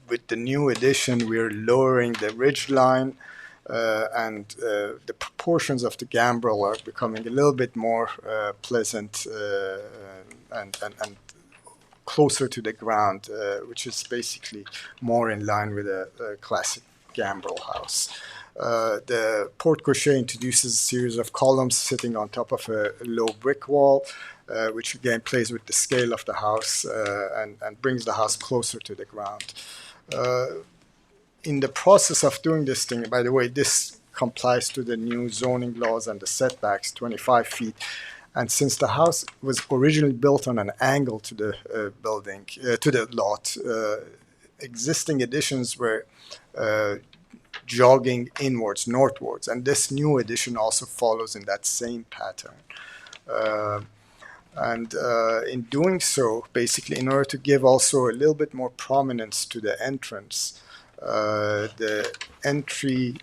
H: With the new addition, we're lowering the ridge line, and the proportions of the gambrel are becoming a little bit more pleasant and closer to the ground, which is basically more in line with a classic gambrel house. The porte-cochere introduces a series of columns sitting on top of a low brick wall, which again plays with the scale of the house and brings the house closer to the ground. In the process of doing this thing, by the way, this complies to the new zoning laws and the setbacks, 25 feet. And since the house was originally built on an angle to the building, to the lot, existing additions were jogging inwards, northwards. And this new addition also follows in that same pattern. And in doing so, basically, in order to give also a little bit more prominence to the entrance, the entry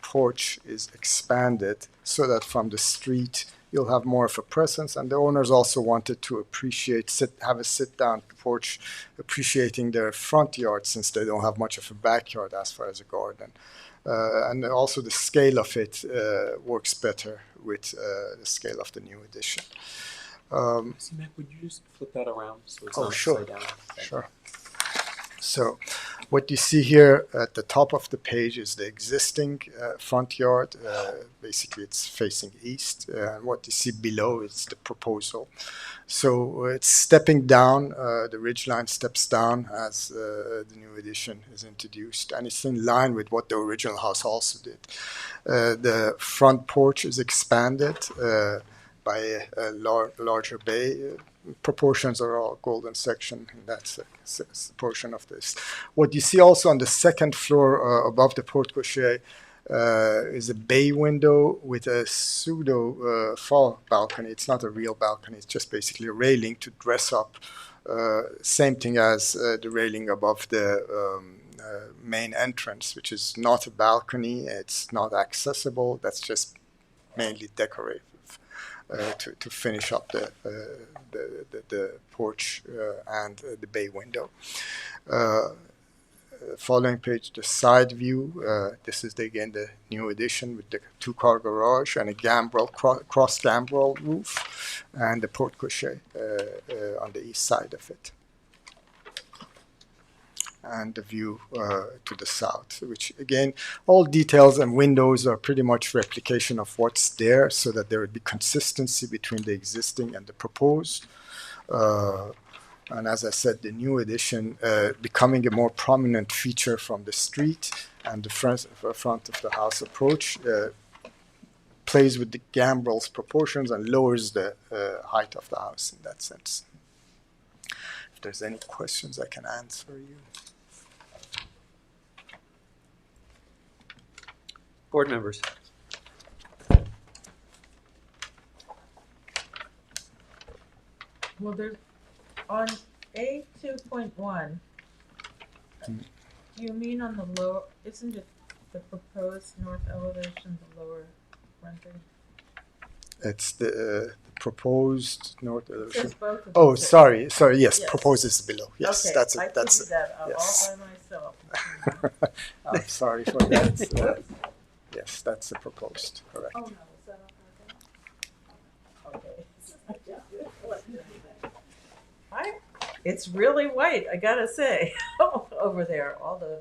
H: porch is expanded so that from the street you'll have more of a presence. And the owners also wanted to have a sit-down porch, appreciating their front yard since they don't have much of a backyard as far as a garden. And also the scale of it works better with the scale of the new addition.
C: Mac, would you just flip that around so it's
H: Oh,
C: not
H: sure.
C: upside down?
H: Sure. So what you see here at the top of the page is the existing front yard. Basically, it's facing east. And what you see below is the proposal. So it's stepping down. The ridgeline steps down as the new addition is introduced. And it's in line with what the original house also did. The front porch is expanded by a larger bay. Proportions are all golden section, and that's a portion of this. What you see also on the second floor above the porte-cochere is a bay window with a pseudo fall balcony. It's not a real balcony, it's just basically a railing to dress up. Same thing as the railing above the main entrance, which is not a balcony, it's not accessible, that's just mainly decorative. To finish up the porch and the bay window. Following page, the side view. This is again the new addition with the two-car garage and a gambrel cross gambrel roof, and the porte-cochere on the east side of it. and the view to the south, which again, all details and windows are pretty much replication of what's there so that there would be consistency between the existing and the proposed. And as I said, the new addition becoming a more prominent feature from the street and the front of the house approach plays with the gambrel's proportions and lowers the height of the house in that sense. If there's any questions, I can answer you.
A: Board members.
B: Well, there's on A2.1. Do you mean on the lower? Isn't it the proposed north elevation, the lower rendering?
H: It's the proposed north
B: It
H: elevation.
B: says both of
H: Oh,
B: them.
H: sorry. Yes,
B: Yes.
H: proposed is below. Yes,
B: Okay,
H: that's
B: I
H: it. That's
B: figured that out
H: yes.
B: all by myself.
H: I'm sorry for that. Yes, that's the proposed. Correct.
K: Oh, no, is that
B: Okay. It's really white, I gotta say, over there. All the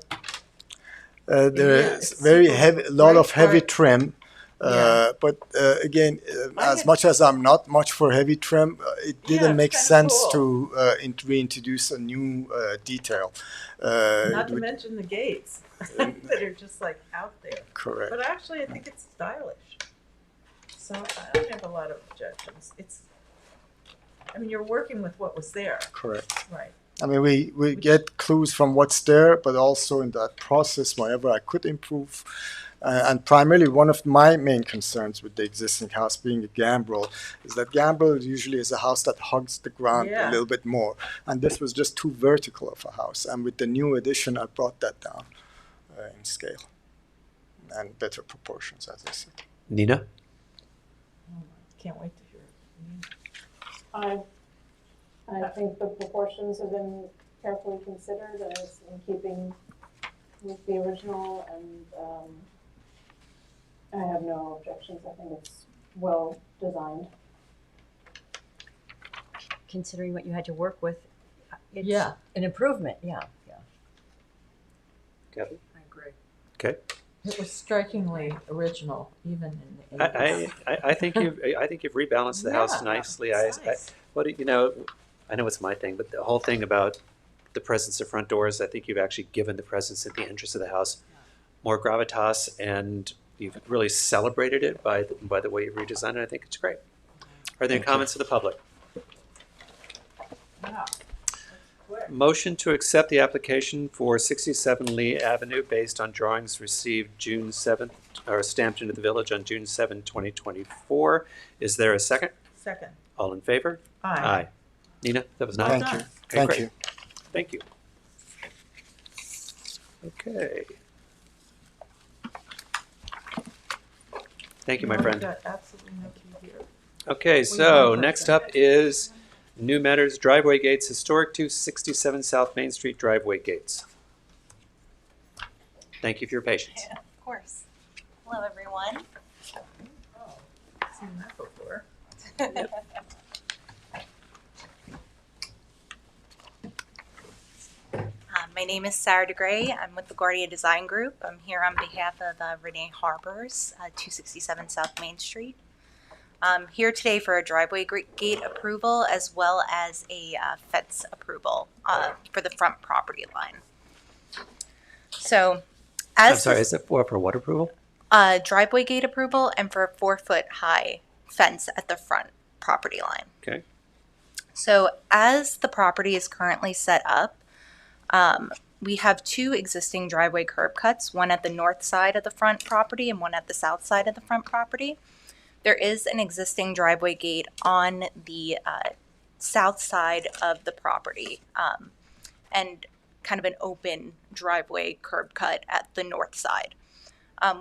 H: There
B: Yeah,
H: is
B: it's
H: very
B: super
H: heavy, a lot of
B: bright,
H: heavy
B: bright.
H: trim.
B: Yeah.
H: But again,
B: I
H: as
B: had-
H: much as I'm not much for heavy trim, it
B: Yeah,
H: didn't
B: it's
H: make
B: kinda
H: sense
B: cool.
H: to reintroduce a new detail.
B: Not
H: it
B: to
H: would-
B: mention the gates that are just like out there.
H: Correct.
B: But actually, I think it's stylish. So I don't have a lot of objections. I mean, you're working with what was there.
H: Correct.
B: Right.
H: I mean, we get clues from what's there, but also in that process, whenever I could improve. And primarily, one of my main concerns with the existing house being a gambrel is that gambrel usually is a house that hugs the ground a
B: Yeah.
H: little bit more. And this was just too vertical of a house. And with the new addition, I brought that down in scale and better proportions, as I said.
A: Nina?
B: Can't wait to hear it.
K: I think the proportions have been carefully considered and it's in keeping with the original, and I have no objections. I think it's well designed.
E: Considering what you had to work with, it's
B: Yeah.
E: an improvement, yeah.
A: Kathy?
B: I agree.
A: Okay.
B: It was strikingly original, even in the 80s.
A: I think you've rebalanced the house
B: Yeah,
A: nicely.
B: it's nice.
A: I know it's my thing, but the whole thing about the presence of front doors, I think you've actually given the presence at the entrance of the house more gravitas, and you've really celebrated it by the way you redesigned it. I think it's great. Are there any comments of the public?
B: Wow.
A: Motion to accept the application for 67 Lee Avenue based on drawings received June 7th, or stamped into the village on June 7, 2024. Is there a second?
B: Second.
A: All in favor?
B: Aye.
A: Nina, that was
B: Well
A: nice.
H: Thank you.
B: done.
A: Okay,
H: Thank
A: great.
H: you.
A: Thank you. Okay. Thank you, my
B: No,
A: friend.
B: I've got absolutely no key here.
A: Okay, so next up is New Matters Driveway Gates, Historic 267 South Main Street Driveway Gates. Thank you for your patience.
L: Of course. Hello, everyone.
B: Oh, seen that before.
L: My name is Sarah DeGray. I'm with the Guardia Design Group. I'm here on behalf of Renee Harbers, 267 South Main Street. I'm here today for a driveway gate approval as well as a fence approval for the front property line. So,
A: I'm sorry, is it for what approval?
L: Driveway gate approval and for a 4-foot high fence at the front property line.
A: Okay.
L: So as the property is currently set up, we have 2 existing driveway curb cuts, one at the north side of the front property and one at the south side of the front property. There is an existing driveway gate on the south side of the property and kind of an open driveway curb cut at the north side.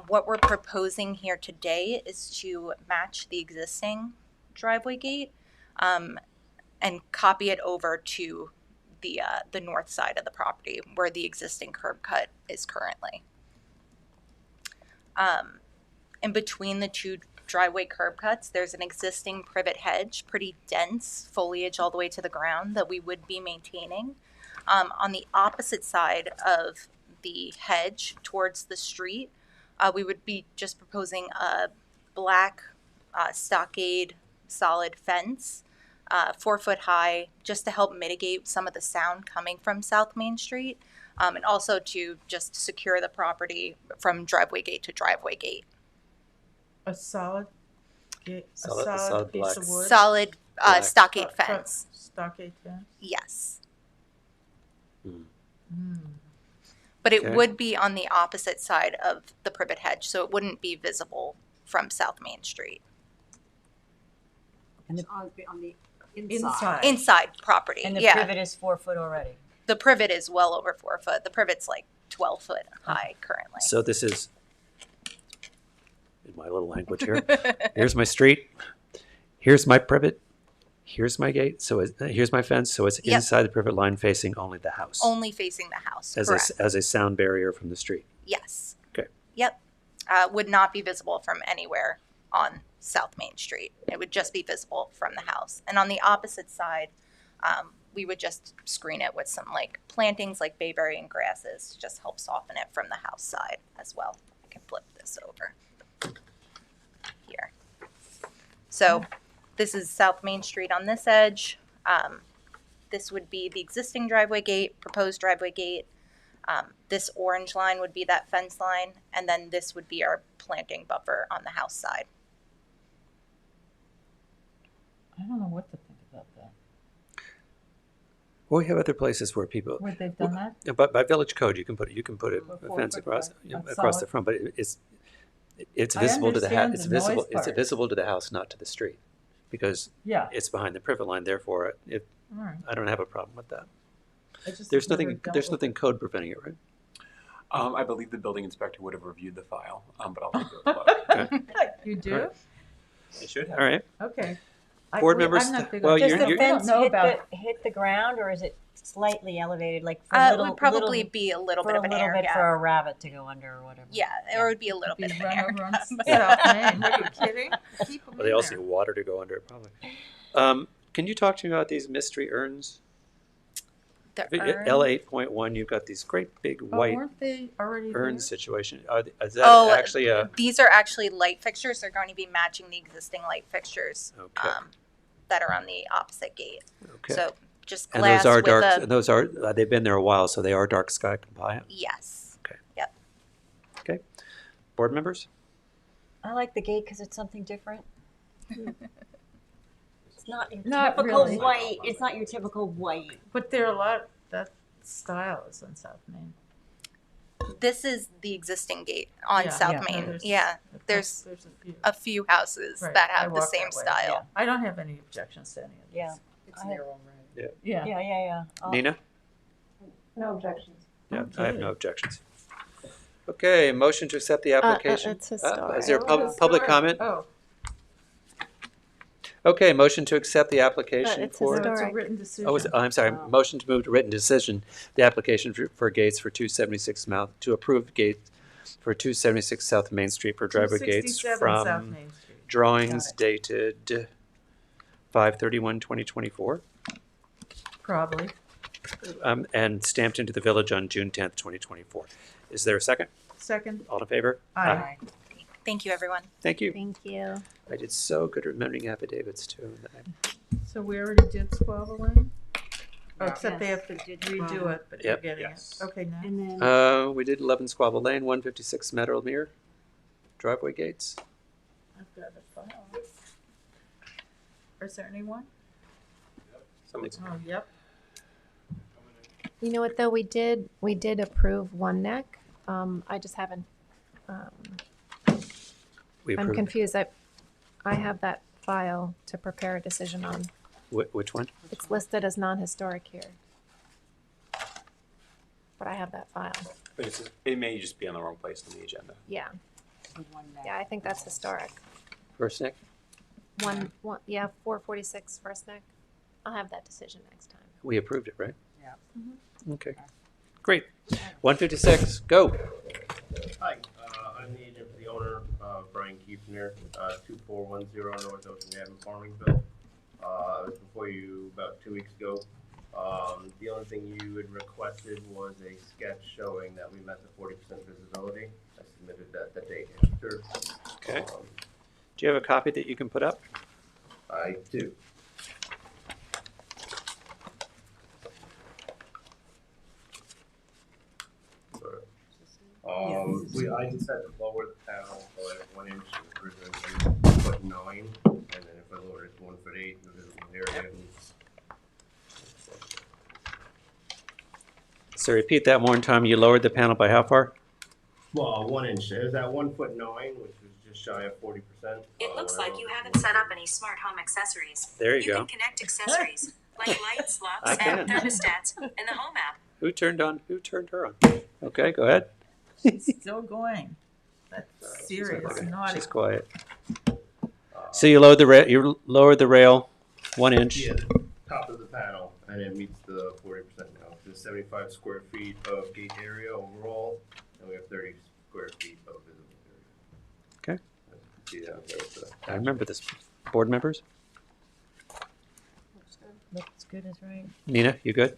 L: What we're proposing here today is to match the existing driveway gate and copy it over to the north side of the property where the existing curb cut is currently. In between the 2 driveway curb cuts, there's an existing privet hedge, pretty dense foliage all the way to the ground that we would be maintaining. On the opposite side of the hedge towards the street, we would be just proposing a black stockade solid fence, 4 foot high, just to help mitigate some of the sound coming from South Main Street, and also to just secure the property from driveway gate to driveway gate.
B: A solid gate,
A: Solid
B: piece
A: black.
B: of wood?
L: Solid
A: Black.
L: stockade fence.
B: Stockade fence?
L: Yes.
B: Mm.
L: But it
A: Okay.
L: would be on the opposite side of the privet hedge, so it wouldn't be visible from South Main Street.
E: And on the
B: Inside.
L: Inside property,
E: And the
L: yeah.
E: privet is 4 foot already.
L: The privet is well over 4 foot. The privet's like 12 foot high currently.
A: So this is, in my little language here, here's my street, here's my privet, here's my gate, here's my fence, so it's
L: Yep.
A: inside the privet line facing only the house.
L: Only facing the house,
A: as
L: correct.
A: as a sound barrier from the street.
L: Yes.
A: Okay.
L: Yep. Would not be visible from anywhere on South Main Street. It would just be visible from the house. And on the opposite side, we would just screen it with some like plantings like bayberry and grasses to just help soften it from the house side as well. I can flip this over here. So this is South Main Street on this edge. This would be the existing driveway gate, proposed driveway gate. This orange line would be that fence line, and then this would be our planting buffer on the house side.
B: I don't know what to think about that.
A: Well, we have other places where people,
B: Where they've done that?
A: yeah, but by village code, you can put a
B: Before
A: fence
B: foot
A: across
B: high,
A: across the
B: solid.
A: front, but it's
B: I
A: visible to the house.
B: understand
A: It's
B: the
A: visible.
B: noise
A: It's
B: part.
A: visible to the house, not to the street, because
B: Yeah.
A: it's behind the privet line. Therefore,
B: All right.
A: I don't have a problem with that.
B: I just
A: There's
B: never
A: nothing.
B: dealt
A: There's
B: with
A: nothing code preventing it, right?
C: I believe the building inspector would have reviewed the file, but I'll take a look.
A: Okay.
B: You do?
A: All right.
C: It should have.
A: All right.
B: Okay.
A: Board members,
B: I'm not big
A: well,
B: on-
E: Does
A: you're-
E: the
A: you're-
E: fence
B: know
E: hit
B: about-
E: hit the ground, or is it slightly elevated, like for
L: It
E: little,
L: would probably
E: little,
L: be a little
E: for
L: bit
E: a
L: of an
E: little
L: air
E: bit
L: gap.
E: for a rabbit to go under or whatever?
L: Yeah, there would be a little
B: Be
L: bit of an
B: run
L: air
B: over on
L: gap.
B: South Main. Are you kidding? Keep them
A: Well, they
B: in
A: also
B: there.
A: need water to go under it, probably. Can you talk to me about these mystery urns?
L: The
A: L 8.1, you've got these great big
B: Oh,
A: white
B: weren't they already
A: urn
B: there?
A: situation. Is that
L: Oh,
A: actually a?
L: These are actually light fixtures. They're going to be matching the existing light fixtures
A: Okay.
L: that are on the opposite gate.
A: Okay.
L: So just
A: And
L: glass
A: those are
L: with
A: dark.
L: a
A: And those are. They've been there a while, so they are dark sky compliant.
L: yes.
A: Okay.
L: Yep.
A: Okay. Board members.
E: I like the gate because it's something different. It's not your
B: Not
E: typical
B: really.
E: white. It's not your typical white.
B: But there are a lot, that style is on South Main.
L: This is the existing gate on
B: Yeah.
L: South
B: Yeah. No,
L: Main.
B: there's-
L: yeah.
B: There's
L: A few houses
B: Right,
L: that
B: I
L: have the
B: walk
L: same
B: that way,
L: style.
B: yeah. I don't have any objections to any of this.
E: Yeah.
F: It's
E: I-
F: their own right.
A: Yeah.
B: Yeah.
A: Nina.
K: No objections.
A: Yeah, I have no objections. Okay, motion to accept the application.
D: it's
A: Is there
D: historic.
A: public comment?
B: Oh,
A: Okay, motion to accept the application
D: it's
A: for.
B: so it's a
D: Historic.
B: written decision.
A: Oh, I'm sorry. Motion to move to written decision. The application for gates for 276 Mount to approve gate for 276 South Main Street for driveway gates
B: 267 South
A: from
B: Main Street.
A: drawings
B: Got
A: dated 5/31/2024
B: Probably.
A: and stamped into the village on June 10th, 2024. Is there a second?
B: Second.
A: All in favor?
B: Aye.
L: Thank you, everyone.
A: Thank you.
D: Thank you.
A: I did so good at remembering affidavits too.
B: So we already did Squabble Lane? Oh, except they have to
E: Did
B: redo
E: Squabble.
B: it, but you're
A: Yep.
B: getting
C: Yes.
B: it. Okay, now.
E: And then
A: We did 11 Squabble Lane, 156 Meadowmere, driveway gates.
B: I've got a file. Is there anyone?
C: Someone's
B: Oh, yep.
D: You know what though? We did approve One Neck. I just haven't.
A: We
D: I'm
A: approved.
D: confused. I have that file to prepare a decision on.
A: Which one?
D: It's listed as non-historic here. But I have that file.
C: But it may just be on the wrong place on the agenda.
D: Yeah. Yeah, I think that's historic.
A: First Nick?
D: Yeah, 446 First Neck. I'll have that decision next time.
A: We approved it, right?
F: Yeah.
A: Okay. Great. 156, go.
N: Hi, I'm the agent for the owner, Brian Kiefner, 2410 North Ocean Ave in Farmingville. I was before you about 2 weeks ago The only thing you had requested was a sketch showing that we met the 40% visibility. I submitted that the day after.
A: Okay. Do you have a copy that you can put up?
N: I do. I just had to lower the panel by 1 inch, originally 1'9", and then if I lower it to 1'8", the visible area is.
A: So repeat that one time. You lowered the panel by how far?
N: Well, 1 inch. It was at 1'9", which was just shy of 40%.
M: It looks like you haven't set up any smart home accessories.
A: There you go.
M: You can connect accessories like lights, locks,
A: I
M: and
A: can.
M: thermostats in the home app.
A: Who turned her on? Okay, go ahead.
B: She's still going. That's serious, naughty.
A: She's quiet. So you lowered the rail 1 inch.
N: Yeah, the top of the panel, and it meets the 40% now. There's 75 square feet of gate area overall, and we have 30 square feet of visible area.
A: Okay.
N: See that there's
A: I remember this. Board members?
B: Looks good as right.
A: Nina, you good?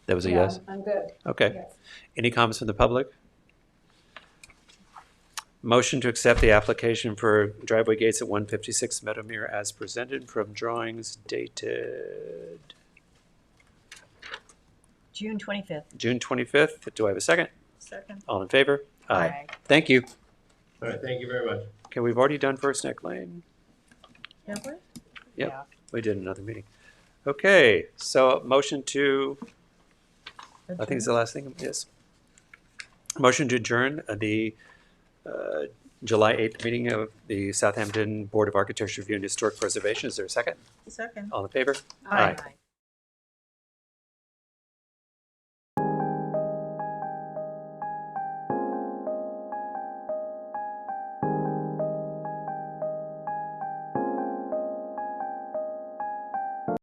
A: That was a yes?
K: I'm good.
A: Okay.
K: Yes.
A: Any comments from the public? Motion to accept the application for driveway gates at 156 Meadowmere as presented from drawings dated
F: June 25th.
A: June 25th. Do I have a second?
B: Second.
A: All in favor?
F: Aye.
A: Thank you.
N: All right, thank you very much.
A: Okay, we've already done First Neck Lane.
B: Have we?
A: Yep,
F: Yeah.
A: we did another meeting. Okay, so motion to, I think it's the last thing, yes. Motion to adjourn the July 8th meeting of the Southampton Board of Architecture Review and Historic Preservation. Is there a second?
B: Second.
A: All in favor?
B: Aye.